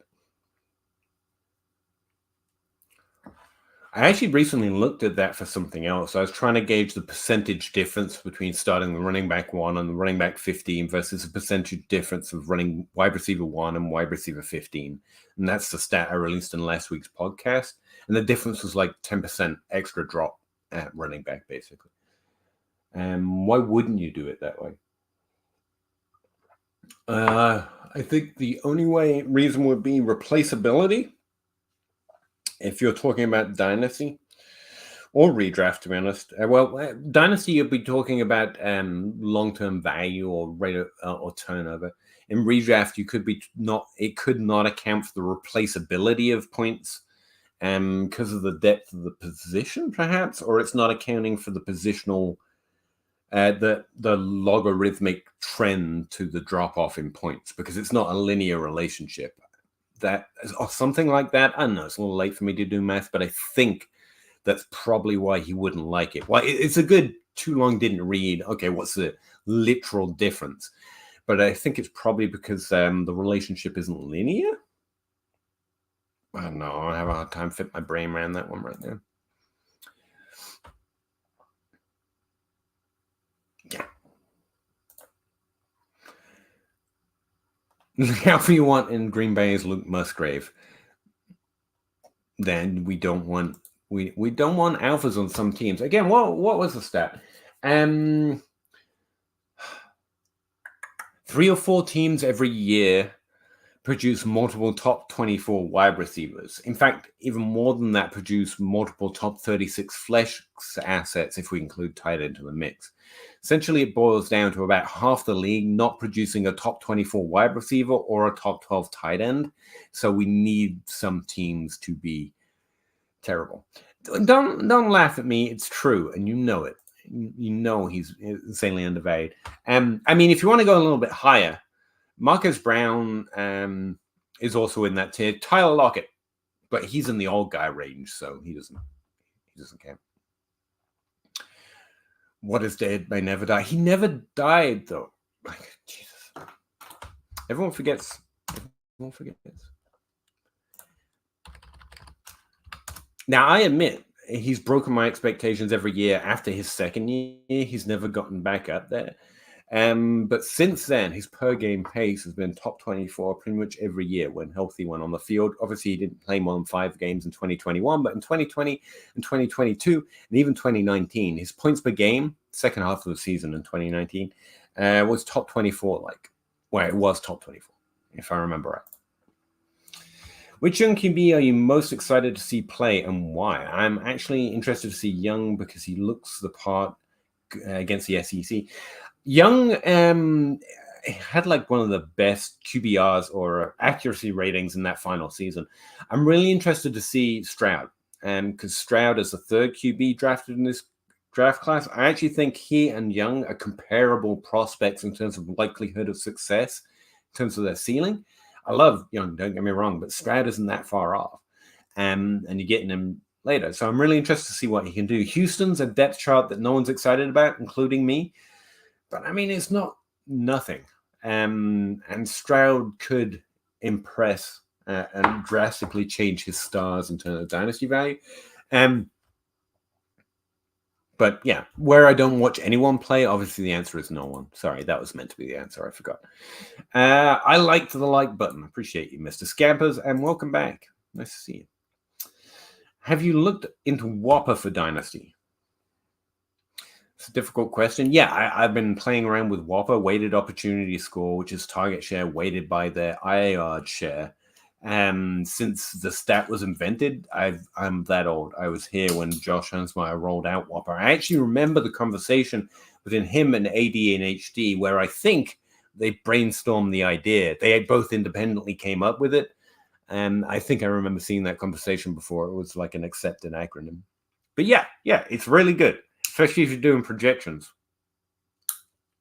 I actually recently looked at that for something else. I was trying to gauge the percentage difference between starting the running back 1 and the running back 15 versus the percentage difference of running wide receiver 1 and wide receiver 15. And that's the stat I released in last week's podcast. And the difference was like 10% extra drop at running back, basically. Why wouldn't you do it that way? I think the only reason would be replaceability. If you're talking about Dynasty or redraft, to be honest, Dynasty, you'll be talking about long-term value or rate of, or turnover. In redraft, it could not account for the replaceability of points because of the depth of the position, perhaps, or it's not accounting for the positional, the logarithmic trend to the drop-off in points because it's not a linear relationship. That or something like that. I don't know. It's a little late for me to do math, but I think that's probably why he wouldn't like it. Well, it's a good too long didn't read. Okay, what's the literal difference? But I think it's probably because the relationship isn't linear. I don't know. I have a hard time fit my brain around that one right there. Yeah. The alpha you want in Green Bay is Luke Musgrave. Then we don't want alphas on some teams. Again, what was the stat? 3 or 4 teams every year produce multiple top 24 wide receivers. In fact, even more than that, produce multiple top 36 flex assets if we include tight end into the mix. Essentially, it boils down to about half the league not producing a top 24 wide receiver or a top 12 tight end. So we need some teams to be terrible. Don't laugh at me. It's true, and you know it. You know he's insanely undervalued. I mean, if you want to go a little bit higher, Marcus Brown is also in that tier. Tyler Lockett, but he's in the old guy range, so he doesn't count. What is dead may never die. He never died, though. Jesus. Everyone forgets. Now, I admit, he's broken my expectations every year. After his second year, he's never gotten back up there. But since then, his per-game pace has been top 24 pretty much every year when healthy, when on the field. Obviously, he didn't play more than 5 games in 2021, but in 2020 and 2022, and even 2019, his points per game, second half of the season in 2019, was top 24, it was top 24, if I remember right. Which young QB are you most excited to see play and why? I'm actually interested to see Young because he looks the part against the SEC. Young had one of the best QBRs or accuracy ratings in that final season. I'm really interested to see Stroud because Stroud is the 3rd QB drafted in this draft class. I actually think he and Young are comparable prospects in terms of likelihood of success, in terms of their ceiling. I love Young, don't get me wrong, but Stroud isn't that far off. And you're getting him later. So I'm really interested to see what he can do. Houston's a depth chart that no one's excited about, including me. But, I mean, it's not nothing. And Stroud could impress and drastically change his stars in terms of dynasty value. But yeah, where I don't watch anyone play, obviously the answer is no one. Sorry, that was meant to be the answer. I forgot. I liked the like button. Appreciate you, Mr. Scampers, and welcome back. Nice to see you. Have you looked into Whopper for Dynasty? It's a difficult question. Yeah, I've been playing around with Whopper, weighted opportunity score, which is target share weighted by their IAR share. Since the stat was invented, I'm that old. I was here when Josh Hansmeyer rolled out Whopper. I actually remember the conversation between him and AD and HD where I think they brainstormed the idea. They both independently came up with it. And I think I remember seeing that conversation before. It was like an accepted acronym. But yeah, it's really good, especially if you're doing projections.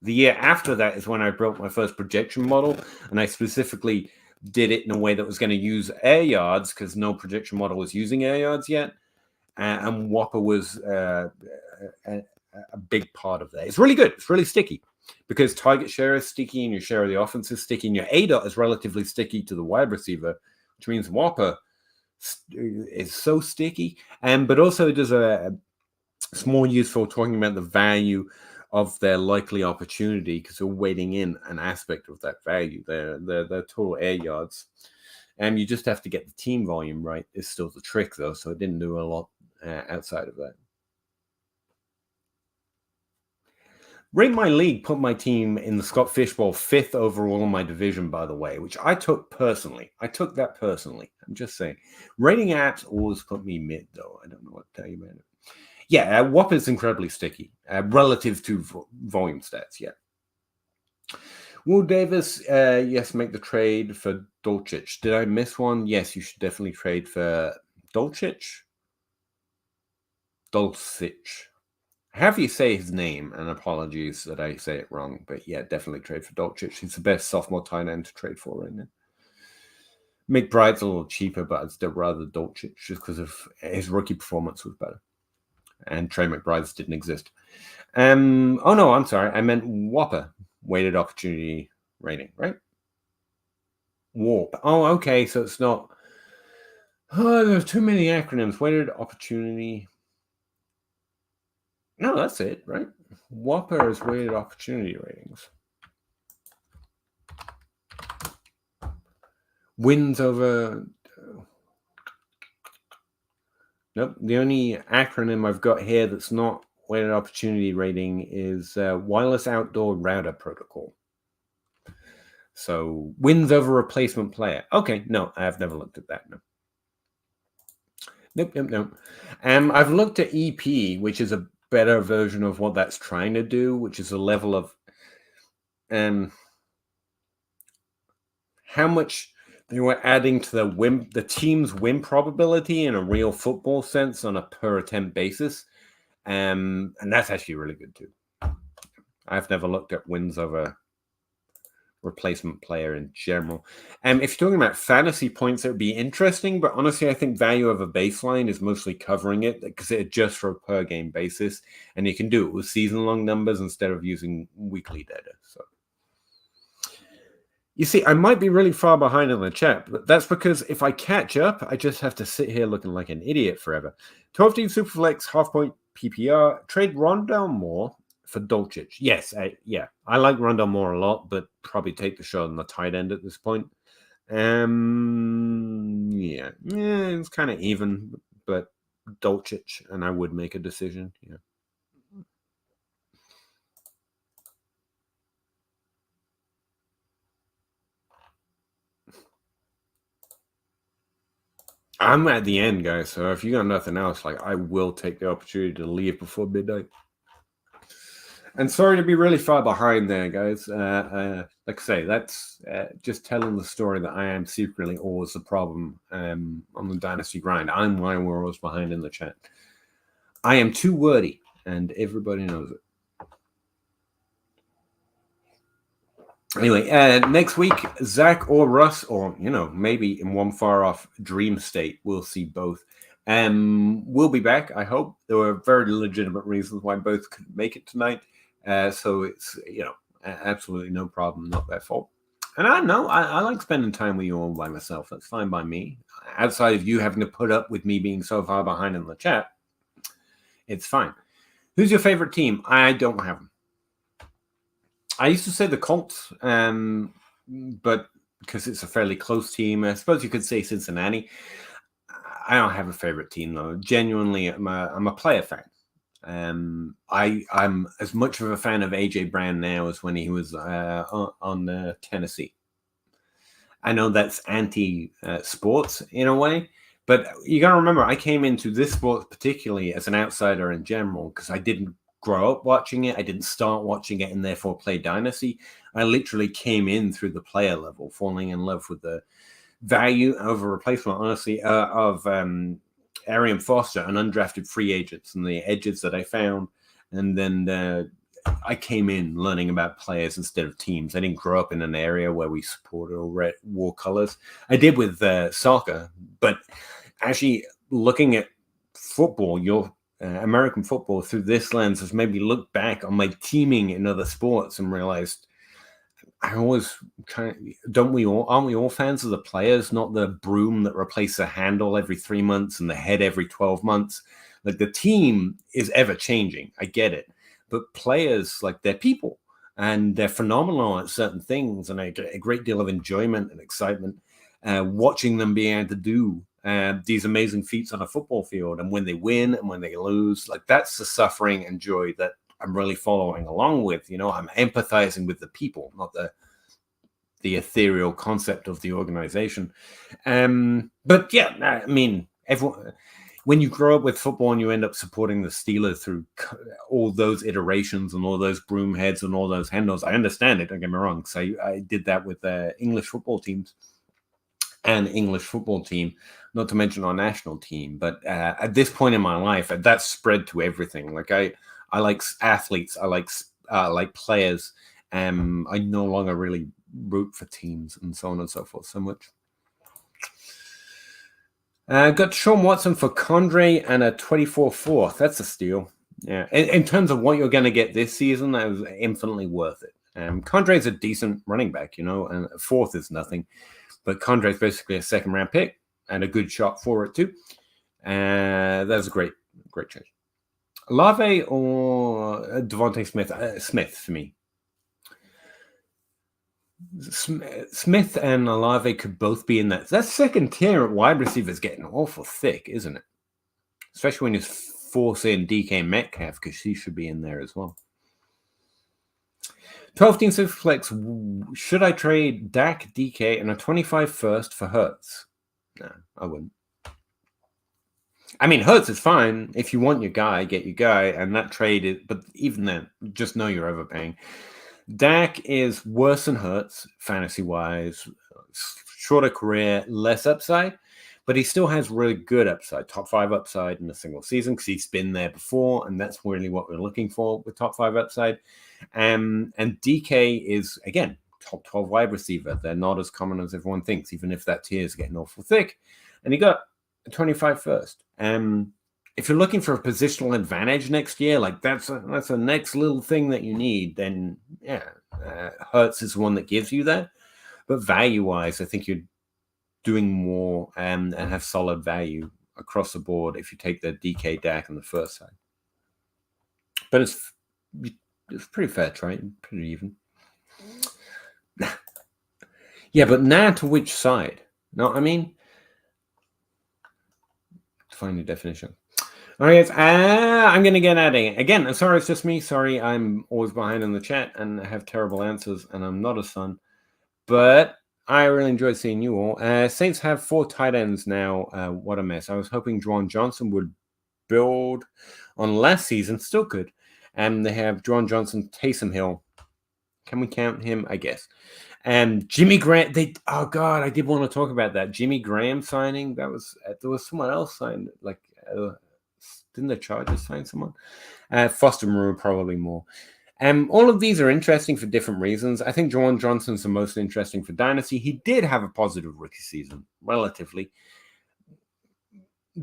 The year after that is when I built my first projection model, and I specifically did it in a way that was going to use air yards because no projection model was using air yards yet. And Whopper was a big part of that. It's really good. It's really sticky because target share is sticky and your share of the offense is sticky and your ADOT is relatively sticky to the wide receiver, which means Whopper is so sticky. But also it does it's more useful talking about the value of their likely opportunity because we're weighting in an aspect of that value, their total air yards. And you just have to get the team volume right is still the trick, though, so it didn't do a lot outside of that. Rate My League put my team in the Scott Fishbowl 5th overall in my division, by the way, which I took personally. I took that personally. I'm just saying. Rating apps always put me mid, though. I don't know what to tell you about it. Yeah, Whopper is incredibly sticky relative to volume stats, yeah. Will Davis, yes, make the trade for Dolcic. Did I miss one? Yes, you should definitely trade for Dolcic. However you say his name, and apologies that I say it wrong, but yeah, definitely trade for Dolcic. He's the best sophomore tight end to trade for right now. McBride's a little cheaper, but I'd still rather Dolcic just because of his rookie performance was better. And Trey McBride's didn't exist. Oh no, I'm sorry. I meant Whopper, weighted opportunity rating, right? Warp. Oh, okay. So it's not. Oh, there's too many acronyms. Weighted opportunity. No, that's it, right? Whopper is weighted opportunity ratings. Wins over. Nope. The only acronym I've got here that's not weighted opportunity rating is wireless outdoor router protocol. So wins over replacement player. Okay, no, I've never looked at that. No. Nope. I've looked at EP, which is a better version of what that's trying to do, which is a level of how much they were adding to the team's win probability in a real football sense on a per attempt basis. And that's actually really good too. I've never looked at wins over replacement player in general. If you're talking about fantasy points, it would be interesting, but honestly, I think value of a baseline is mostly covering it because it adjusts for a per game basis, and you can do it with season-long numbers instead of using weekly data. So you see, I might be really far behind in the chat, but that's because if I catch up, I just have to sit here looking like an idiot forever. 12-team Superflex, half-point PPR, trade Rondell Moore for Dolcic. Yes, I like Rondell Moore a lot, but probably take the shot on the tight end at this point. Yeah, it's kind of even, but Dolcic, and I would make a decision. Yeah. I'm at the end, guys. So if you got nothing else, like I will take the opportunity to leave before midnight. And sorry to be really far behind there, guys. Like I say, that's just telling the story that I am secretly always the problem on the Dynasty grind. I'm why we're always behind in the chat. I am too wordy, and everybody knows it. Anyway, next week, Zach or Russ, or maybe in one far off dream state, we'll see both. We'll be back, I hope. There were very legitimate reasons why both couldn't make it tonight. So it's, absolutely no problem, not their fault. And I know, I like spending time with you all by myself. That's fine by me. Outside of you having to put up with me being so far behind in the chat, it's fine. Who's your favorite team? I don't have them. I used to say the Colts, but because it's a fairly close team, I suppose you could say Cincinnati. I don't have a favorite team, though. Genuinely, I'm a player fan. I'm as much of a fan of AJ Brown now as when he was on Tennessee. I know that's anti-sports in a way, but you got to remember, I came into this sport particularly as an outsider in general because I didn't grow up watching it. I didn't start watching it and therefore play Dynasty. I literally came in through the player level, falling in love with the value over replacement, honestly, of Arian Foster and undrafted free agents and the edges that I found. And then I came in learning about players instead of teams. I didn't grow up in an area where we supported or wore colors. I did with soccer, but actually looking at football, your American football through this lens has made me look back on my teaming in other sports and realized I always aren't we all fans of the players, not the broom that replaces the handle every 3 months and the head every 12 months? Like the team is ever changing. I get it. But players, like they're people and they're phenomenal at certain things. And I get a great deal of enjoyment and excitement watching them being able to do these amazing feats on a football field. And when they win and when they lose, like that's the suffering and joy that I'm really following along with. I'm empathizing with the people, not the ethereal concept of the organization. But yeah, I mean, everyone, when you grow up with football and you end up supporting the Steelers through all those iterations and all those broom heads and all those handles, I understand it. Don't get me wrong. So I did that with English football teams and English football team, not to mention our national team. But at this point in my life, that's spread to everything. Like I like athletes. I like players. I no longer really root for teams and so on and so forth so much. Got Sean Watson for Condre and a 24 fourth. That's a steal. Yeah. In terms of what you're going to get this season, that was infinitely worth it. Condre is a decent running back, and a fourth is nothing. But Condre is basically a second round pick and a good shot for it too. That's a great change. Olave or Devontae Smith? Smith for me. Smith and Olave could both be in that. That second tier at wide receiver is getting awful thick, isn't it? Especially when you force in DK Metcalf, because he should be in there as well. 12-team Superflex. Should I trade Dak, DK, and a 25 first for Hurts? No, I wouldn't. I mean, Hurts is fine. If you want your guy, get your guy, and that trade is. But even then, just know you're overpaying. Dak is worse than Hurts, fantasy-wise. Shorter career, less upside, but he still has really good upside, top 5 upside in a single season because he's been there before, and that's really what we're looking for with top 5 upside. And DK is, again, top 12 wide receiver. They're not as common as everyone thinks, even if that tier is getting awful thick. And he got a 25 first. If you're looking for a positional advantage next year, like that's a next little thing that you need, then yeah, Hurts is the one that gives you that. But value-wise, I think you're doing more and have solid value across the board if you take the DK Dak on the first side. But it's pretty fair trade, pretty even. Yeah, but now to which side? No, I mean, find the definition. All right, guys, I'm going to get at it. Again, I'm sorry, it's just me. Sorry, I'm always behind in the chat and I have terrible answers and I'm not a son. But I really enjoyed seeing you all. Saints have 4 tight ends now. What a mess. I was hoping Juwan Johnson would build on last season. Still could. And they have Juwan Johnson, Taysom Hill. Can we count him? I guess. And Jimmy Graham. Oh, God, I did want to talk about that. Jimmy Graham signing. There was someone else signed. Didn't the Chargers sign someone? Foster Moreau, probably more. All of these are interesting for different reasons. I think Juwan Johnson's the most interesting for Dynasty. He did have a positive rookie season, relatively.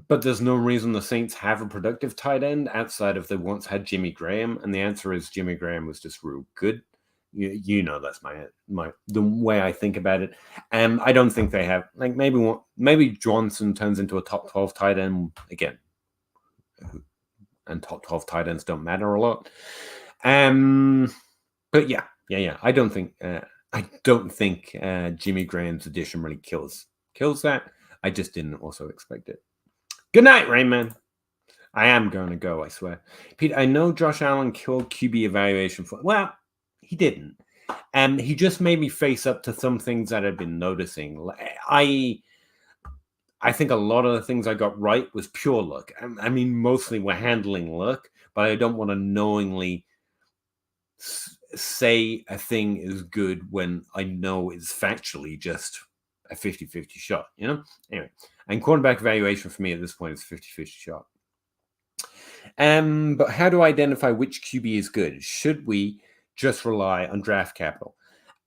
But there's no reason the Saints have a productive tight end outside of they once had Jimmy Graham. And the answer is Jimmy Graham was just real good. You know that's the way I think about it. I don't think they have, like, maybe Johnson turns into a top 12 tight end again. And top 12 tight ends don't matter a lot. But yeah. I don't think Jimmy Graham's addition really kills that. I just didn't also expect it. Good night, Rainman. I am going to go, I swear. Pete, I know Josh Allen killed QB evaluation well, he didn't. He just made me face up to some things that I've been noticing. I think a lot of the things I got right was pure luck. I mean, mostly we're handling luck, but I don't want to knowingly say a thing is good when I know it's factually just a 50-50 shot, Anyway, and quarterback evaluation for me at this point is a 50-50 shot. But how do I identify which QB is good? Should we just rely on draft capital?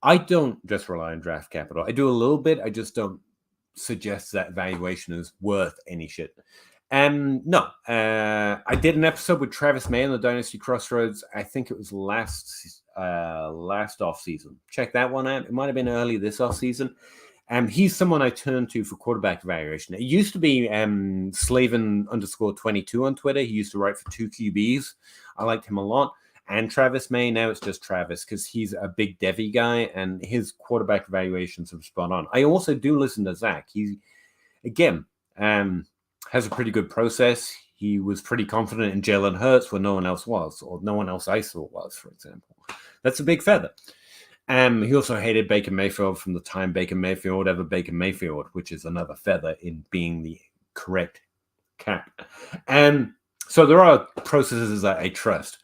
I don't just rely on draft capital. I do a little bit. I just don't suggest that valuation is worth any shit. No, I did an episode with Travis May on the Dynasty Crossroads. I think it was last off season. Check that one out. It might have been early this off season. He's someone I turn to for quarterback evaluation. It used to be Slaven_22 on Twitter. He used to write for 2QBs. I liked him a lot. And Travis May, now it's just Travis because he's a big Devy guy and his quarterback evaluations are spot on. I also do listen to Zach. He, again, has a pretty good process. He was pretty confident in Jalen Hurts where no one else was, or no one else I saw was, for example. That's a big feather. He also hated Baker Mayfield from the time Baker Mayfield ever Baker Mayfield, which is another feather in being the correct cap. So there are processes that I trust.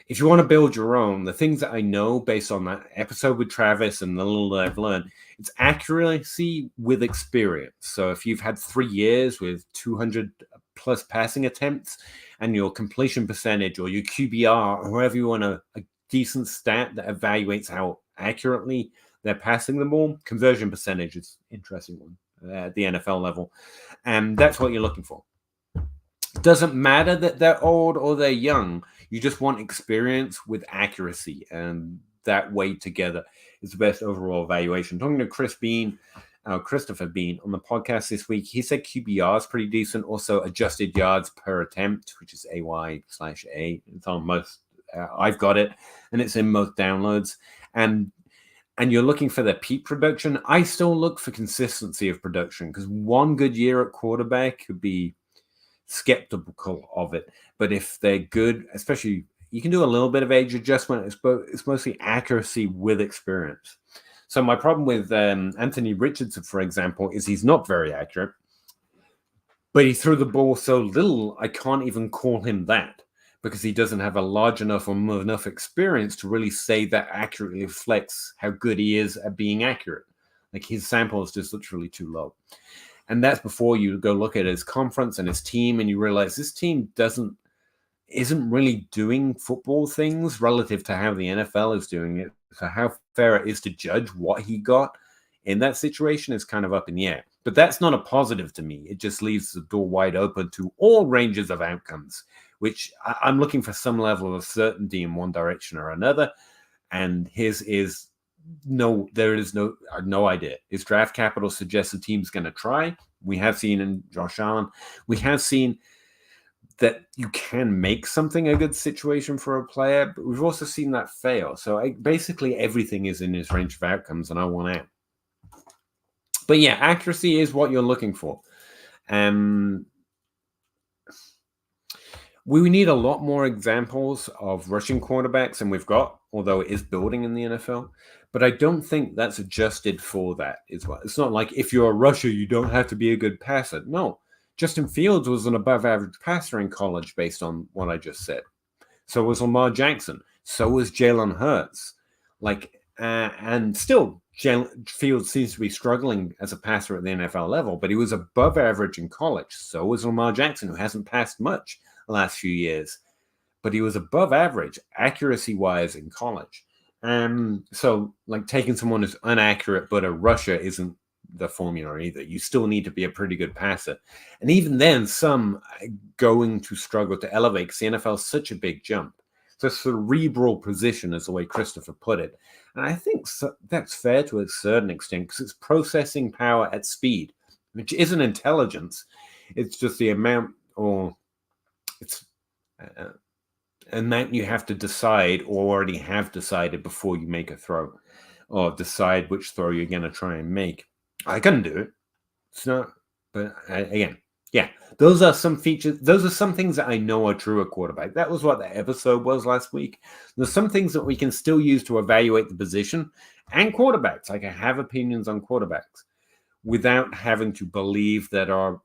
If you want to build your own, the things that I know based on that episode with Travis and the little that I've learned, it's accuracy with experience. So if you've had 3 years with 200 plus passing attempts and your completion percentage or your QBR, or whoever you want a decent stat that evaluates how accurately they're passing the ball, conversion percentage is an interesting one at the NFL level. And that's what you're looking for. It doesn't matter that they're old or they're young. You just want experience with accuracy, and that way together is the best overall evaluation. Talking to Christopher Bean on the podcast this week, he said QBR is pretty decent. Also, adjusted yards per attempt, which is AY/A. It's on most. I've got it, and it's in most downloads. And you're looking for their peak production. I still look for consistency of production because one good year at quarterback could be skeptical of it. But if they're good, especially, you can do a little bit of age adjustment. It's mostly accuracy with experience. So my problem with Anthony Richardson, for example, is he's not very accurate, but he threw the ball so little, I can't even call him that because he doesn't have a large enough or enough experience to really say that accurately reflects how good he is at being accurate. Like his sample is just literally too low. And that's before you go look at his conference and his team, and you realize this team isn't really doing football things relative to how the NFL is doing it. So how fair it is to judge what he got in that situation is kind of up in the air. But that's not a positive to me. It just leaves the door wide open to all ranges of outcomes, which I'm looking for some level of certainty in one direction or another. And his is no, there is no idea. His draft capital suggests the team's going to try. We have seen in Josh Allen, we have seen that you can make something a good situation for a player, but we've also seen that fail. So basically everything is in his range of outcomes, and I want out. But yeah, accuracy is what you're looking for. We need a lot more examples of rushing quarterbacks than we've got, although it is building in the NFL. But I don't think that's adjusted for that as well. It's not like if you're a rusher, you don't have to be a good passer. No, Justin Fields was an above-average passer in college based on what I just said. So was Lamar Jackson. So was Jalen Hurts. And still, Fields seems to be struggling as a passer at the NFL level, but he was above average in college. So was Lamar Jackson, who hasn't passed much the last few years, but he was above average accuracy-wise in college. So taking someone who's inaccurate but a rusher isn't the formula either. You still need to be a pretty good passer. And even then, some are going to struggle to elevate because the NFL is such a big jump. So cerebral position is the way Christopher put it. And I think that's fair to a certain extent because it's processing power at speed, which isn't intelligence. It's just the amount, or it's amount you have to decide or already have decided before you make a throw, or decide which throw you're going to try and make. I couldn't do it. It's not, but again, yeah, those are some features. Those are some things that I know are true at quarterback. That was what the episode was last week. There's some things that we can still use to evaluate the position and quarterbacks. I can have opinions on quarterbacks without having to believe that our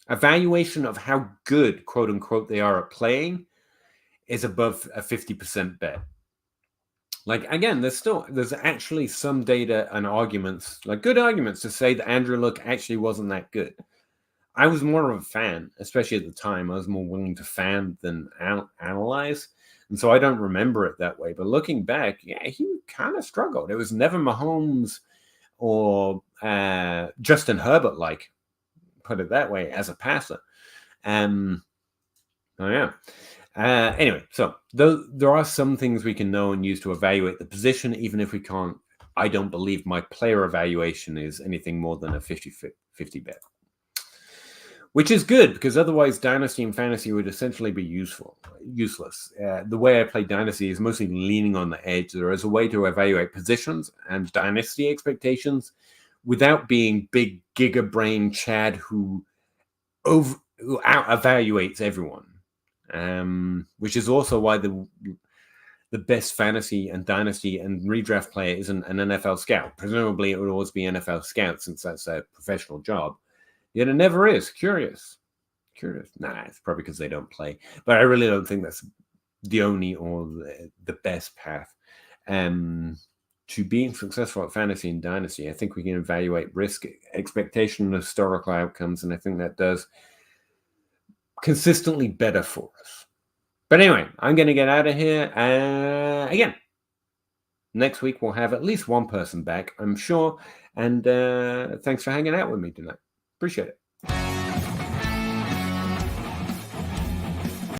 evaluation of how good, quote unquote, they are at playing is above a 50% bet. Again, there's actually some data and arguments, good arguments to say that Andrew Luck actually wasn't that good. I was more of a fan, especially at the time. I was more willing to fan than analyze. And so I don't remember it that way. But looking back, yeah, he kind of struggled. It was never Mahomes or Justin Herbert, like, put it that way, as a passer. Oh, yeah. Anyway, so there are some things we can know and use to evaluate the position, even if we can't. I don't believe my player evaluation is anything more than a 50-50 bet. Which is good, because otherwise Dynasty and Fantasy would essentially be useless. The way I play Dynasty is mostly leaning on the edge. There is a way to evaluate positions and Dynasty expectations without being big giga brain Chad who out-evaluates everyone. Which is also why the best Fantasy and Dynasty and redraft player isn't an NFL scout. Presumably it would always be NFL scout, since that's a professional job. Yet it never is. Curious. Nah, it's probably because they don't play. But I really don't think that's the only or the best path to being successful at Fantasy and Dynasty. I think we can evaluate risk, expectation, and historical outcomes, and I think that does consistently better for us. But anyway, I'm going to get out of here. Again, next week we'll have at least one person back, I'm sure. And thanks for hanging out with me tonight. Appreciate it.